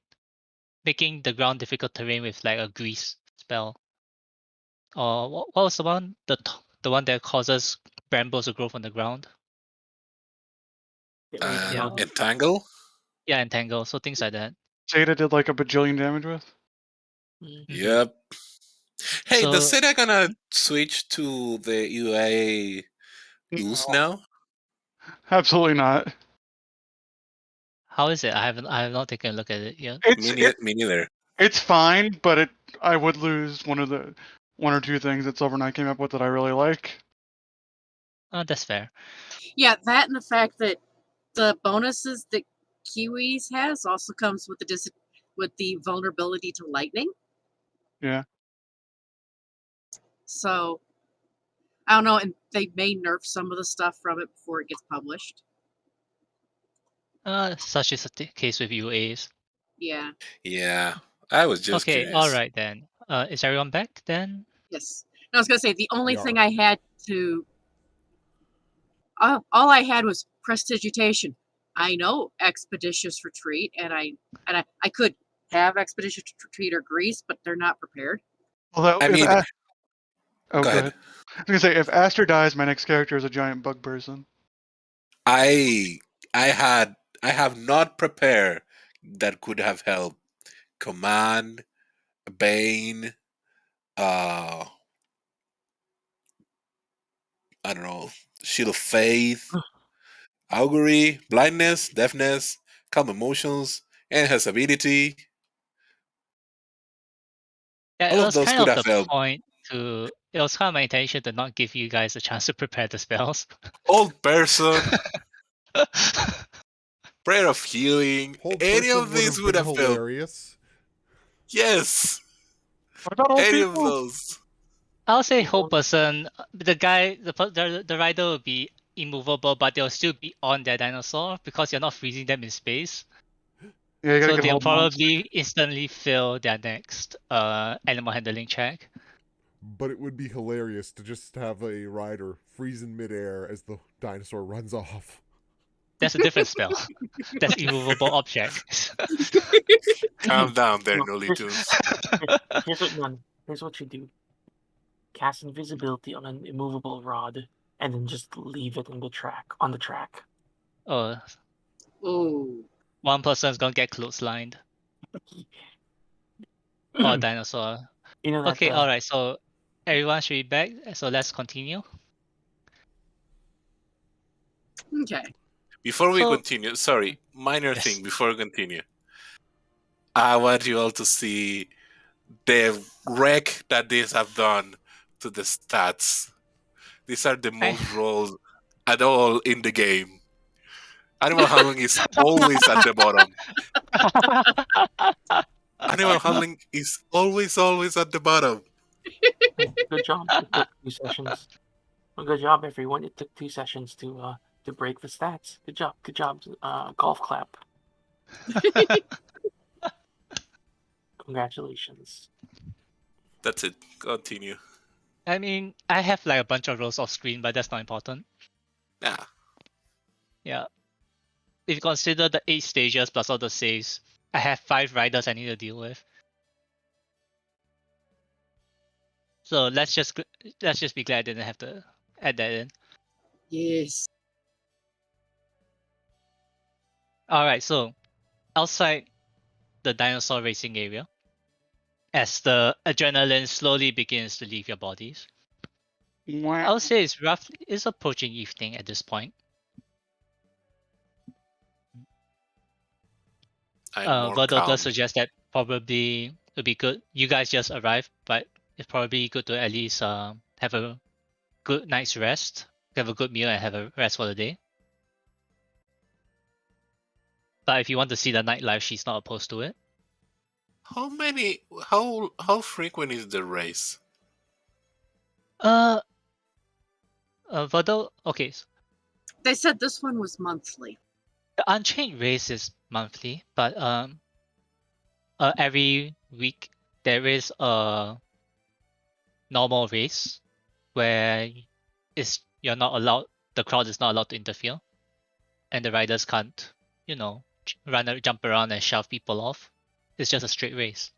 making the ground difficult terrain with like a grease spell. Or what was the one? The one that causes brambles to grow from the ground. Get ready to throw this. Entangle. Yeah, entangle. So things like that. Zeta did like a bajillion damage with. Mm. Hmm. Yep. Hey, does So Sega gonna switch to the UA ooze No, now? absolutely not. how is it? I have not taken a look at it yet. It's it, Me neither. it's fine, but I would lose one or two things that Silver Knight came up with that I really like. Oh, that's fair. Yeah, that and the fact that the bonuses that Kiwis has also comes with with the vulnerability to lightning. Yeah. So I don't know, and they may nerf some of the stuff from it before it gets published. Such is the case with UAs. Yeah. Yeah, I was just Okay, all curious. right then. Is everyone back then? Yes. I was gonna say the only thing Yar. I had to all I had was prestidigitation. I know expeditious retreat, and I could have expeditious retreat or grease, but they're not prepared. Although I if mean, oh, go go ahead. ahead. I was gonna say if Aster dies, my next character is a giant bug person. I I have not prepared that could have helped Command, Bane, uh I don't know, Shield of Faith, Augury, Blindness, Deafness, Calm Emotions, and his Yeah, all it of was those kind could of have the helped. point to it was kind of my intention to not give you guys a chance to prepare the spells. Old person, prayer of healing. Whole Any person of these would been have failed. hilarious. Yes, What about old any of people? those. I'll say The whole only- person. The guy, the rider will be immovable, but they'll still be on their dinosaur because you're not freezing them in space. Yeah, you gotta So get they'll hold on. probably instantly fail their next animal handling check. But it would be hilarious to just have a rider freeze in midair as the dinosaur runs off. That's a different spell. That's immovable object. Calm down there, No, Nolly here's, Tunes. here's what none. Here's what you do: cast invisibility on an immovable rod, and then just leave it in the track on the track. Oh, Oh, one person's gonna get clotheslined or a dinosaur. You know that. Okay, alright, so everyone should be back, so let's continue. okay. Before we So- continue, sorry, minor Yes. thing before we continue. I want you all to see the wreck that these have done to the stats. These are the most rolls at all in the game. Animal handling is always at the bottom. Animal handling is always at the bottom. Good job. It took 2 sessions. Well, good job, everyone. It took 2 sessions to break the stats. Good job. Good job. Golf clap. Congratulations. That's it. Continue. I mean, I have like a bunch of rows off screen, but that's not important. Yeah. Yeah. If you consider the 8 stages plus all the saves, I have 5 riders I need to deal with. So let's just be glad I didn't have to add that in. Yes. Alright, so outside the dinosaur racing area, as the adrenaline slowly begins to leave your bodies, I would say it's approaching evening at this point. I'm more Verdo calm. does suggest that probably it would be good. You guys just arrived, but it's probably good to at least have a good night's rest, have a good meal, and have a rest for the day. But if you want to see the nightlife, she's not opposed to it. How frequent is the race? Verdo, okay. They said this one was monthly. The Unchained race is monthly, but every week there is a normal race where you're not allowed. The crowd is not allowed to interfere, and the riders can't, jump around and shove people off. It's just a straight race.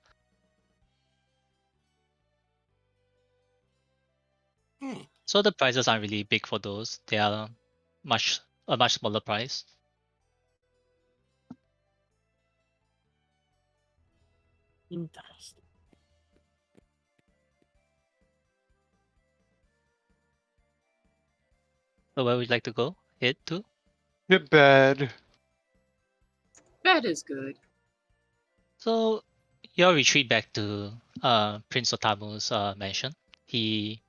So the prizes aren't really big for those. They are a much smaller prize. Interesting. So where would you like to go? Head to? Get bed. Bed is good. So you all retreat back to Prince Otamu's mansion. He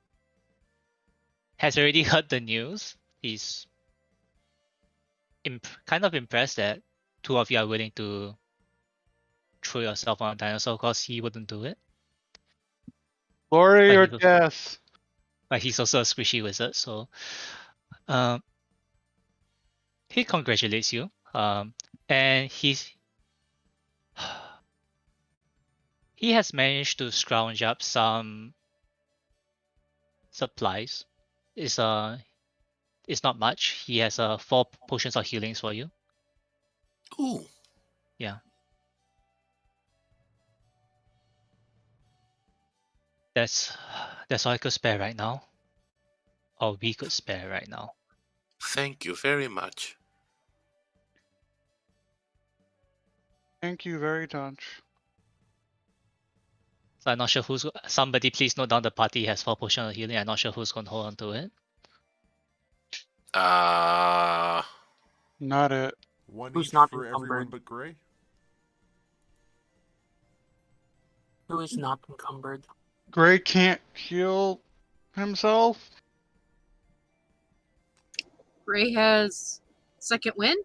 has already heard the news. He's kind of impressed that 2 of you are willing to throw yourself on a dinosaur because he wouldn't do it. Glory But or he's also- death? But he's also a squishy wizard, so he congratulates you. And he has managed to scrounge up some supplies. It's not much. He has 4 potions of healings for you. Ooh. Yeah. That's all I could spare right now. Or we could spare right now. Thank you very much. Thank you very much. So I'm not sure who's. Somebody please note down the party has 4 potions of healing. I'm not sure who's gonna hold on to it. Not it. One Who's each not for encumbered? everyone but Gray. Who is not encumbered? Gray can't heal. himself. Ray has second wind.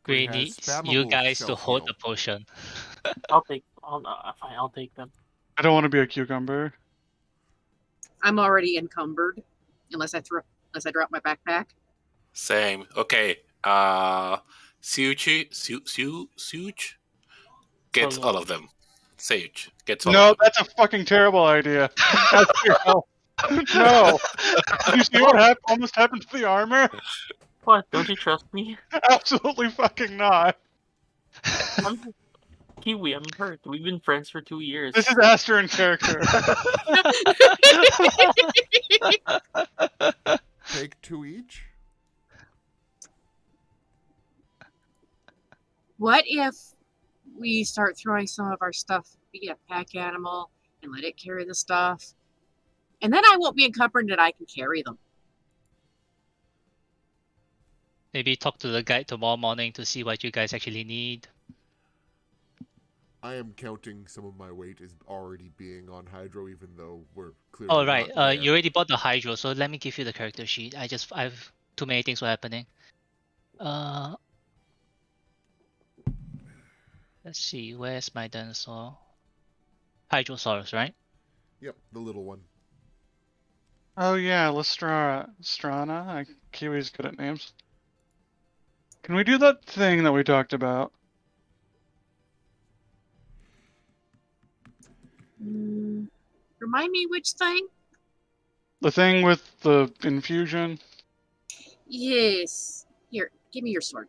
Gray has needs you spammable guys to hold self-heal. the potion. Fine. I'll take them. I don't want to be a cucumber. I'm already encumbered, unless I drop my backpack. Same. Okay. Suge gets yeah. all of them. Sage gets all of No, them. that's a fucking terrible idea. That's your health. No. Did you see what almost happened to the armor? What? Don't you trust me? Absolutely fucking not. I'm Kiwi. I'm hurt. We've been friends for 2 years. This is Aster in character. Take 2 each. What if we start throwing some of our stuff, we get a pack animal and let it carry the stuff? And then I won't be encumbered and I can carry them. Maybe talk to the guide tomorrow morning to see what you guys actually need. I am counting some of my weight as already being on Hydro, even though we're clearly Oh right, not there. you already bought the Hydro, so let me give you the character sheet. I've too many things were happening. Let's see, where's my dinosaur? Hydrosaurus, right? Yep, the little one. Oh yeah, Lestrana. Kiwi's good at names. Can we do that thing that we talked about? Remind me which thing? The thing with the infusion? Yes. Here, give me your sword.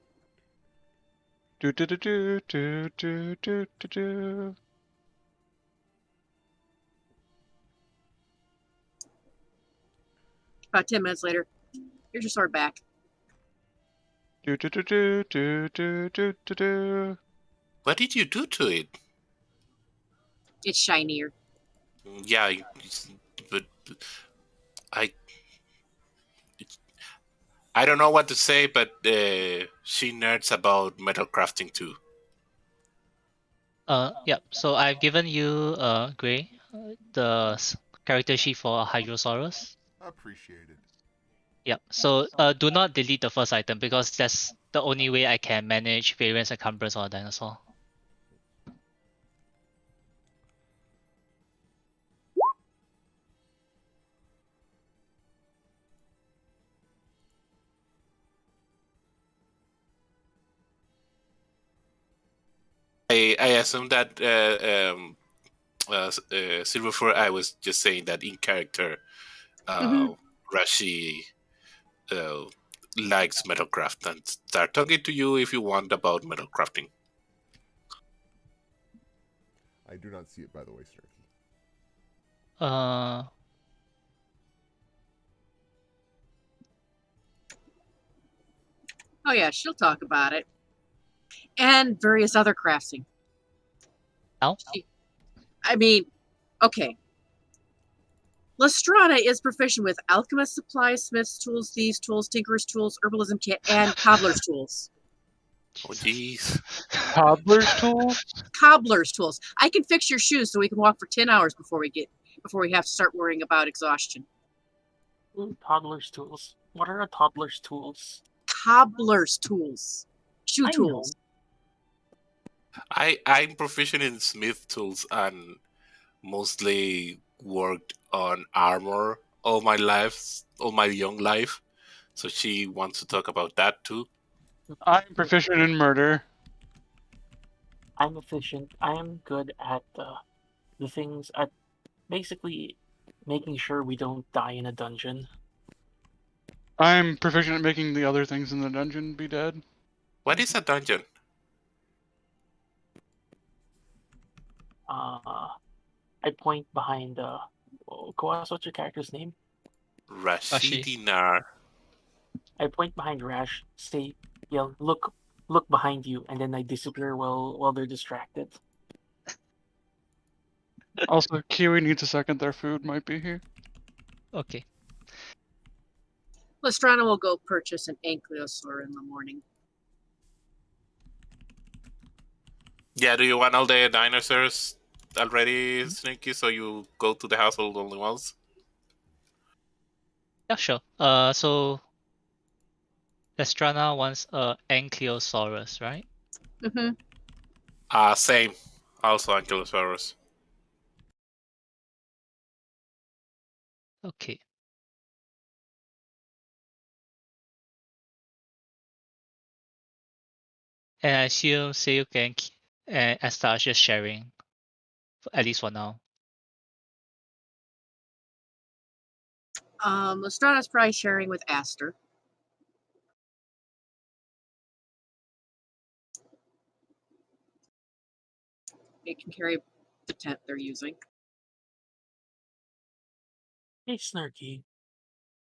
Do do do do do do do do do. About 10 minutes later, here's your sword back. Do do do do do do do do do. What did you do to it? It's shinier. Yeah, but I don't know what to say, but she nerds about metal crafting too. Yeah. So I've given you Gray the character sheet for Hydrosaurus. Appreciated. Yep. So do not delete the first item because that's the only way I can manage variance encumbrance on a dinosaur. I assume that Silverfur, I was just saying that in character, Rashi likes metalcraft and start talking to you if you want about metal crafting. I do not see it, by the way, Starkey. Oh yeah, she'll talk about it. And various other crafting. Now? I mean, okay. Lestrana is proficient with alchemist supplies, smith's tools, thieves' tools, tinker's tools, herbalism kit, and cobbler's tools. Oh, jeez. Cobbler's tools? Cobbler's tools. I can fix your shoes so we can walk for 10 hours before we have to start worrying about exhaustion. Toddler's tools. What are a toddler's tools? Cobbler's tools. Shoe I tools. I'm proficient in smith tools and mostly worked on armor all my young life. So she wants to talk about that too. I'm proficient in murder. I'm efficient. I am good at the things at basically making sure we don't die in a dungeon. I'm proficient at making the other things in the dungeon be dead. What is a dungeon? I point behind Koas, what's your character's name? Rashidinar. I point behind Rash, say, yell, look behind you, and then I disappear while they're distracted. Also, Kiwi needs a second. Their food might be here. Okay. Lestrana will go purchase an ankylosaur in the morning. Yeah, do you want all the dinosaurs already, Sneaky? So you go to the household only once? Yeah, sure. So Lestrana wants Ankylosaurus, right? Hmm. Same. Also Ankylosaurus. Okay. And I assume Seiyuki and Asta are just sharing, at least for now. Lestrada's probably sharing with Aster. They can carry the tent they're using. Hey, Snarky,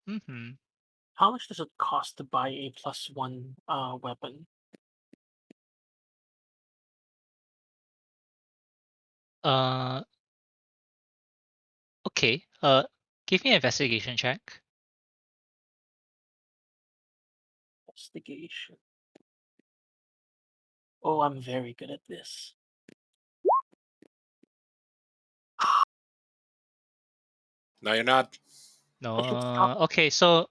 Mm-hmm. how much does it cost to buy a +1 weapon? Okay. Give me an investigation check. Investigation. Oh, I'm very good at this. No, you're not. No. I hit the top. Okay, so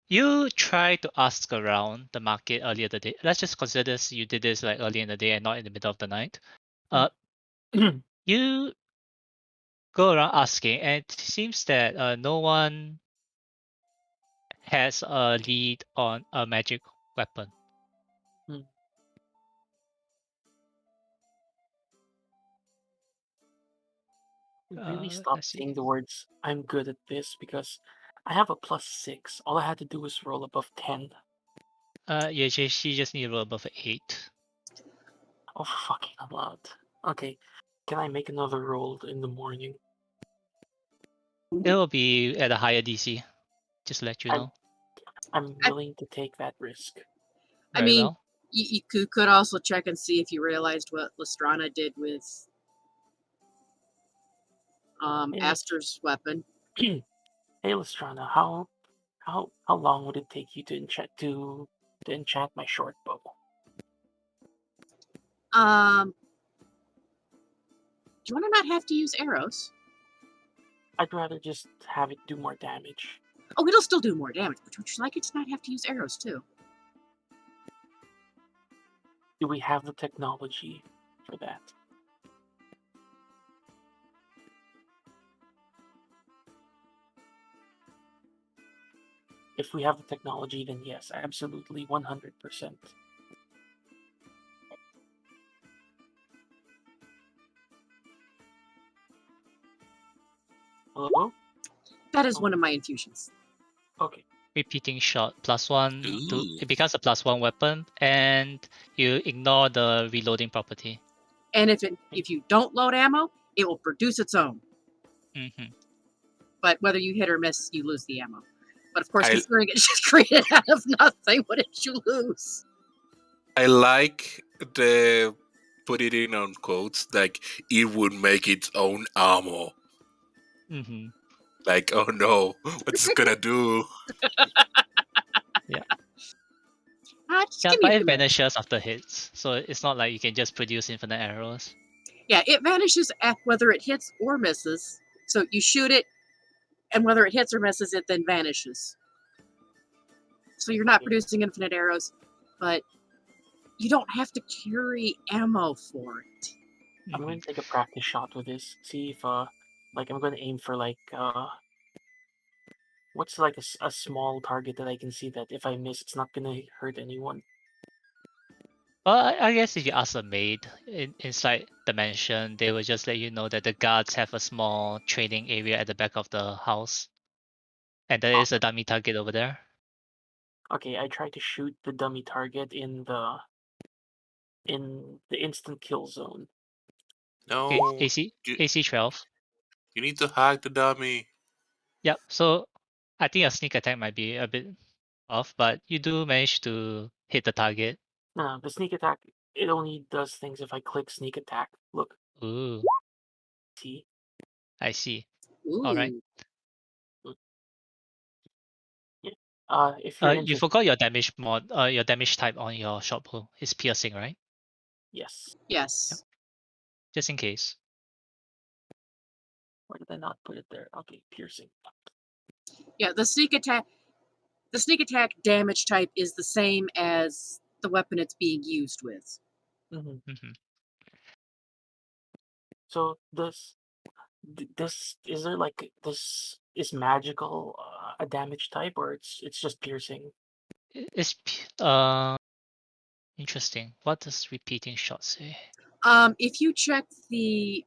you try to ask around the market earlier the day. Let's just consider this. You did this like early in the day and not in the middle of the night. You go around asking, and it seems that no one has a lead on a magic weapon. Really stop Let's see. saying the words "I'm good at this" because I have a +6. All I had to do was roll above 10. Yeah, she just need to roll above 8. Oh, fucking allowed. Okay, can I make another roll in the morning? It will be at a higher DC. Just to let you know. I'm willing to take that risk. I Very mean, well. you could also check and see if you realized what Lestrana did with Aster's weapon. Hey, Lestrana, how long would it take you to enchant my short bow? Do you want to not have to use arrows? I'd rather just have it do more damage. Oh, it'll still do more damage, but would you like it to not have to use arrows too? Do we have the technology for that? If we have the technology, then yes, absolutely, 100%. Hello? That is one of my infusions. Okay. Repeating shot +1 to Ooh. it becomes a +1 weapon, and you ignore the reloading property. And if you don't load ammo, it will produce its own. Mm-hmm. But whether you hit or miss, you lose the ammo. But of course, I- considering it's just created out of nothing, what did you lose? I like the put it in on quotes, like it would make its own ammo. Mm-hmm. Like, oh no, what's it gonna do? Just Yeah, give me but a it few minutes. vanishes after hits, so it's not like you can just produce infinite arrows. Yeah, it vanishes at whether it hits or misses. So you shoot it, and whether it hits or misses, it then vanishes. So you're not Okay. producing infinite arrows, but you don't have to carry ammo for it. I'm going to take a practice shot with this. See if like I'm going to aim for like what's like a small target that I can see that if I miss, it's not gonna hurt anyone. Well, I guess if you ask a maid inside the mansion, they will just let you know that the guards have a small training area at the back of the house, and there is a dummy target over there. Okay, I try to shoot the dummy target in the instant kill zone. Okay, No, AC 12. you need to hack the dummy. Yep. So I think your sneak attack might be a bit off, but you do manage to hit the target. No, the sneak attack, it only does things if I click sneak attack. Look, Ooh, see? I see. All right. Ooh. Yeah. If you're You interested, forgot your damage mod. Your damage type on your short bow is piercing, right? yes. Yep. Yes. Just in case. Why did I not put it there? Okay, piercing. Yeah, the sneak attack damage type is the same as the weapon it's being used with. Mm-hmm. So this is there like this is magical a damage type, or it's just piercing? Interesting. What does repeating shot say? If you check the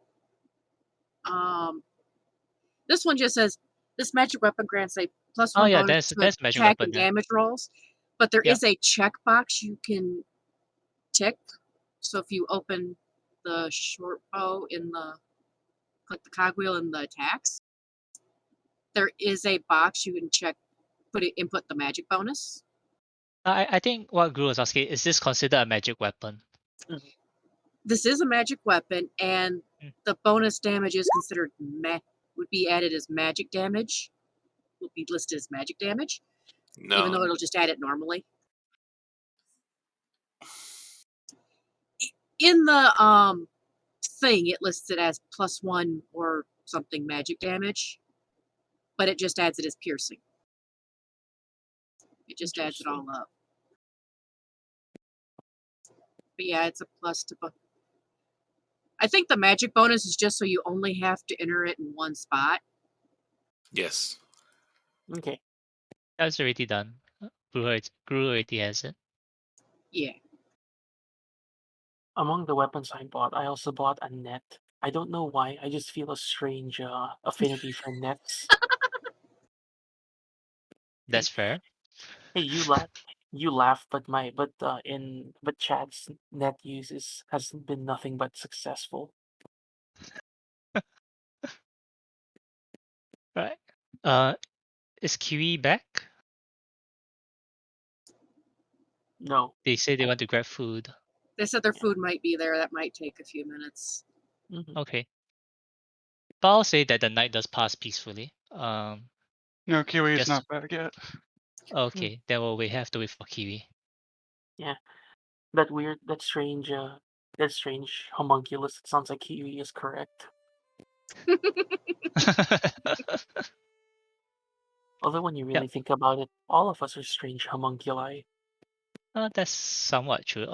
this one just says this magic weapon grants a +1 Oh yeah, bonus to that's magic attack weapon. and Yeah. damage rolls, but there Yep. is a checkbox you can tick. So if you open the short bow click the cogwheel in the attacks, there is a box you can check, input the magic bonus. I think what Guru was asking, is this considered a magic weapon? This is a magic weapon, and Mm. the bonus damage is considered would be added as magic damage. Will be listed as magic damage, even No, though it'll just add it normally. In the thing, it lists it as +1 or something magic damage, but it just adds it as piercing. It just adds it all up. But yeah, it's a plus to both. I think the magic bonus is just so you only have to enter it in one spot. yes. Okay. That's already done. Guru already has it. Yeah. Among the weapons I bought, I also bought a net. I don't know why. I just feel a strange affinity for nets. That's fair. Hey, you laugh, but Chad's net use has been nothing but successful. Right. Is Kiwi back? No. They say they want to grab food. They said their food might be there. That might take a few minutes. Okay. But I'll say that the night does pass peacefully. No, Kiwi is Just not back yet. okay. Then we have to wait for Kiwi. Yeah. That strange homunculus. It sounds like Kiwi is correct. Although when you really Yep. think about it, all of us are strange homunculi. That's somewhat true.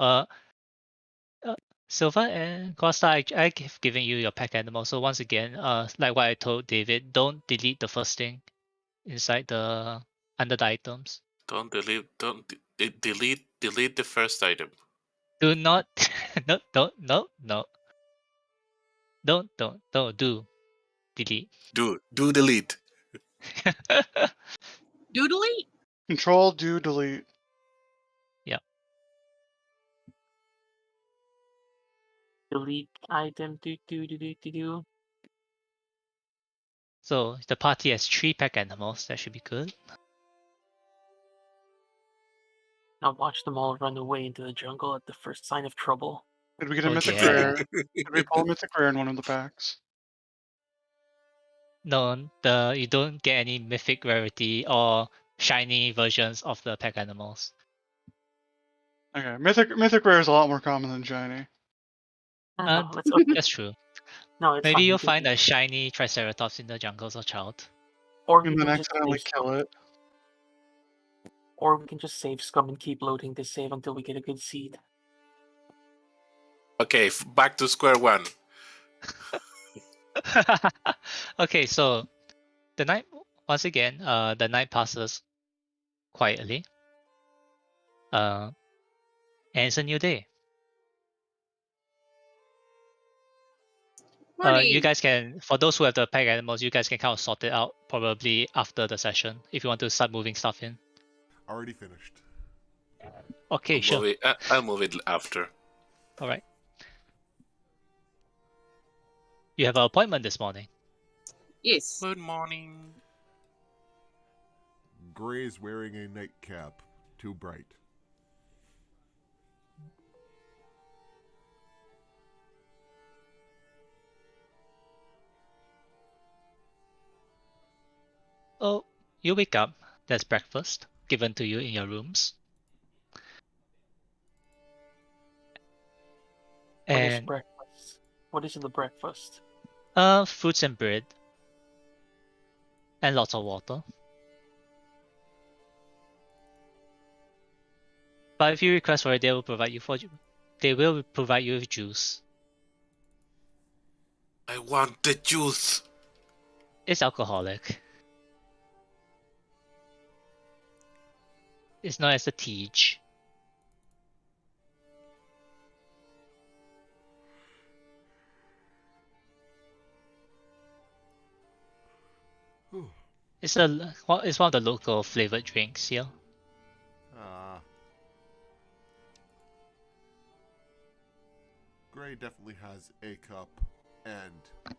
Silva and Costa, I have given you your pack animal. So once again, like what I told David, don't delete the first thing inside the under the items. Don't delete. Delete the first item. Do not, no, don't do delete. Do delete. Doodly? Control, do, delete. Yep. Delete item. Do. So the party has 3 pack animals. That should be good. Now watch them all run away into the jungle at the first sign of trouble. Did we get a Oh, mythic yeah. rare? Did we pull a mythic rare in one of the packs? No, you don't get any mythic rarity or shiny versions of the pack animals. Okay, mythic rare is a lot more common than shiny. No, let's okay. That's true. No, it's Maybe fine. you'll find a shiny Triceratops in the jungles of Child. Or we And can then just accidentally save kill it. Or we can just save scum and keep loading this save until we get a good seed. Okay, back to square one. Okay, so the night once again, the night passes quietly. And it's a new day. You guys can, for those who have the pack animals, you guys can kind of sort it out probably after the session if you want to start moving stuff in. Already finished. Okay, sure. I'll move it after. All right. You have an appointment this morning. Yes. Good morning. Gray's wearing a nightcap. Too bright. Oh, you wake up. There's breakfast given to you in your rooms. What is And breakfast? What is in the breakfast? fruits and bread. and lots of water. But if you request for it, they will provide you with juice. I want the juice. It's alcoholic. It's known as a teach. It's one of the local flavored drinks here. Gray definitely has a cup and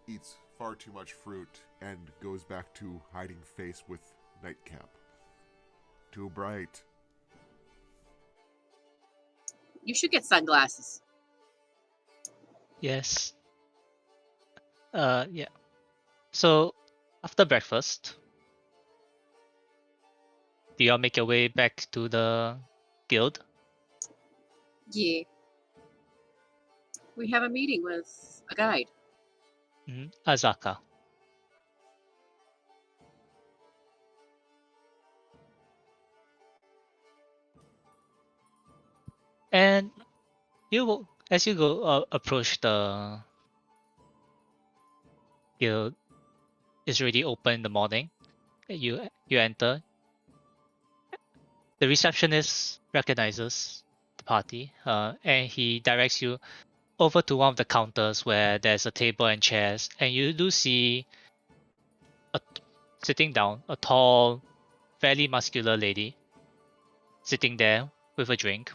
eats far too much fruit and goes back to hiding face with nightcap. Too bright. You should get sunglasses. Yes. Yeah. So after breakfast, do y'all make your way back to the guild? Yeah. We have a meeting with a guide. Azaka. And you will, as you go approach the guild, it's already open in the morning. You enter. The receptionist recognizes the party, and he directs you over to one of the counters where there's a table and chairs, and you do see sitting down a tall, fairly muscular lady sitting there with a drink.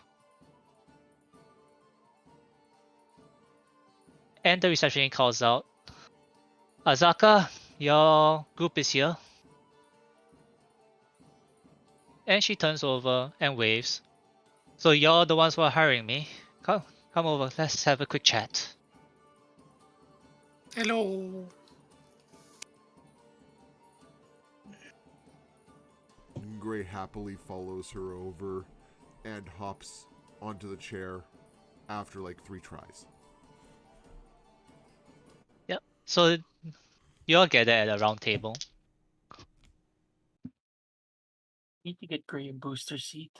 And the receptionist calls out, Azaka, your group is here. And she turns over and waves. So you're the ones who are hiring me. Come over, let's have a quick chat. Hello. Gray happily follows her over and hops onto the chair after like 3 tries. Yep. So you all gather at a round table. Need to get Gray a booster seat.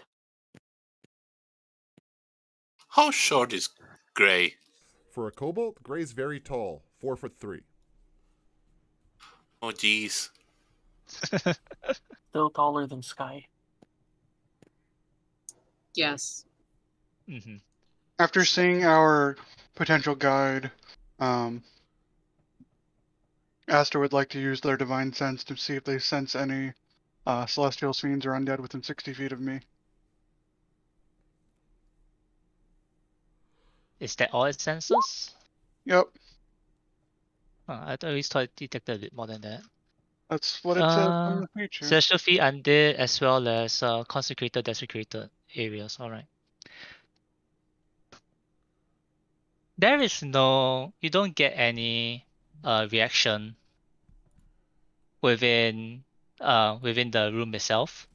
How short is Gray? For a kobold, Gray's very tall, 4'3". Oh, jeez. Still taller than Sky. Yes. Mm-hmm. After seeing our potential guide, Aster would like to use their divine sense to see if they sense any celestial fiends or undead within 60 feet of me. Is that all it senses? Yep, I always thought it detected a bit more than that. that's what it says on the feature. Celestial Fiend undead as well as consecrated, desecrated areas. Alright. There is no, you don't get any reaction within the room itself.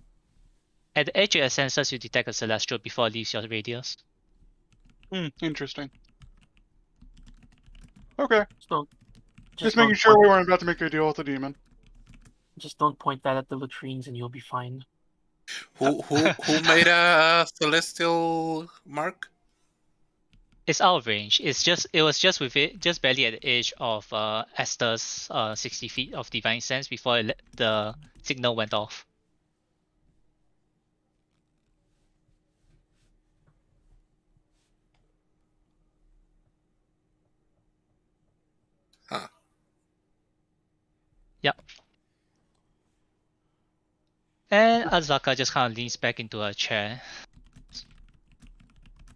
At the edge of your sensors, you detect a celestial before it leaves your radius. Interesting. Okay, So just don't making sure point, we weren't about to make a deal with the demon. just don't point that at the latrines and you'll be fine. Who made a celestial mark? It's out of range. It was just barely at the edge of Esther's 60 feet of divine sense before the signal went off. Huh. Yep. And Azaka just kind of leans back into her chair.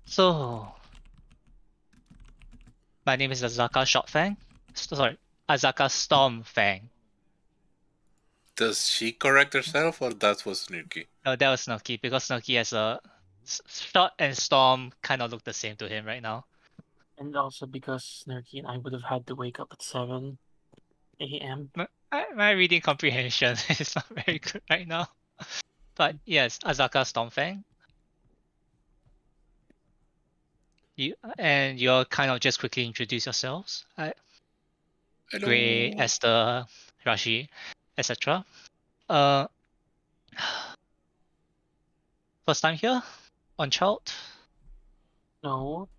So, my name is Azaka Shortfang. Sorry, Azaka Stormfang. Does she correct herself, or that was Snooky? No, that was Snooky, because Snooky has a Short and Storm kind of look the same to him right now. And also because Snurky and I would have had to wake up at 7 a.m. My reading comprehension is not very good right now. But yes, Azaka Stormfang. You're kind of just quickly introduce yourselves. Hello. Gray, Esther, Rashi, etc. Uh, first time here on Chult. No.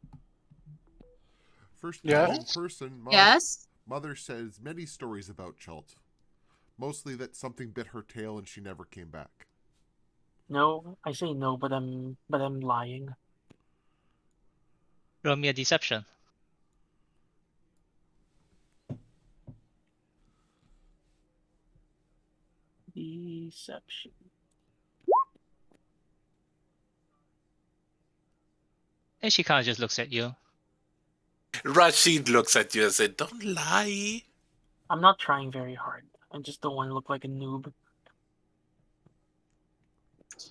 First Yeah. time in person, Yes. Mother says many stories about Chult. Mostly that something bit her tail and she never came back. No, I say no, but I'm lying. Roll me a deception. Deception. And she kind of just looks at you. Rashid looks at you and said, "Don't lie." I'm not trying very hard. I just don't want to look like a noob.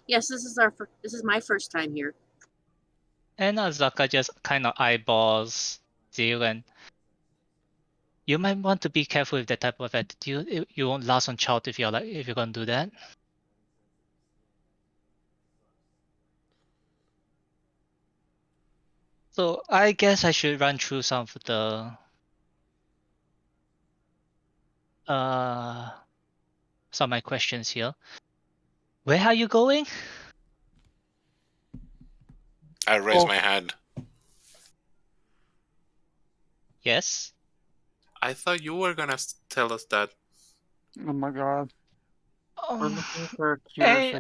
Yes, this is my first time here. And Azaka just kind of eyeballs you, and you might want to be careful with that type of attitude. You won't last on Chult if you're gonna do that. So I guess I should run through some of the some of my questions here. Where are you going? I raise Oh. my hand. Yes. I thought you were gonna tell us that. Oh my god. We're Oh. looking for a cure Hey,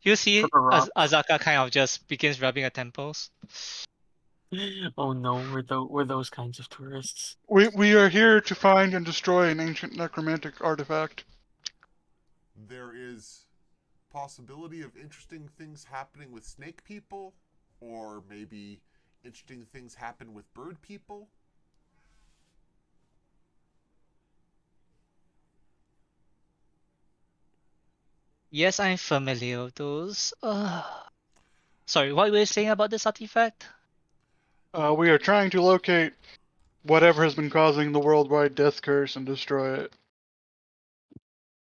you for see the rock. Azaka kind of just begins rubbing her temples. Oh no, we're those kinds of tourists. We are here to find and destroy an ancient necromantic artifact. There is possibility of interesting things happening with snake people, or maybe interesting things happen with bird people. Yes, I'm familiar with those. Sorry, what were you saying about this artifact? We are trying to locate whatever has been causing the worldwide death curse and destroy it.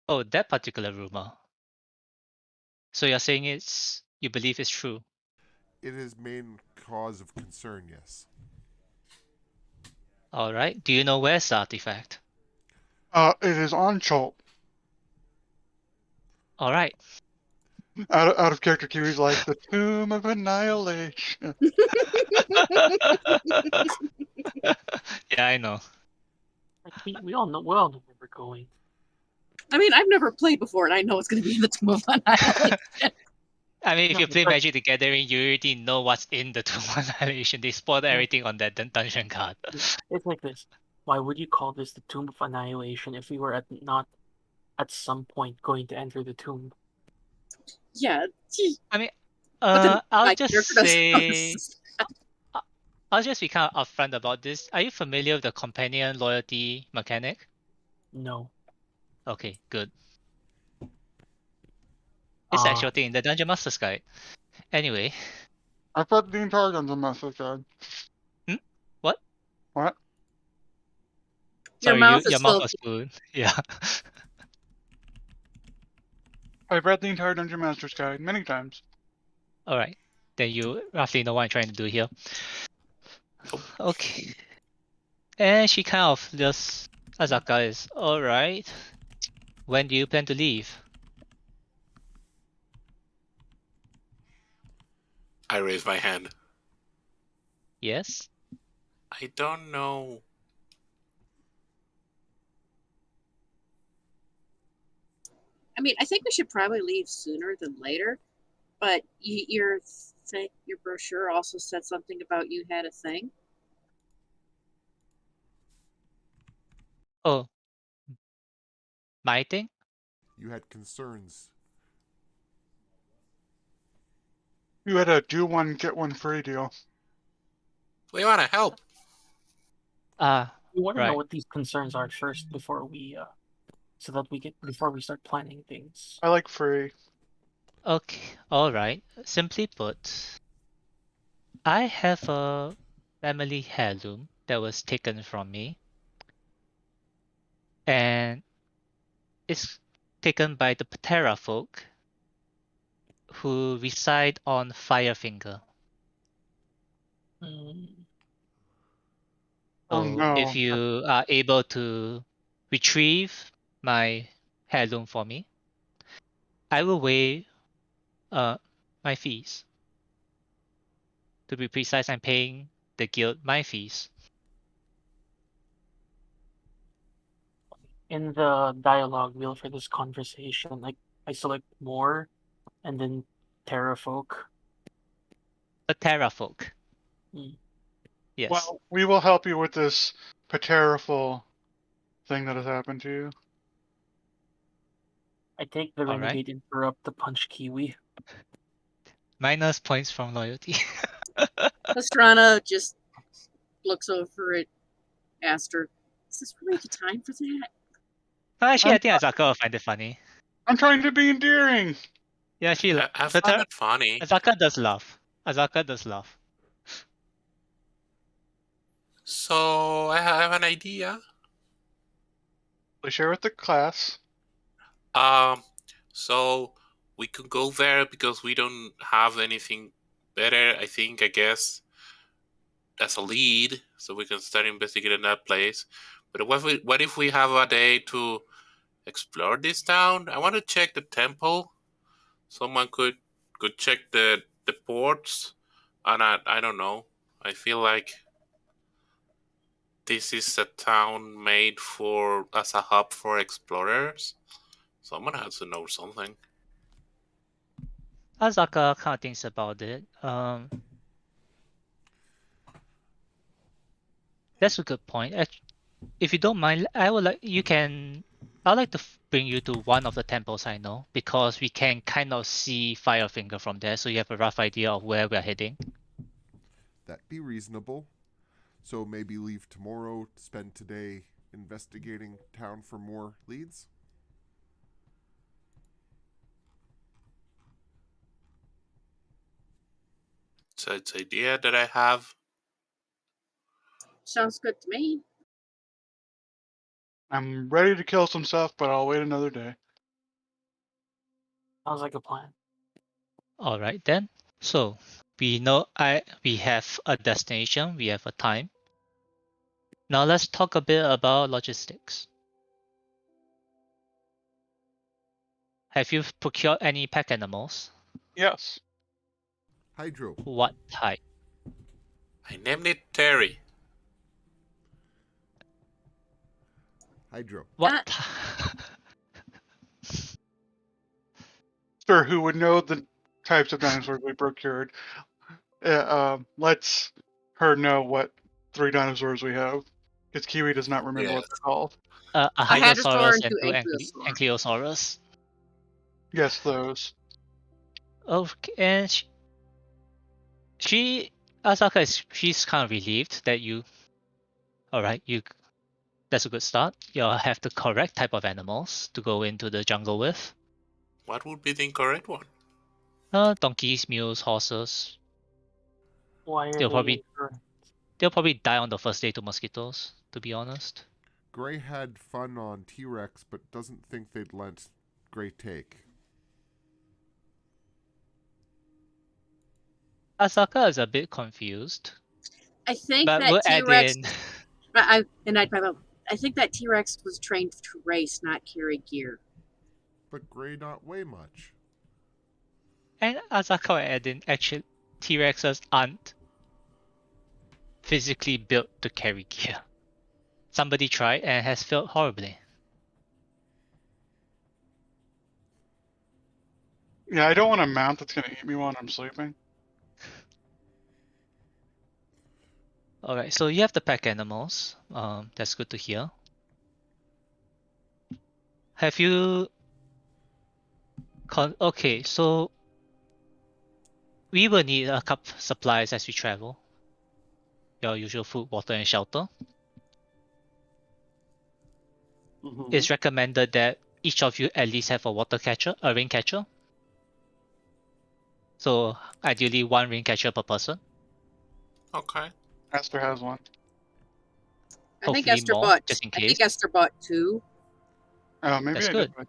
Oh, that particular rumor. So you're saying you believe it's true? It is main cause of concern, yes. All right. Do you know where's the artifact? It is on Chult. All right. Out of character cues like the Tomb of Annihilation. Yeah, I know. Like we all know where we're going. I mean, I've never played before, and I know it's going to be in the Tomb of Annihilation. I mean, if No, you play but Magic the Gathering, you already know what's in the Tomb of Annihilation. They spoiled everything on that dungeon card. it's like this. Why would you call this the Tomb of Annihilation if we were not at some point going to enter the tomb? Yeah, I mean, but then I'll my just character doesn't know say, this. I'll just be kind of upfront about this. Are you familiar with the companion loyalty mechanic? No. Okay, good. It's the Uh actual thing in the Dungeon Master's Guide. Anyway, I've read the entire Dungeon Master's Guide. what? What? Your Sorry, mouth is your mouth filthy. was full. Yeah. I've read the entire Dungeon Master's Guide many times. All right. Then you roughly know what I'm trying to do here. Okay. And she kind of just, Azaka is, all right. When do you plan to leave? I raise my hand. Yes. I don't know. I mean, I think we should probably leave sooner than later. But your brochure also said something about you had a thing. Oh, my thing? You had concerns. You had a do one, get one free deal. We want to help. we want to know Right. what these concerns are first before we so that before we start planning things. I like free. Okay. All right. Simply put, I have a family heirloom that was taken from me, and it's taken by the Patera folk who reside on Firefinger. Mm, Oh So if no. you are able to retrieve my heirloom for me, I will waive my fees. To be precise, I'm paying the guild my fees. In the dialogue wheel for this conversation, like I select more and then Terrafolk. A Terrafolk. Mm. Yes. Well, we will help you with this pateriful thing that has happened to you. I take the All right. Renegade Interrupt to punch Kiwi. Minus points from loyalty. Pastrana just looks over at Aster. Is this really the time for that? Actually, I I'm, think Azaka will find it funny. I'm trying to be endearing. Yeah, I found it funny. Azaka does laugh. Azaka does laugh. So I have an idea. Please share with the class. Um, so we could go there because we don't have anything better. I guess as a lead, so we can start investigating that place. But what if we have a day to explore this town? I want to check the temple. Someone could check the ports, and I don't know. I feel like this is a town made for as a hub for explorers. Someone has to know something. Azaka kind of thinks about it. That's a good point. If you don't mind, I'd like to bring you to one of the temples I know because we can kind of see Firefinger from there, so you have a rough idea of where we're heading. That'd be reasonable. So maybe leave tomorrow, spend today investigating town for more leads? So it's an idea that I have. Sounds good to me. I'm ready to kill some stuff, but I'll wait another day. Sounds like a plan. All right then. So we have a destination, we have a time. Now let's talk a bit about logistics. Have you procured any pack animals? Yes. Hydro. What type? I named it Terry. Hydro. What? Sure, who would know the types of dinosaurs we procured? Let's her know what 3 dinosaurs we have. Because Kiwi does not remember what Yes. they're called. A A hadrosaur Hydrosaurus and and 2 two ankylosaur. Ankylosaurus. Yes, those. Okay, and Asaka she's kind of relieved that you. All right, that's a good start. You'll have the correct type of animals to go into the jungle with. What would be the incorrect one? Donkeys, mules, horses. Why are They'll they probably incorrect? they'll probably die on the first day to mosquitoes. To be honest. Gray had fun on T-Rex, but doesn't think they'd let Gray take. Asaka is a bit confused, I think but that we'll add T-Rex. in. I think that T-Rex was trained to race, not carry gear. But Gray not weigh much. And Asaka will add in. Actually, T-Rexes aren't physically built to carry gear. Somebody tried and has failed horribly. Yeah, I don't want a mount that's going to eat me while I'm sleeping. Alright, so you have the pack animals. That's good to hear. Have you... Okay, so... We will need a couple supplies as we travel. Your usual food, water, and shelter. Mm-hmm. It's recommended that each of you at least have a rain catcher. So ideally 1 rain catcher per person. Okay. Aster has one. Hopefully more, just in I case. think Esther bought 2. Oh, maybe That's I good. did.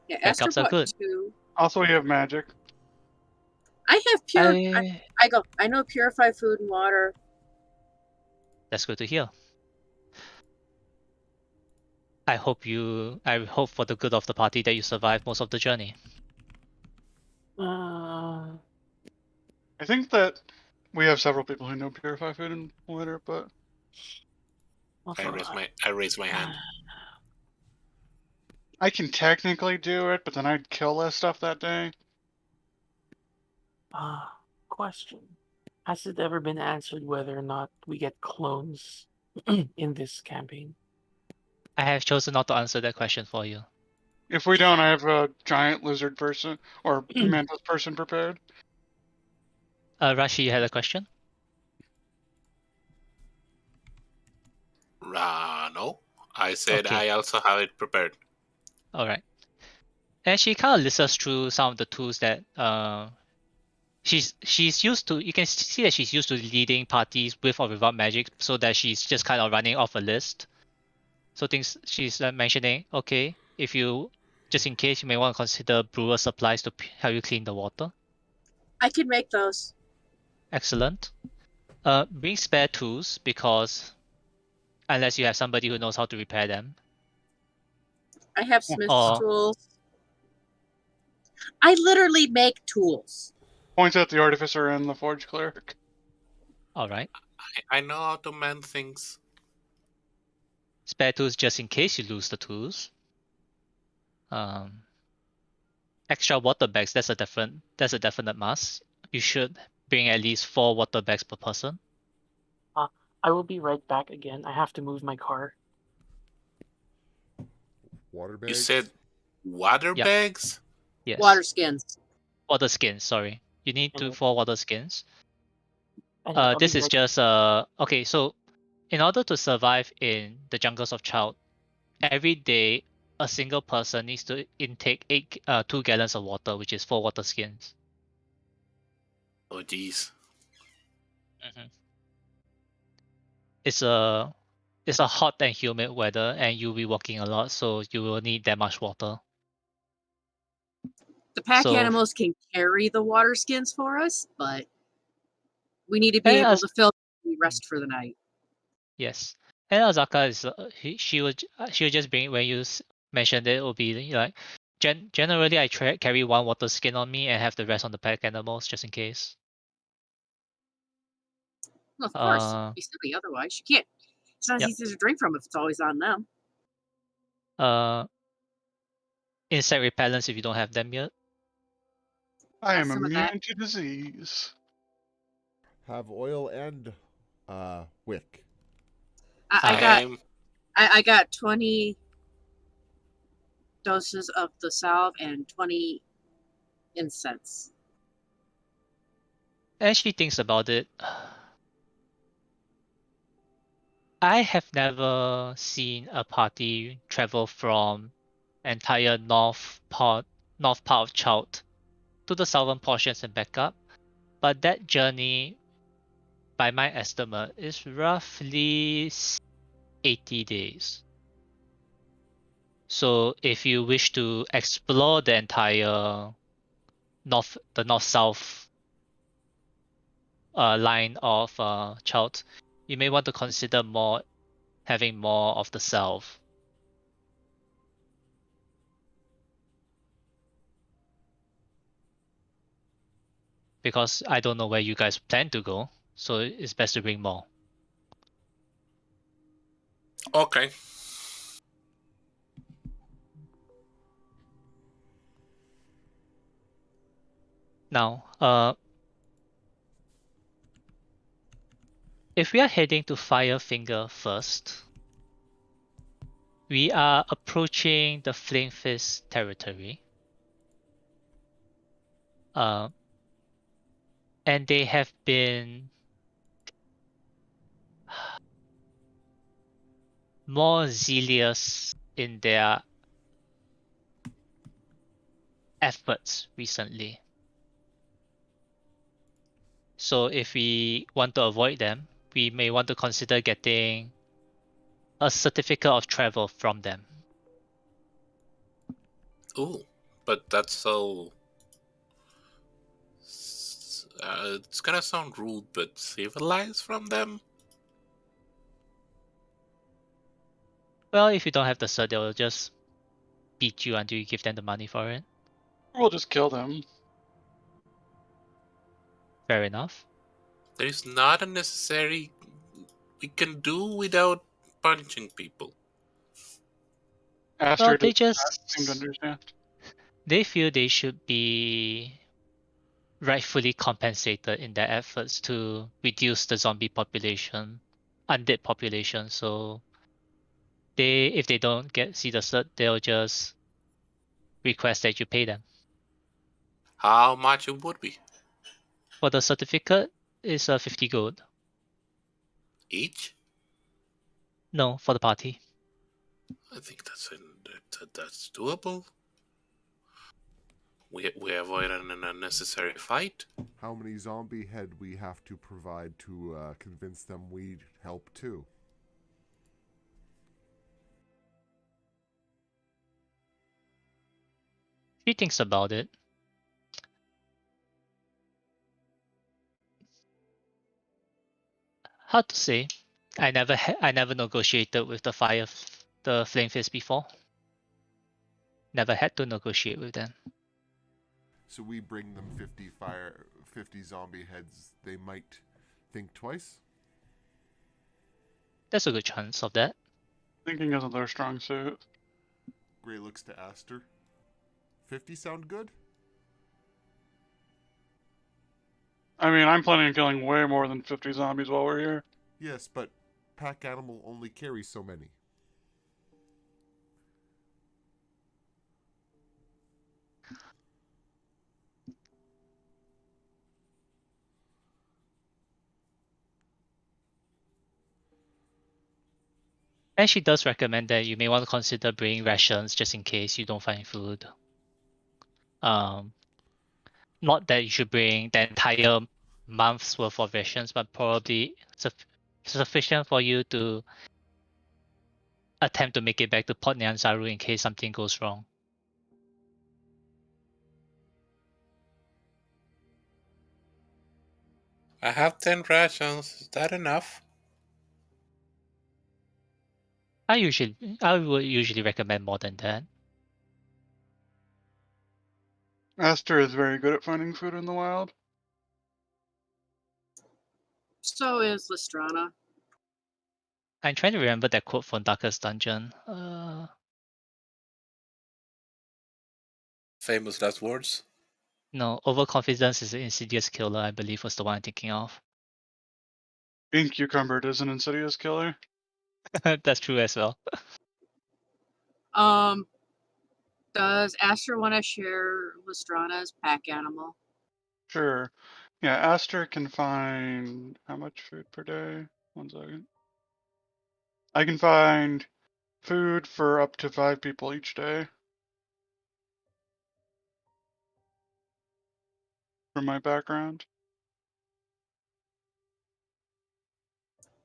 Yeah, Esther Backups are bought good. 2. Also, we have magic. I have I know purified food and water. That's good to hear. I hope for the good of the party that you survive most of the journey. Uh, I think that we have several people who know purify food in winter, but also, I raise my hand. I can technically do it, but then I'd kill less stuff that day. Question. Has it ever been answered whether or not we get clones in this campaign? I have chosen not to answer that question for you. If we don't, I have a giant lizard person or mantis person prepared. Rashi, you had a question? No. I said Okay. I also have it prepared. All right. And she kind of lists us through some of the tools that she's used to. You can see that she's used to leading parties with or without magic, so that she's just kind of running off a list. So things she's mentioning. Okay, if you just in case you may want to consider brewer supplies to help you clean the water. I can make those. Excellent. Bring spare tools because unless you have somebody who knows how to repair them. I have Smith's Or tools. I literally make tools. Points at the artificer and the forge cleric. all right, I know how to mend things. spare tools just in case you lose the tools. Extra water bags. That's a definite must. You should bring at least 4 water bags per person. I will be right back again. I have to move my car. Water You bags. said water Yep. bags? Yes. Water skins. Water skins. Sorry, you need Anyway. 4 water skins. Anyway, I'll This be is right just okay. So, in order to survive in the jungles of Child, every day a single person needs to intake 2 gallons of water, which is 4 water skins. Oh, geez. It's a hot and humid weather, and you'll be walking a lot, so you will need that much water. The pack So, animals can carry the water skins for us, but we need to be and able as to fill the rest for the night. yes, and Azaka is she would just bring when you mentioned it will be like generally I carry 1 water skin on me and have the rest on the pack animals just in case. Well, of course, Uh, be silly otherwise. You can't. It's not as Yep. easy to drink from if it's always on them. Insect repellents if you don't have them yet. I Have am some of that. immune to disease. Have oil and wick. I got 20 doses of the salve and 20 incense. And she thinks about it. I have never seen a party travel from entire north part of Chout to the southern portions and back up, but that journey, by my estimate, is roughly 80 days. So if you wish to explore the entire north-south line of Chout, you may want to consider having more of the south. Because I don't know where you guys plan to go, so it's best to bring more. Okay. Now, if we are heading to Firefinger first, we are approaching the Flamefist territory. And they have been more zealous in their efforts recently. So if we want to avoid them, we may want to consider getting a certificate of travel from them. Ooh, but that's so. It's gonna sound rude, but civilized from them? Well, if you don't have the cert, they will just beat you until you give them the money for it. We'll just kill them. Fair enough. There is not a necessary. We can do without punching people. Aster Well, does not seem to understand. they feel they should be rightfully compensated in their efforts to reduce the zombie population, undead population. So if they don't see the cert, they'll just request that you pay them. How much it would be For the certificate, it's 50 gold. each? No, for the party. I think that's doable. We avoid an unnecessary fight. How many zombie head we have to provide to convince them we'd help too? She thinks about it. Hard to say. I never negotiated with the Flame Fist before. Never had to negotiate with them. So we bring them 50 zombie heads. They might think twice. There's a good chance of that. Thinking isn't their strong suit. Gray looks to Aster. 50 sound good? I mean, I'm planning on killing way more than 50 zombies while we're here. Yes, but pack animal only carries so many. And she does recommend that you may want to consider bringing rations just in case you don't find food. Not that you should bring the entire month's worth of rations, but probably sufficient for you to attempt to make it back to Port Nyanzaru in case something goes wrong. I have 10 rations. Is that enough? I would usually recommend more than that. Aster is very good at finding food in the wild. So is Lestrana. I'm trying to remember that quote from Darkest Dungeon. Famous last words. No, overconfidence is an insidious killer, I believe was the one I'm thinking of. Being cucumbered is an insidious killer. That's true as well. Does Astra want to share Lestrana's pack animal? Sure. Yeah, Aster can find how much food per day? 1 second. I can find food for up to 5 people each day. From my background.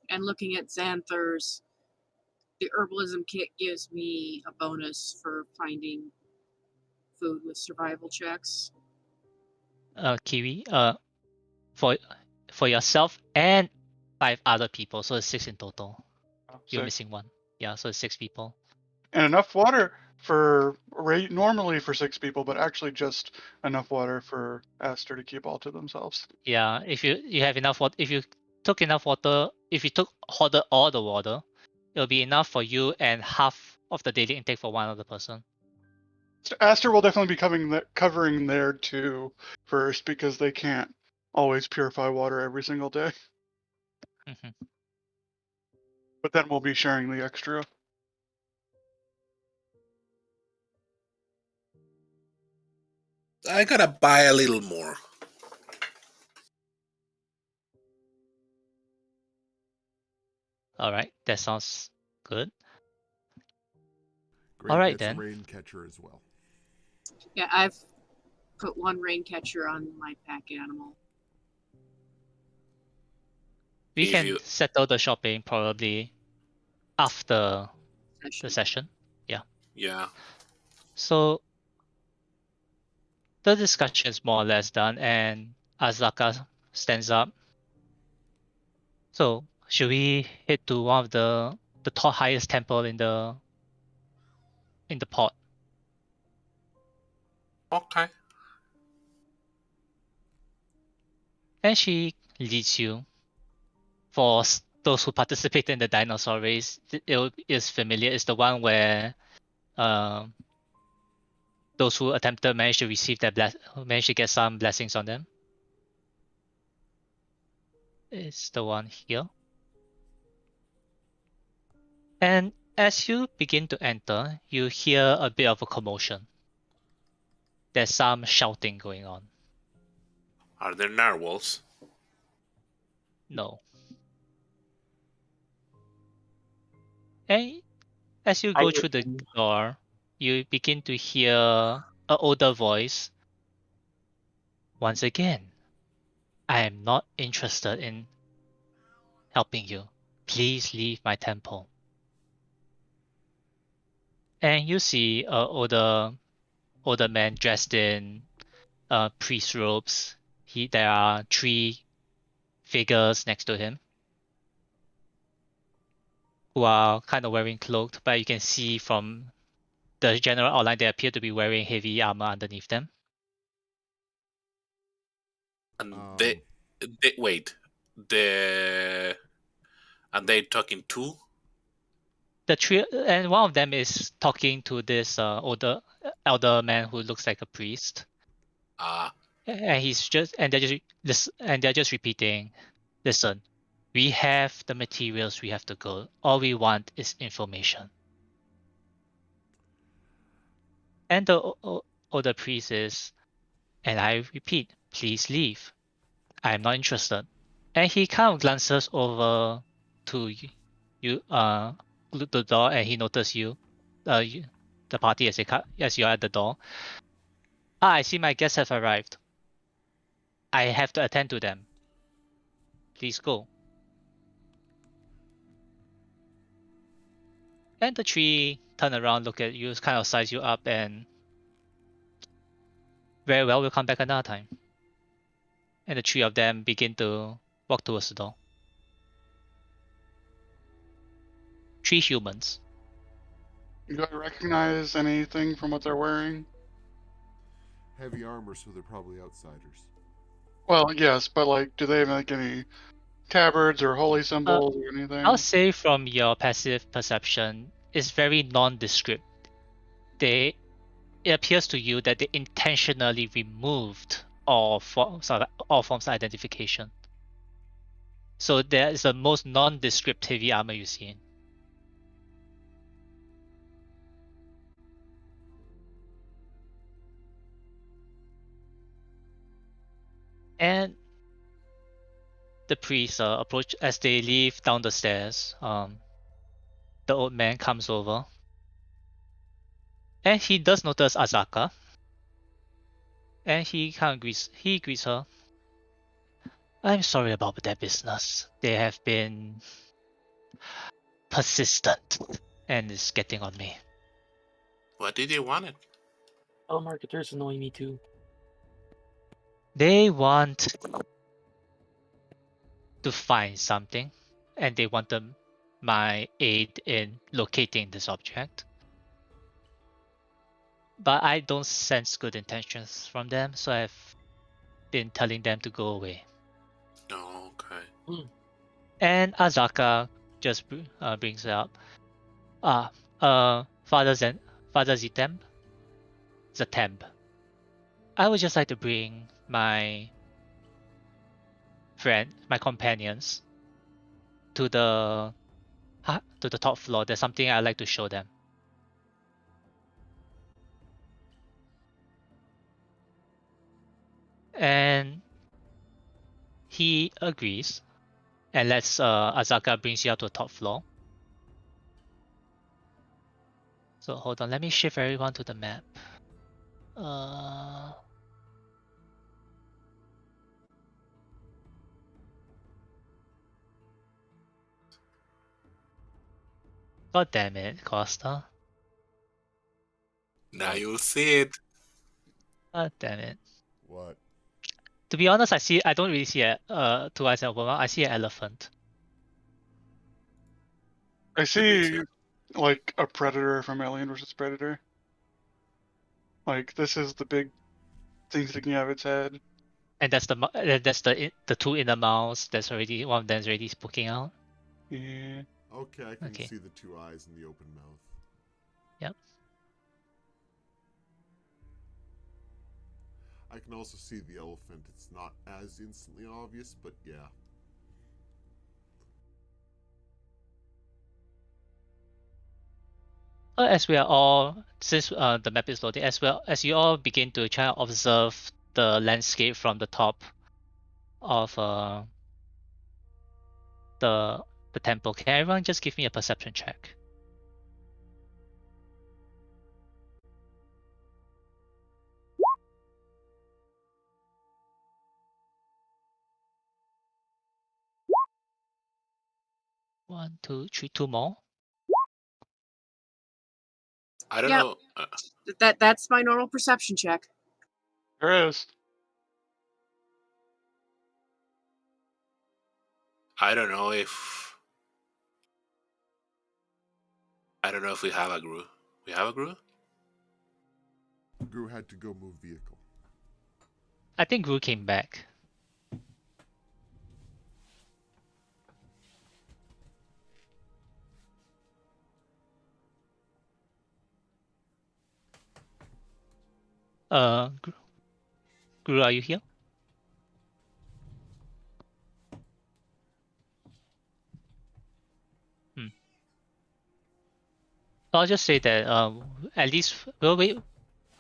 And looking at Xanthers, the herbalism kit gives me a bonus for finding food with survival checks. Kiwi, for yourself and 5 other people, so it's 6 in total. Oh, You're 6. missing 1. Yeah, so it's 6 people. And enough water for normally for 6 people, but actually just enough water for Aster to keep all to themselves. Yeah, if you have enough water, if you took enough water, if you took all the water, it'll be enough for you and half of the daily intake for one other person. So Aster will definitely be covering there too first because they can't always purify water every single day. Mhm. But then we'll be sharing the extra. I gotta buy a little more. All right, that sounds good. Gray All right, gets then. a rain catcher as well. Yeah, I've put 1 rain catcher on my pack animal. We If can you settle the shopping probably after the session. yeah. So the discussion is more or less done, and Azaka stands up. So should we head to one of the top highest temple in the port? Okay. And she leads you. For those who participate in the dinosaur race, it is familiar. It's the one where those who attempted managed to receive managed to get some blessings on them. It's the one here. And as you begin to enter, you hear a bit of a commotion. There's some shouting going on. Are there narwhals? No. And as you I go through the door, you begin to hear an older voice. Once again, I am not interested in helping you. Please leave my temple. And you see an older man dressed in priest robes. There are 3 figures next to him who are kind of wearing cloaked, but you can see from the general outline they appear to be wearing heavy armor underneath them. And Um, they wait. The and they talking too? The 3 and one of them is talking to this elder man who looks like a priest. And they're just repeating, listen, we have the materials, we have to go. All we want is information. And the older priest is, and I repeat, please leave. I'm not interested. And he kind of glances over to the door, and he notices the party as you're at the door. I see my guests have arrived. I have to attend to them. Please go. And the 3 turn around, look at you, kind of size you up, and very well, we'll come back another time. And the 3 of them begin to walk towards the door. 3 humans. Do I recognize anything from what they're wearing? heavy armor, so they're probably outsiders. Well, yes, but like, do they have like any tabards or holy symbols or anything? I'll say from your passive perception, it's very nondescript. It appears to you that they intentionally removed all forms of identification. So there is the most nondescript heavy armor you've seen. And the priests approach as they leave down the stairs. The old man comes over, and he does notice Azaka, and he kind of greets her. I'm sorry about their business. They have been persistent, and it's getting on me. What did they want? Telemarketers annoy me too. They want to find something, and they want my aid in locating this object. But I don't sense good intentions from them, so I've been telling them to go away. Oh, okay. And Azaka just brings it up. Father Zatemb? I would just like to bring my companions to the top floor. There's something I'd like to show them. And he agrees and lets Azaka brings you up to the top floor. So hold on, let me shift everyone to the map. God damn it, Costa. Now you'll see it. God damn it. What? To be honest, I don't really see two eyes and a woman. I see an elephant. I see too. like a predator from Alien vs. Predator. Like, this is the big thing sticking out of its head. And that's the two inner mouths. That's already one of them's already poking out. Yeah. Okay, I can Okay. see the two eyes in the open mouth. Yep. I can also see the elephant. It's not as instantly obvious, but yeah. As we are all, since the map is loading, as well as you all begin to try and observe the landscape from the top of the temple, can everyone just give me a perception check? One, two, three, two more. I don't Yeah. know. That's my normal perception check. There is. I don't know if we have a Gru. We have a Gru? Gru had to go move vehicle. I think Gru came back. Gru, are you here? I'll just say that at least we'll wait.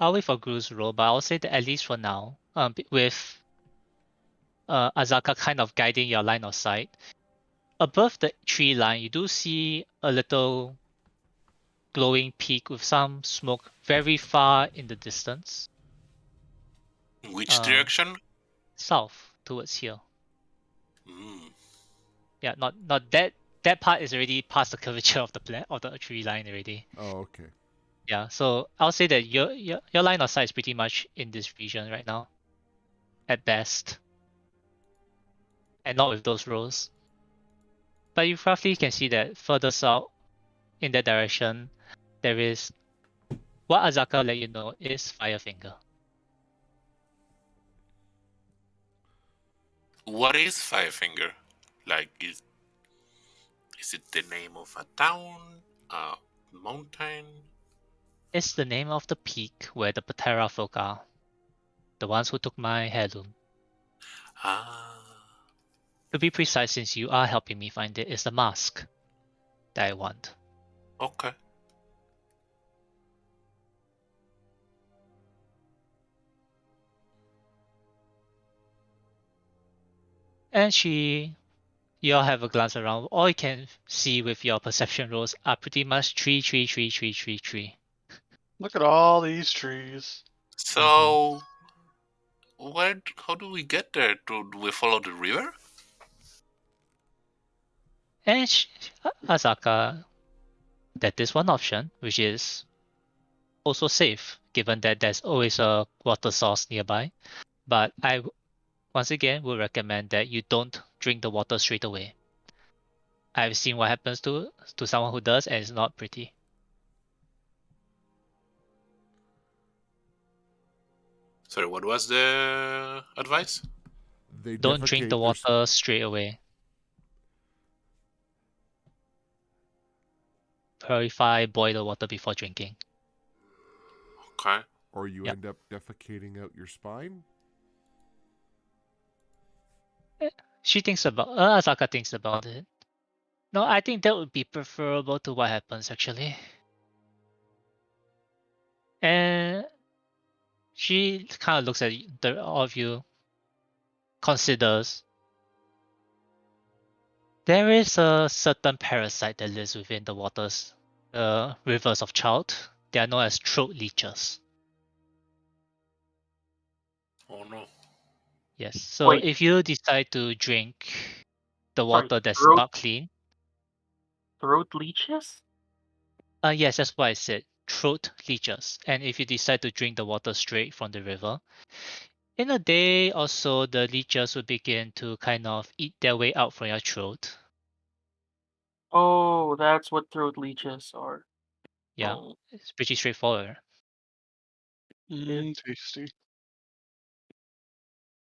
I'll wait for Gru's roll, but I'll say that at least for now, with Azaka kind of guiding your line of sight, above the tree line, you do see a little glowing peak with some smoke very far in the distance. Which direction? South towards here. Mm. Yeah, not that part is already past the curvature of the tree line already. Oh, okay. Yeah, so I'll say that your line of sight is pretty much in this region right now, at best, and not with those rolls. But you roughly can see that further south in that direction, there is what Azaka let you know is Firefinger. What is Firefinger? Like, is it the name of a town, a mountain? It's the name of the peak where the Patera folk are, the ones who took my heirloom. Ah, To be precise, since you are helping me find it, it's the mask that I want. okay. And you all have a glance around. All you can see with your perception rolls are pretty much tree. Look at all these trees. So, how do we get there? Do we follow the river? And Asaka, that is one option, which is also safe, given that there's always a water source nearby. But I, once again, would recommend that you don't drink the water straight away. I've seen what happens to someone who does, and it's not pretty. Sorry, what was the advice? They Don't drink the defecate their. water straight away. Purify, boil the water before drinking. Okay. Or you Yep. end up defecating out your spine? She thinks about Asaka thinks about it. No, I think that would be preferable to what happens actually. And she kind of looks at all of you, considers. There is a certain parasite that lives within the waters, rivers of Child. They are known as throat leeches. Oh no. Yes. So Wait, if you decide to drink the sorry, water that's throat not clean, leeches? yes, that's what I said. Throat leeches. And if you decide to drink the water straight from the river, in a day or so, the leeches will begin to kind of eat their way out from your throat. Oh, that's what throat leeches are. Yeah, Oh, it's pretty straightforward. Tasty.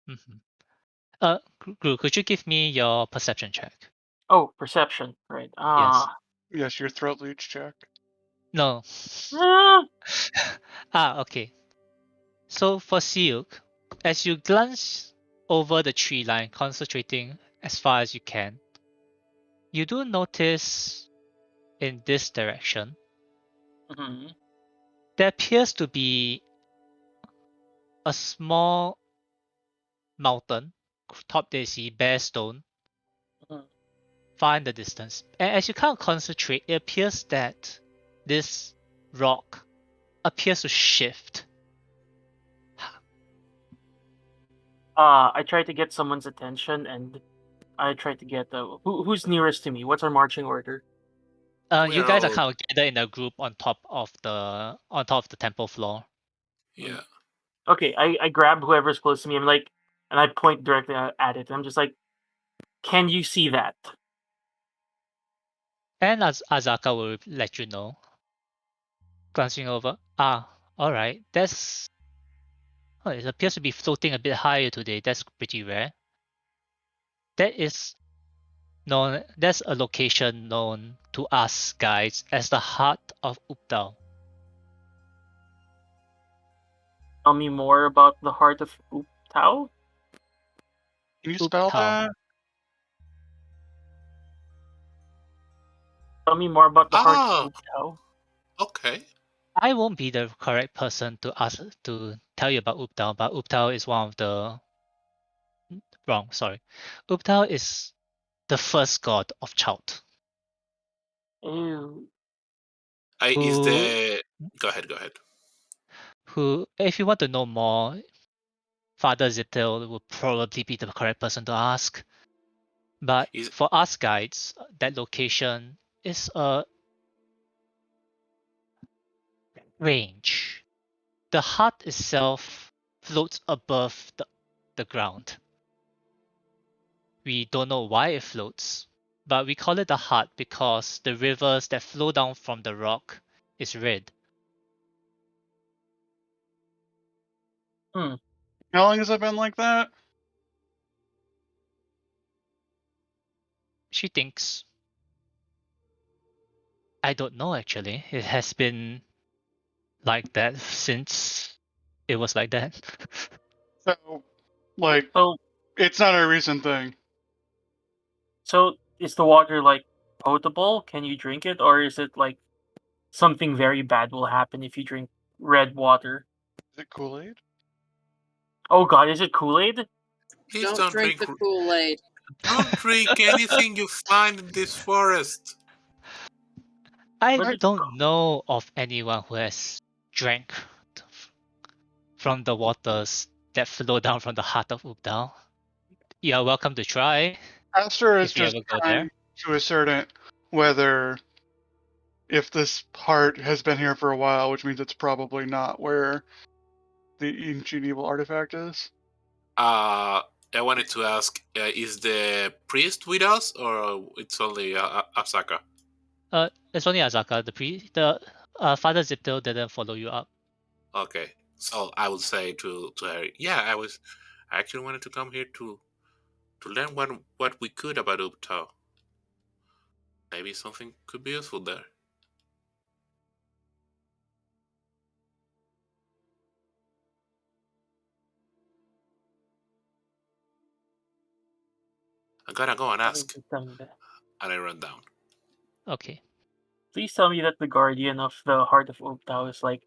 Mm-hmm. Gru, could you give me your perception check? Oh, perception. Right. Yes. Yes, your throat leech check. No. Ah, Okay. So for Siuk, as you glance over the tree line, concentrating as far as you can, you do notice in this direction mhm, there appears to be a small mountain. Top there you see bare stone mhm. far in the distance. And as you kind of concentrate, it appears that this rock appears to shift. I try to get someone's attention, and I try to get who's nearest to me. What's our marching order? We You are guys are all, kind of gathered in a group on top of the temple floor. Mm. yeah. Okay, I grab whoever's close to me. I'm like, and I point directly at it. I'm just like, can you see that? And as Azaka will let you know, glancing over. All right. It appears to be floating a bit higher today. That's pretty rare. That is known. That's a location known to us guides as the heart of Updal. Tell me more about the heart of Tao. Can you spell Updal. that? Tell me more about the heart Oh, of Tao. okay. I won't be the correct person to ask to tell you about Updal, but Updal is one of the wrong. Sorry, Updal is the first god of Chout, Ew. Is who the go ahead, go ahead. if you want to know more, Father Ziptel will probably be the correct person to ask. But Is for us guides, that location is a range. The hut itself floats above the ground. We don't know why it floats, but we call it a hut because the rivers that flow down from the rock is red. Hmm. How long has it been like that? She thinks, I don't know actually. It has been like that since it was like that. So, like, So, it's not a recent thing. so is the water like potable? Can you drink it, or is it like something very bad will happen if you drink red water? Is it Kool-Aid? Oh God, is it Kool-Aid? please Don't don't drink drink the Kool-Aid. don't drink anything you find in this forest. I But I, it's don't know of anyone who has drank from the waters that flow down from the heart of Ubdal. You are welcome to try Aster is if you just ever go trying there. to ascertain whether if this part has been here for a while, which means it's probably not where the ancient evil artifact is. I wanted to ask: is the priest with us, or it's only Asaka? It's only Azaka. The Father Ziptil didn't follow you up. Okay, so I would say to her, yeah, I actually wanted to come here to learn what we could about Uptao. Maybe something could be useful there. I gotta go and ask. And I run down. Okay. Please tell me that the guardian of the heart of Tao is like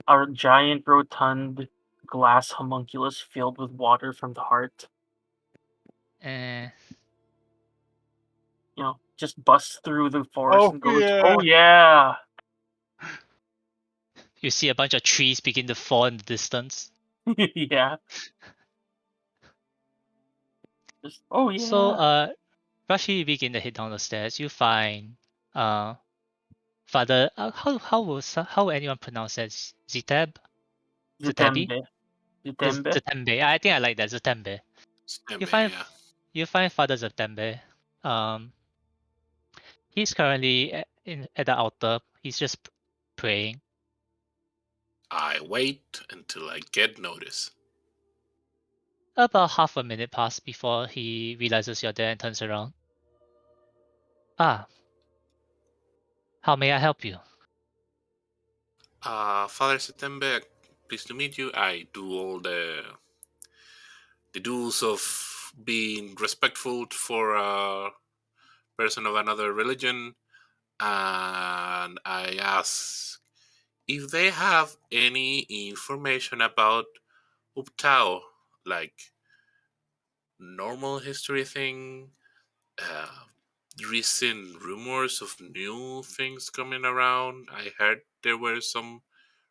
a giant rotund glass homunculus filled with water from the heart. Uh, You know, just busts through the forest Oh and goes, yeah. "Oh yeah, you see a bunch of trees begin to fall in the distance. yeah." Just, oh So, yeah. Rashi begin to head down the stairs. You find uh Father. How will anyone pronounce that? Zitab? Zitabi? Zutembe. Zutembe. Zatembe. I think I like that. Zatembe. You Stembe, find yeah. you find Father Zatembe. He's currently at the altar. He's just praying. I wait until I get notice. About half a minute passed before he realizes you're there and turns around. Ah, how may I help you? Father September, pleased to meet you. I do all the dues of being respectful for a person of another religion, and I ask if they have any information about Uptao, like normal history thing, uh, recent rumors of new things coming around. I heard there were some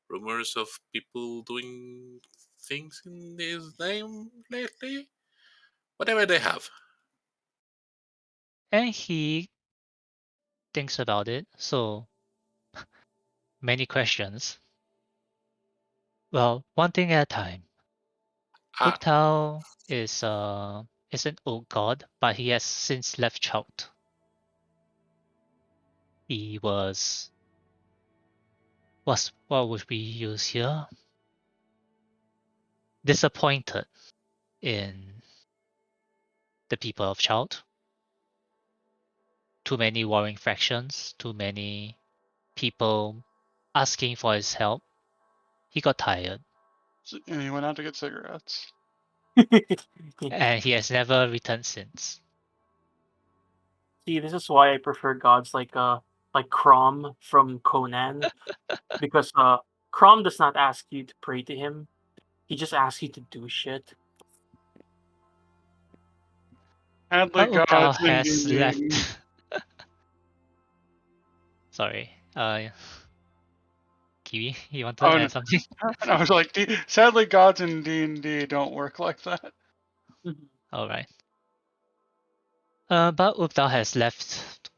rumors of people doing things in his name lately. Whatever they have. And he thinks about it. So many questions. Well, one thing at a time. Ah, Uptao is an old god, but he has since left Chout. He was what would we use here? Disappointed in the people of Chout. Too many warring factions, too many people asking for his help. He got tired, And he went out to get cigarettes. and he has never returned since. See, this is why I prefer gods like Crom from Conan, because Crom does not ask you to pray to him. He just asks you to do shit. Hadley But Uptao gods and has D&D. left. Sorry, Kiwi, you want to Oh, no. add something? And I was like, sadly, gods in D&D don't work like that. Mhm. All right. But Uptao has left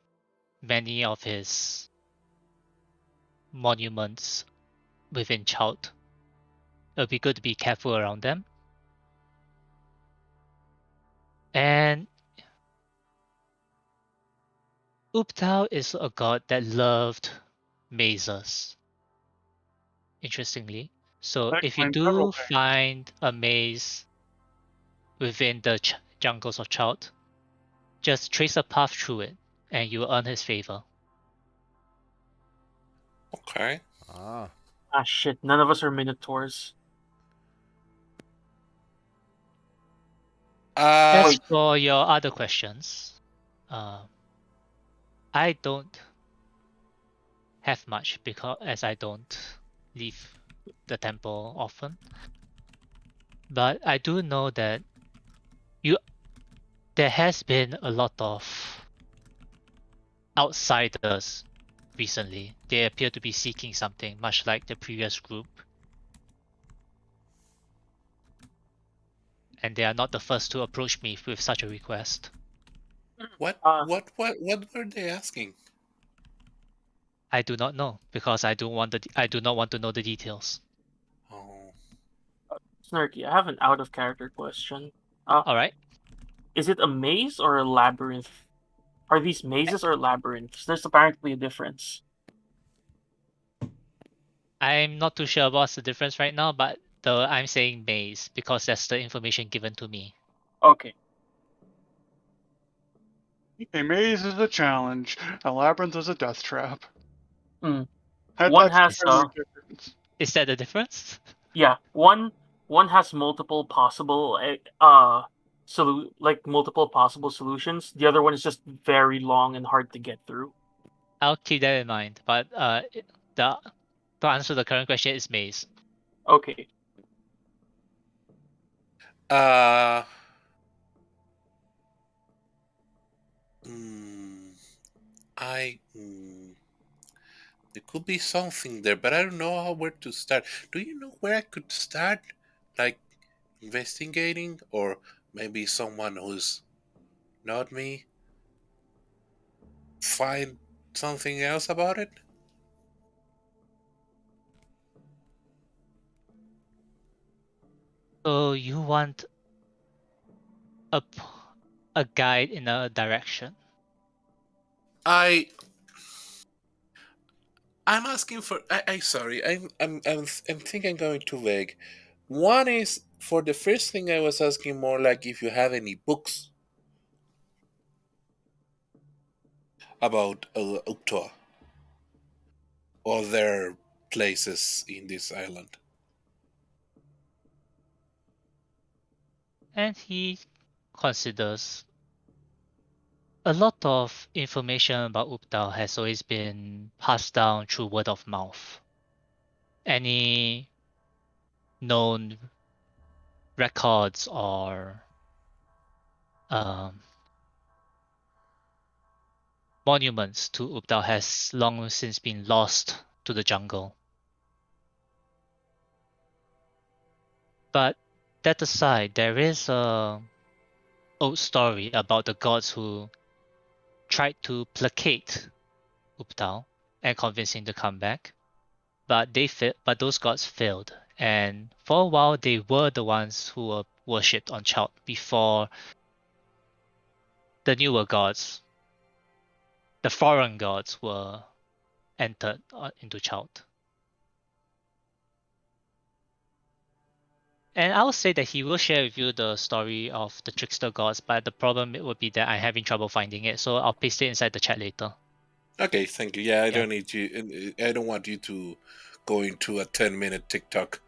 many of his monuments within Chout. It'll be good to be careful around them. And Uptao is a god that loved mazes, interestingly. So That if you explains several do things. find a maze within the jungles of Chout, just trace a path through it and you will earn his favor. okay. Ah. Ah, shit. None of us are minotaurs. Uh, As Wait. for your other questions, uh, I don't have much because as I don't leave the temple often. But I do know that you there has been a lot of outsiders recently. They appear to be seeking something, much like the previous group. And they are not the first to approach me with such a request. what, Uh, what, what, what were they asking? I do not know because I do not want to know the details. Oh, Snarky, I have an out of character question. Uh, All right. is it a maze or a labyrinth? Are these mazes or labyrinths? There's apparently a difference. I'm not too sure what's the difference right now, but I'm saying maze because that's the information given to me. Okay. A maze is a challenge. A labyrinth is a death trap. Hmm. That, One that's has Is the primary difference. is that the difference? yeah, one has multiple possible like multiple possible solutions. The other one is just very long and hard to get through. I'll keep that in mind. But the to answer the current question is maze. Okay. uh, mm, I, there could be something there, but I don't know where to start. Do you know where I could start? Like investigating, or maybe someone who's not me find something else about it? So you want a a guide in a direction. I I'm asking for. I sorry. I'm think I'm going too vague. One is for the first thing I was asking more like if you have any books about Uktoa, other places in this island. And he considers a lot of information about Uptal has always been passed down through word of mouth. Any known records or monuments to Uptal has long since been lost to the jungle. But that aside, there is a old story about the gods who tried to placate Uptal and convince him to come back. But those gods failed. And for a while they were the ones who were worshipped on Chult before the newer gods, the foreign gods, were entered into Chult. And I'll say that he will share with you the story of the trickster gods, but the problem would be that I'm having trouble finding it, so I'll paste it inside the chat later. Okay, thank you. Yeah, I Yeah. don't need you. I don't want you to go into a 10-minute TikTok.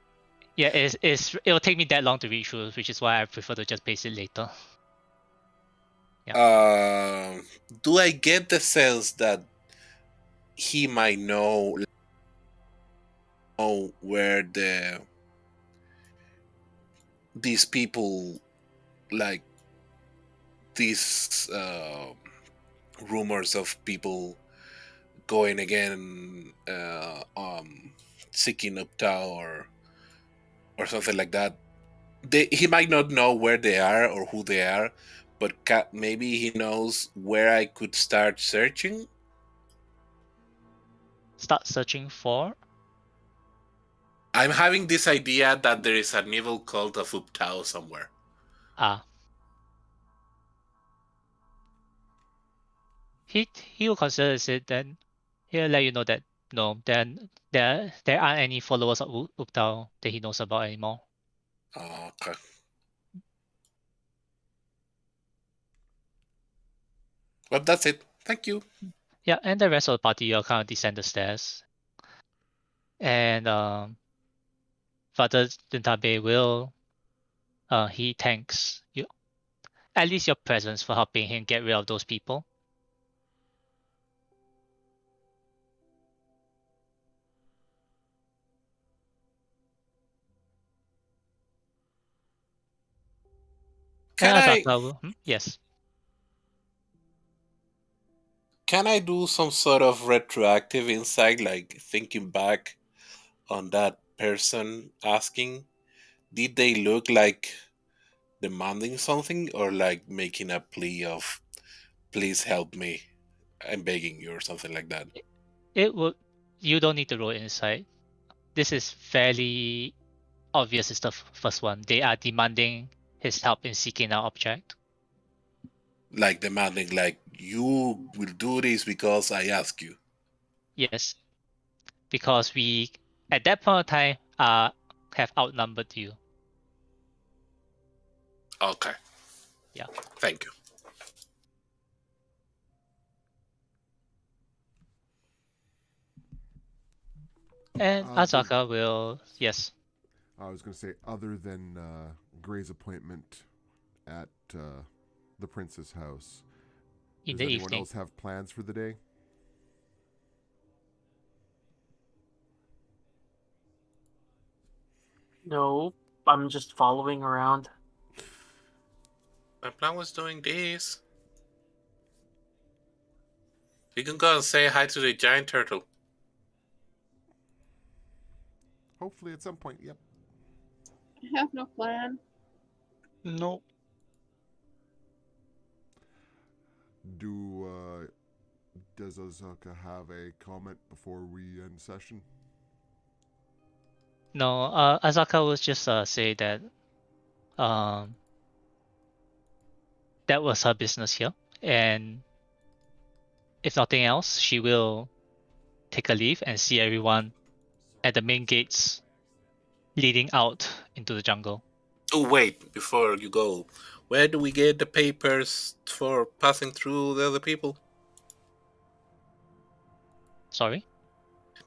Yeah, it'll take me that long to read through, which is why I prefer to just paste it later. Do I get the sense that he might know where these people, like these rumors of people going again, seeking Upta or something like that? He might not know where they are or who they are, but maybe he knows where I could start searching. Start searching for? I'm having this idea that there is an evil cult of Uptao somewhere. He will consider it, then he'll let you know that no, then there aren't any followers of Uptal that he knows about anymore. Okay. Well, that's it. Thank you. Yeah, and the rest of the party, you'll kind of descend the stairs. And Father Dintabe will, he thanks you, at least your presence, for helping him get rid of those people. Can And I Azaka will, yes. can I do some sort of retroactive insight, like thinking back on that person asking, did they look like demanding something or like making a plea of please help me, I'm begging you, or something like that? It would, you don't need to roll insight. This is fairly obvious, is the first one. They are demanding his help in seeking our object. Like demanding, like, you will do this because I ask you. Yes, because we, at that point of time, have outnumbered you. Okay. Yeah. Thank you. And Azaka will, yes. I was going to say, other than Gray's appointment at the prince's house, In does the anyone evening. else have plans for the day? No, I'm just following around. My plan was doing this. You can go and say hi to the giant turtle. Hopefully at some point, yep. I have no plan. Nope. Does Ozaka have a comment before we end session? No, Azaka will just say that that was her business here, and if nothing else, she will take a leave and see everyone at the main gates leading out into the jungle. Oh, wait, before you go, where do we get the papers for passing through the other people? Sorry.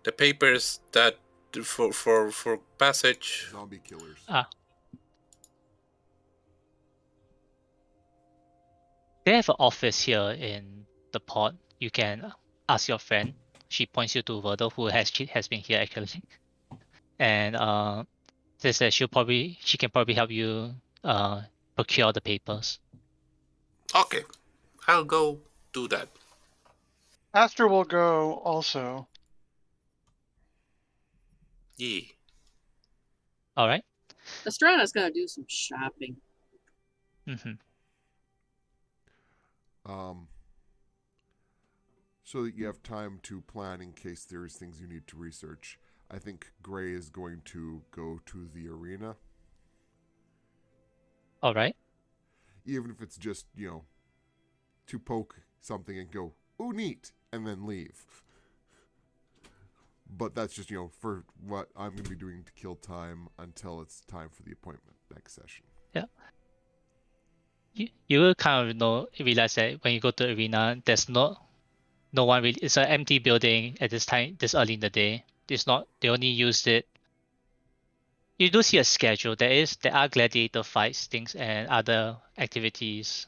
The papers that for passage. Zombie killers. Ah, they have an office here in the port. You can ask your friend. She points you to Verdo, who has been here actually, and says that she can probably help you procure the papers. Okay, I'll go do that. Aster will go also. Yeah. All right. Estrada's gonna do some shopping. Mm-hmm. So that you have time to plan in case there's things you need to research. I think Gray is going to go to the arena, All right. even if it's just, to poke something and go, ooh, neat, and then leave. But that's just, for what I'm going to be doing to kill time until it's time for the appointment next session. Yeah. You will kind of realize that when you go to the arena, there's no one really. It's an empty building at this time, this early in the day. They only used it. You do see a schedule. There are gladiator fights, things, and other activities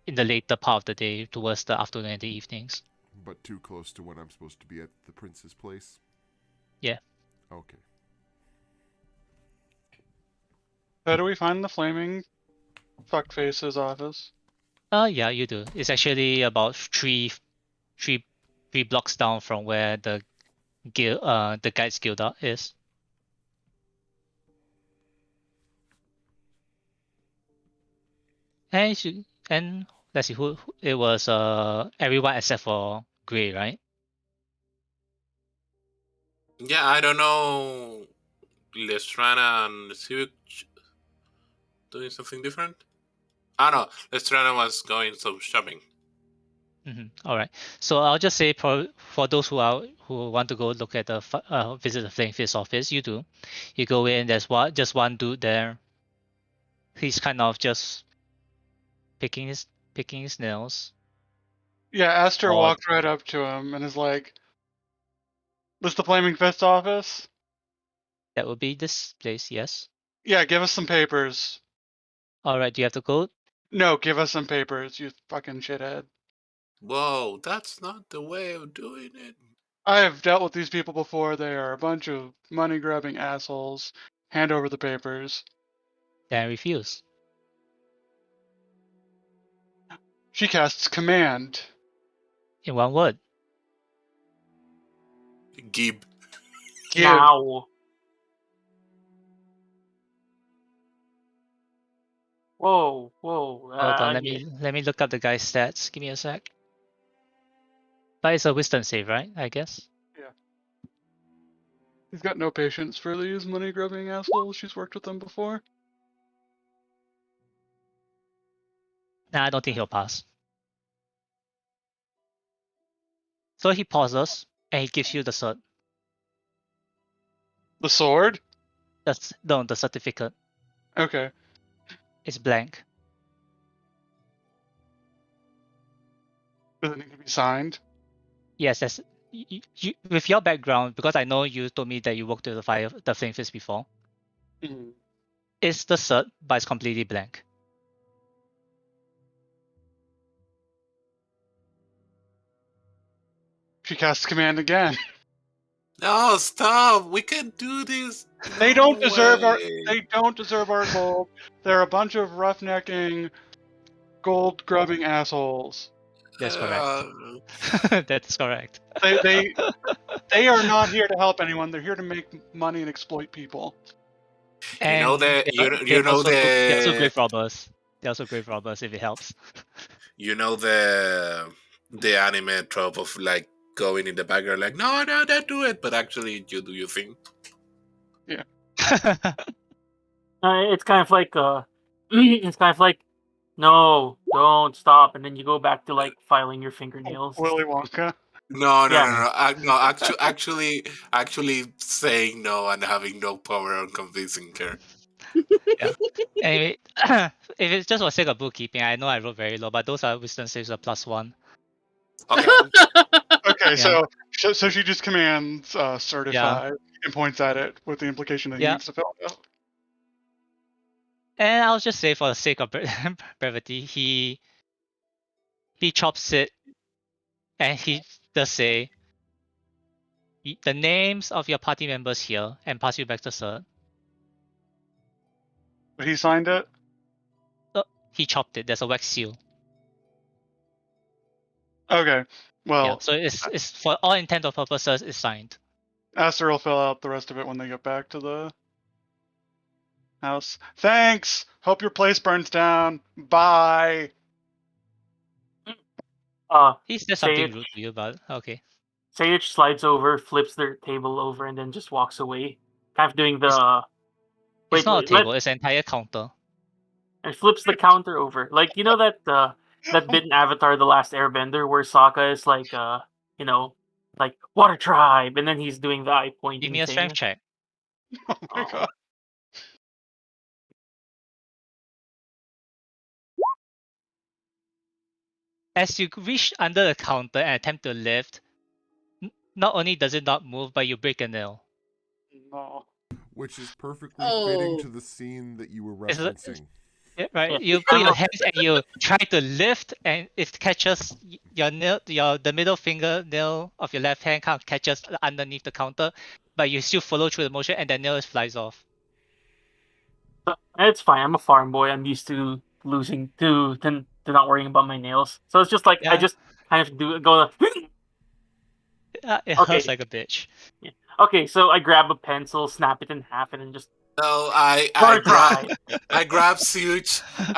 in the later part of the day, towards the afternoon and the evenings. But too close to when I'm supposed to be at the prince's place? Yeah. Okay. How do we find the flaming fuckface's office? Yeah, you do. It's actually about three blocks down from where the guides guild is. And let's see who it was. Everyone except for Gray, right? Yeah, I don't know. Lestrana and Civic doing something different? Ah, no. Lestrana was going some shopping. Mm-hmm. All right. So I'll just say for those who want to go look at the visit the Flame Fist office, you do. You go in. There's just one dude there. He's kind of just picking his nails. Yeah, Aster Or walked right up to him and is like, "This the flaming fist office? that would be this place, yes. Yeah, give us some papers." All right. Do you have to go? No, give us some papers, you fucking shithead. Whoa, that's not the way of doing it. I have dealt with these people before. They are a bunch of money-grabbing assholes. Hand over the papers. Then refuse. She casts command. In one word. Gib. Give. Now. Whoa. Hold on. Let me look up the guy's stats. Give me a sec. But it's a wisdom save, right? I guess. Yeah. He's got no patience for these money-grubbing assholes. She's worked with them before. Nah, I don't think he'll pass. So he pauses and he gives you the cert. The sword? The certificate. Okay. It's blank. Does it need to be signed? Yes, that's with your background, because I know you told me that you worked with the Flame Fist before. Mm. It's the cert, but it's completely blank. She casts command again. No, stop! We can't do this. They No don't deserve way. they don't deserve our gold. They're a bunch of roughnecking, gold grubbing assholes. That's correct. Uh, That's correct. They are not here to help anyone. They're here to make money and exploit people. you know And the they're you know also the grave robbers. They're also grave robbers if it helps. you know the anime trope of like going in the background like no, don't do it, but actually you do your thing. It's kind of like it's kind of like, no, don't stop, and then you go back to like filing your fingernails. Willy Wonka. No, no, Yeah. no, no. No, actually saying no and having no power on convincing her. Yeah. Anyway, if it's just for sake of bookkeeping, I know I wrote very low, but those are wisdom saves a +1. Okay. Okay, Yeah. so she just commands certify and points at it with the implication that he Yeah. needs to fill it out. And I'll just say for the sake of brevity, he chops it and he does say the names of your party members here and pass you back the cert. But he signed it. He chopped it. There's a wax seal. Okay. Well, Yeah. So it's for all intent or purposes, it's signed. Aster will fill out the rest of it when they get back to the house. Thanks. Hope your place burns down. Bye. He said something Sage, rude to you, but okay. Sage slides over, flips their table over, and then just walks away. Kind of doing the It's not a wait, table. It's an entire counter. and flips the counter over. Like, you know that that bit in Avatar: The Last Airbender where Sokka is like you know, like Water Tribe, and then he's doing the eye Give pointing me a thing. strength check. Oh my god. As you reach under the counter and attempt to lift, not only does it not move, but you break a nail. No. Which is perfectly Oh. fitting to the scene that you were Is it- referencing. Yeah, right. Yeah. You put your hands and you try to lift, and it catches your nail, the middle fingernail of your left hand kind of catches underneath the counter, but you still follow through the motion, and the nail flies off. It's fine. I'm a farm boy. I'm used to losing to not worrying about my nails. So it's just like I Yeah. just kind of go. It Okay. hurts like a bitch. Yeah. Okay, so I grab a pencil, snap it in half, and then just No, Water Tribe. I grab Such and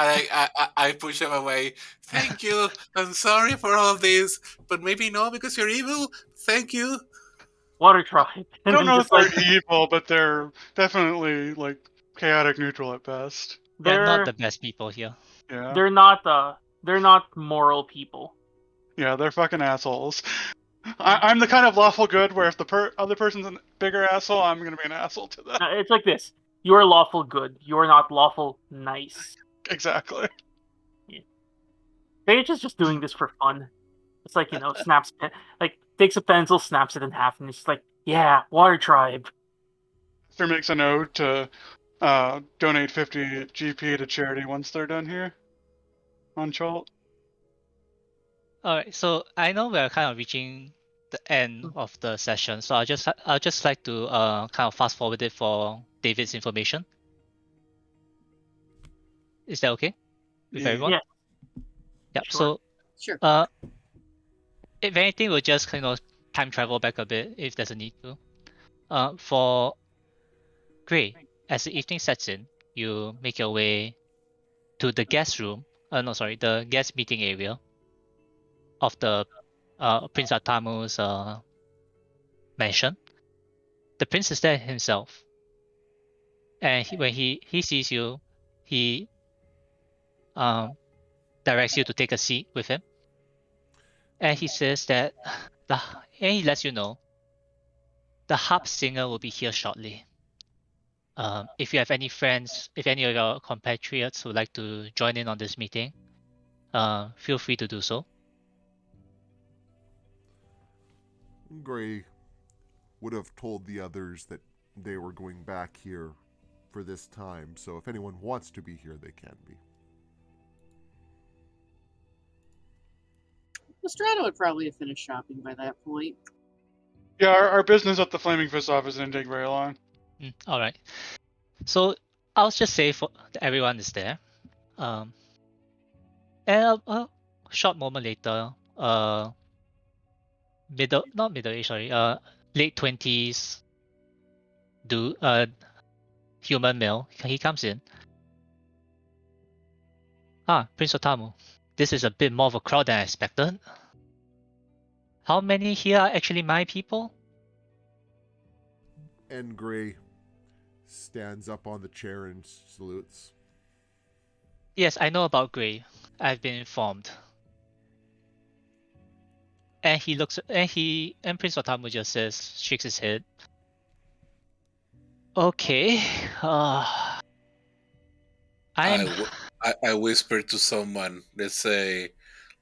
I push him away. Thank you. I'm sorry for all this, but maybe no because you're evil. Thank you. Water Tribe. I And don't then know if just like they're evil, but they're definitely like chaotic neutral at best. They're not they're the best people here. Yeah. they're not moral people. Yeah, they're fucking assholes. I'm the kind of lawful good where if the other person's a bigger asshole, I'm gonna be an asshole to them. It's like this. You're lawful good. You're not lawful nice. Exactly. Paige is just doing this for fun. It's like, snaps like takes a pencil, snaps it in half, and it's like, yeah, Water Tribe. Aster makes a note to donate 50 GP to charity once they're done here. On Chult. Alright, so I know we're kind of reaching the end of the session, so I'll just like to kind of fast forward it for David's information. Is that okay with Yeah. everyone? Yeah. Yep. Sure. Sure. If anything, we'll just time travel back a bit if there's a need to. For Gray, as the evening sets in, you make your way to the guest room. The guest meeting area of the Prince Atamu's mansion. The prince is there himself, and when he sees you, he directs you to take a seat with him, and he says that and he lets you know the harp singer will be here shortly. If you have any friends, if any of your compatriots would like to join in on this meeting, feel free to do so. Gray would have told the others that they were going back here for this time, so if anyone wants to be here, they can be. Lestrado would probably have finished shopping by that point. Yeah, our business at the Flaming Fist office didn't take very long. All right. So I'll just say for everyone is there. And a short moment later, not middle age, sorry, late 20s, human male. He comes in. Prince Otamu. This is a bit more of a crowd than I expected. How many here are actually my people? And Gray stands up on the chair and salutes. Yes, I know about Gray. I've been informed. And he looks, and Prince Otamu just shakes his head. Okay. I'm I whispered to someone. Let's say,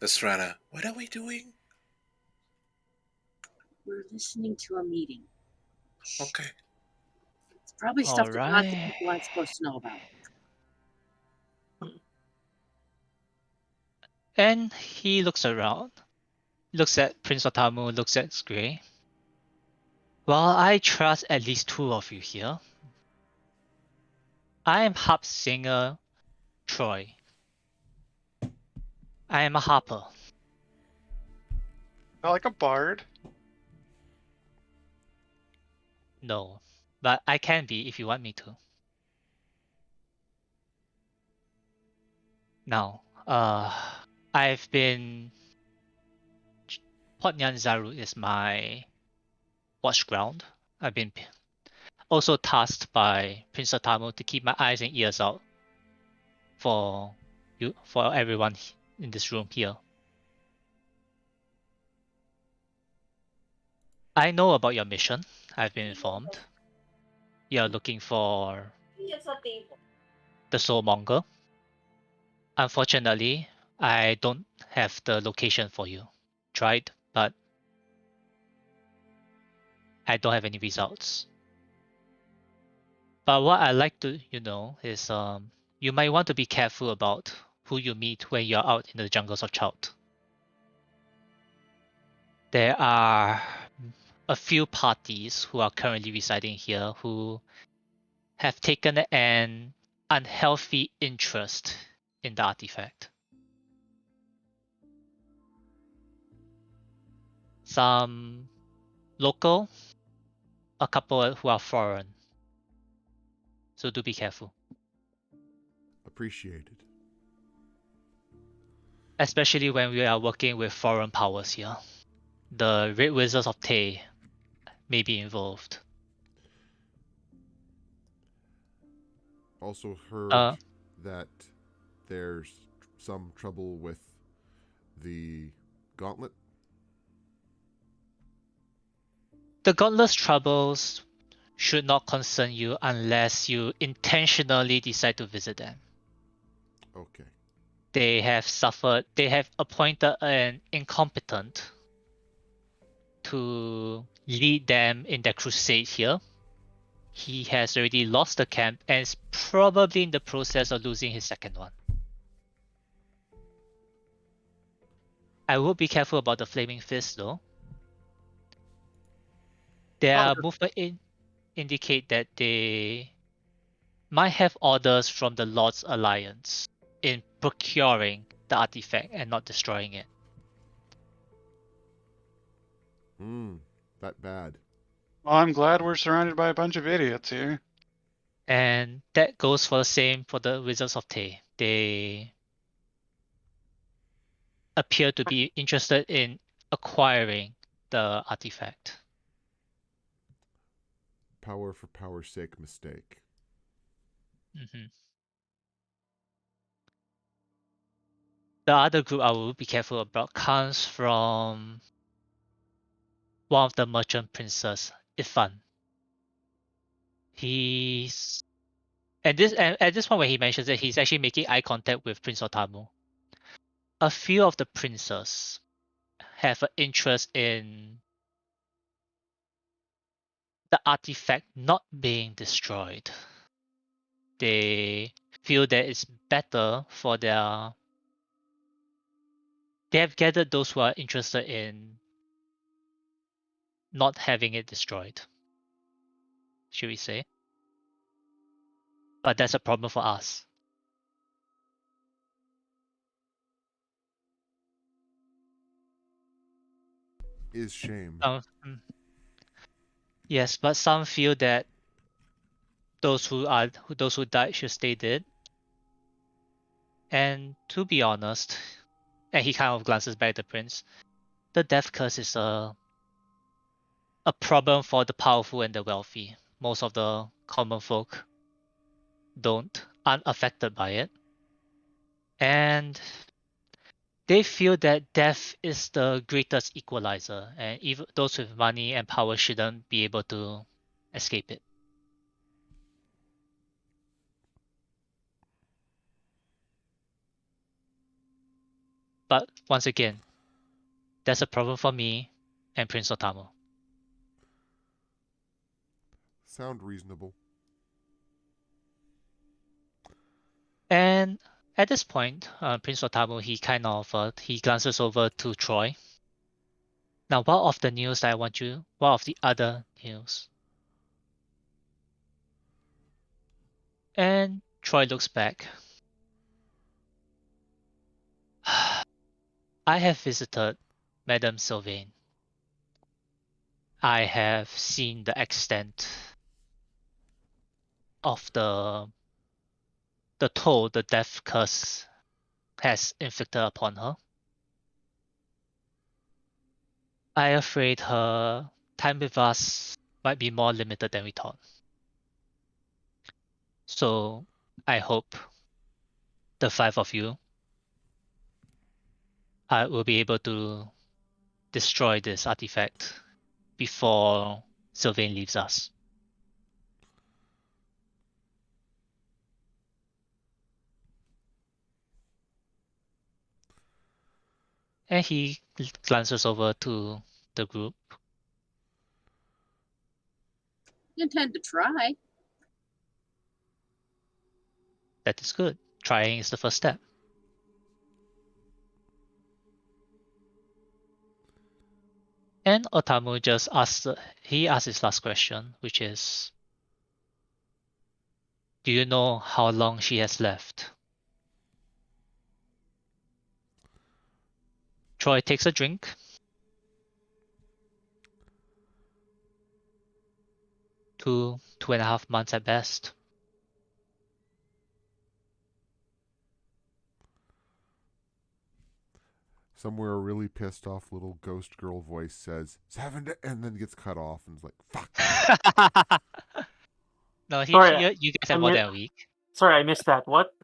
Lestrana, what are we doing? We're listening to a meeting. Shh. Okay. It's probably all stuff that lots of right. people aren't supposed to know about. And he looks around, looks at Prince Otamu, looks at Gray. Well, I trust at least two of you here. I am harp singer Troy. I am a harper. Not like a bard. No, but I can be if you want me to. Now, I've been. Port Nyanzaru is my watch ground. I've been also tasked by Prince Otamu to keep my eyes and ears out for you, for everyone in this room here. I know about your mission. I've been informed. You're looking for the soulmonger. Unfortunately, I don't have the location for you. Tried, but I don't have any results. But what I like to is you might want to be careful about who you meet when you're out in the jungles of Chout. There are a few parties who are currently residing here who have taken an unhealthy interest in the artifact. Some local, a couple who are foreign. So do be careful. Appreciated. Especially when we are working with foreign powers here. The Red Wizards of ToA may be involved. Also heard Uh, that there's some trouble with the gauntlet. The Gauntlet's troubles should not concern you unless you intentionally decide to visit them. Okay. They have appointed an incompetent to lead them in their crusade here. He has already lost the camp and is probably in the process of losing his second one. I would be careful about the Flaming Fist though. Their movement indicate that they might have orders from the Lord's Alliance in procuring the artifact and not destroying it. That bad. Well, I'm glad we're surrounded by a bunch of idiots here. And that goes for the same for the Wizards of ToA. They appear to be interested in acquiring the artifact. Power for power's sake mistake. Mm-hmm. The other group I will be careful about comes from one of the merchant princes, Ifan. He's at this point when he mentions that he's actually making eye contact with Prince Otamu. A few of the princes have an interest in the artifact not being destroyed. They feel that it's better for their. They have gathered those who are interested in not having it destroyed, should we say? But that's a problem for us. Is shame. Yes, but some feel that those who died should stay dead. And to be honest, and he kind of glances back at the prince, the death curse is a problem for the powerful and the wealthy. Most of the common folk aren't affected by it. And they feel that death is the greatest equalizer, and even those with money and power shouldn't be able to escape it. But once again, that's a problem for me and Prince Otamu. Sound reasonable. And at this point, Prince Otamu, he glances over to Troy. Now, what of the other news? And Troy looks back. I have visited Madame Sylvain. I have seen the extent of the toll the death curse has inflicted upon her. I am afraid her time with us might be more limited than we thought. So I hope the 5 of you will be able to destroy this artifact before Sylvain leaves us. And he glances over to the group. Intend to try. That is good. Trying is the first step. And Otamu just asks his last question, which is, do you know how long she has left? Troy takes a drink. 2.5 months at best. Somewhere a really pissed off little ghost girl voice says 7 and then gets cut off and is like, fuck. No, Sorry, you guys I have more mi- than a week. Sorry, I missed that. What?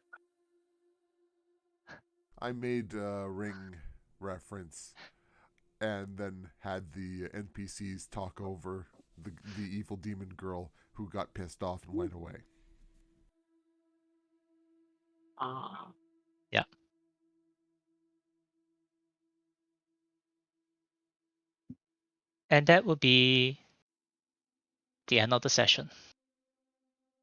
I made a ring reference and then had the NPCs talk over the evil demon girl who got pissed off and went away. Yeah. And that would be the end of the session.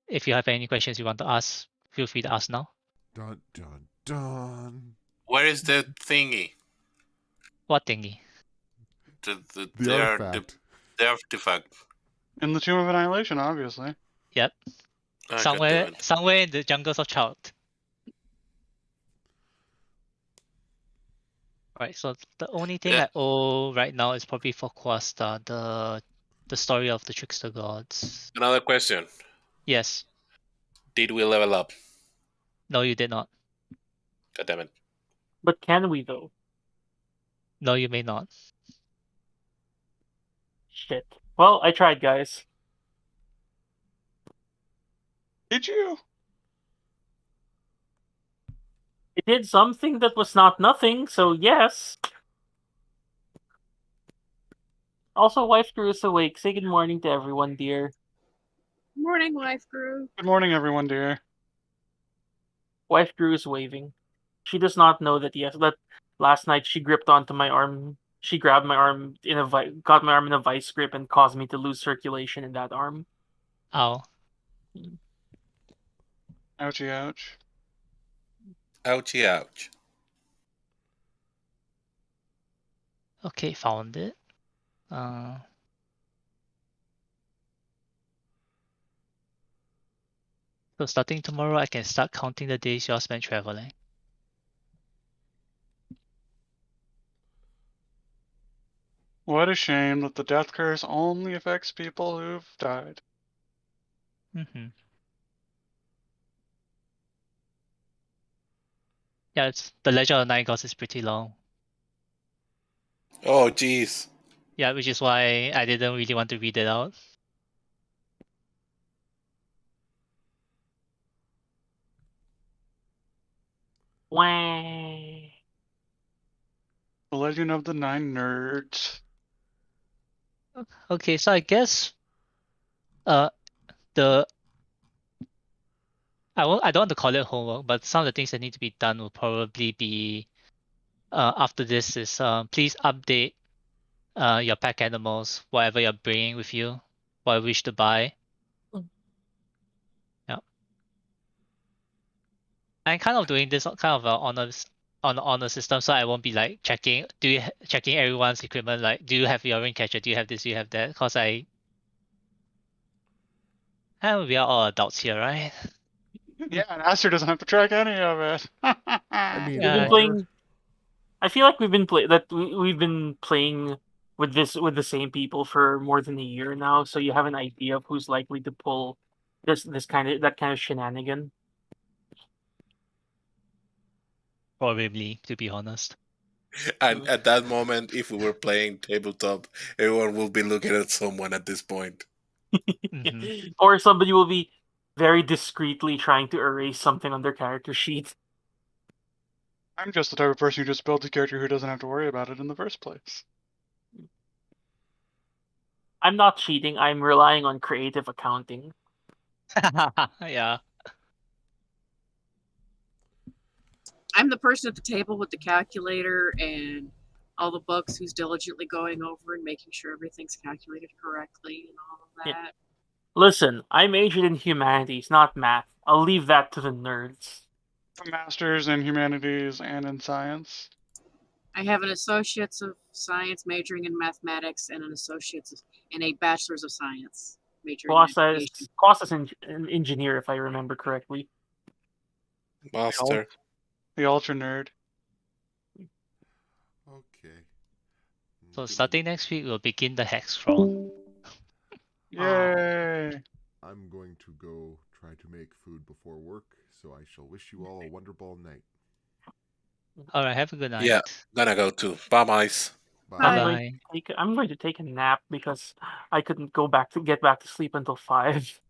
If you have any questions you want to ask, feel free to ask now. Dun dun dun. Where is the thingy? What thingy? The artifact. The artifact. In the Tomb of Annihilation, obviously. Yep. I Somewhere in the jungles of Child. Right, so the only thing Yeah. I owe right now is probably for Quasta, the story of the Trickster Gods. Another question. Yes. Did we level up? No, you did not. God damn it. But can we though? No, you may not. Shit. Well, I tried, guys. Did you? It did something that was not nothing, so yes. Also, wife Drew is awake. Say good morning to everyone, dear. Morning, wife Gru. Good morning, everyone, dear. Wife Drew is waving. She does not know that that last night she gripped onto my arm. She grabbed my arm got my arm in a vice grip and caused me to lose circulation in that arm. Ow. Ouchie, ouch. Ouchie, ouch. Okay, found it. So starting tomorrow, I can start counting the days you all spent traveling. What a shame that the death curse only affects people who've died. Mm-hmm. Yeah, the Legend of the Nine Gods is pretty long. Oh, jeez. Yeah, which is why I didn't really want to read it out. Wah. The Legend of the Nine Nerds. Okay, so I guess the I don't want to call it homework, but some of the things that need to be done will probably be after this is please update your pack animals, whatever you're bringing with you, what you wish to buy. Yeah. I'm kind of doing this kind of on the honor system, so I won't be like checking. Checking everyone's equipment? Like, do you have your ring catcher? Do you have this? Do you have that? Cause we are all adults here, right? Yeah, and Aster doesn't have to track any of it. I mean, We've been Yeah. playing. I feel like we've been we've been playing with the same people for more than a year now, so you have an idea of who's likely to pull this kind of that kind of shenanigan. Probably, to be honest. And at that moment, if we were playing tabletop, everyone will be looking at someone at this point. Mhm. Or somebody will be very discreetly trying to erase something on their character sheet. I'm just the type of person who just builds a character who doesn't have to worry about it in the first place. I'm not cheating. I'm relying on creative accounting. Yeah. I'm the person at the table with the calculator and all the books who's diligently going over and making sure everything's calculated correctly and all of Yeah. that. Listen, I majored in humanities, not math. I'll leave that to the nerds. A master's in humanities and in science. I have an associate's of science majoring in mathematics and an associate's and a bachelor's of science majoring in education. Process an engineer, if I remember correctly. Master. The ultra nerd. okay. So Give starting me- next week, we'll begin the hex crawl. Yay! I'm going to go try to make food before work, so I shall wish you all a wonderful night. All right, have a good night. Yeah, gonna go too. Bye, mice. Bye. Bye. I'm going to take a nap because I couldn't get back to sleep until 5.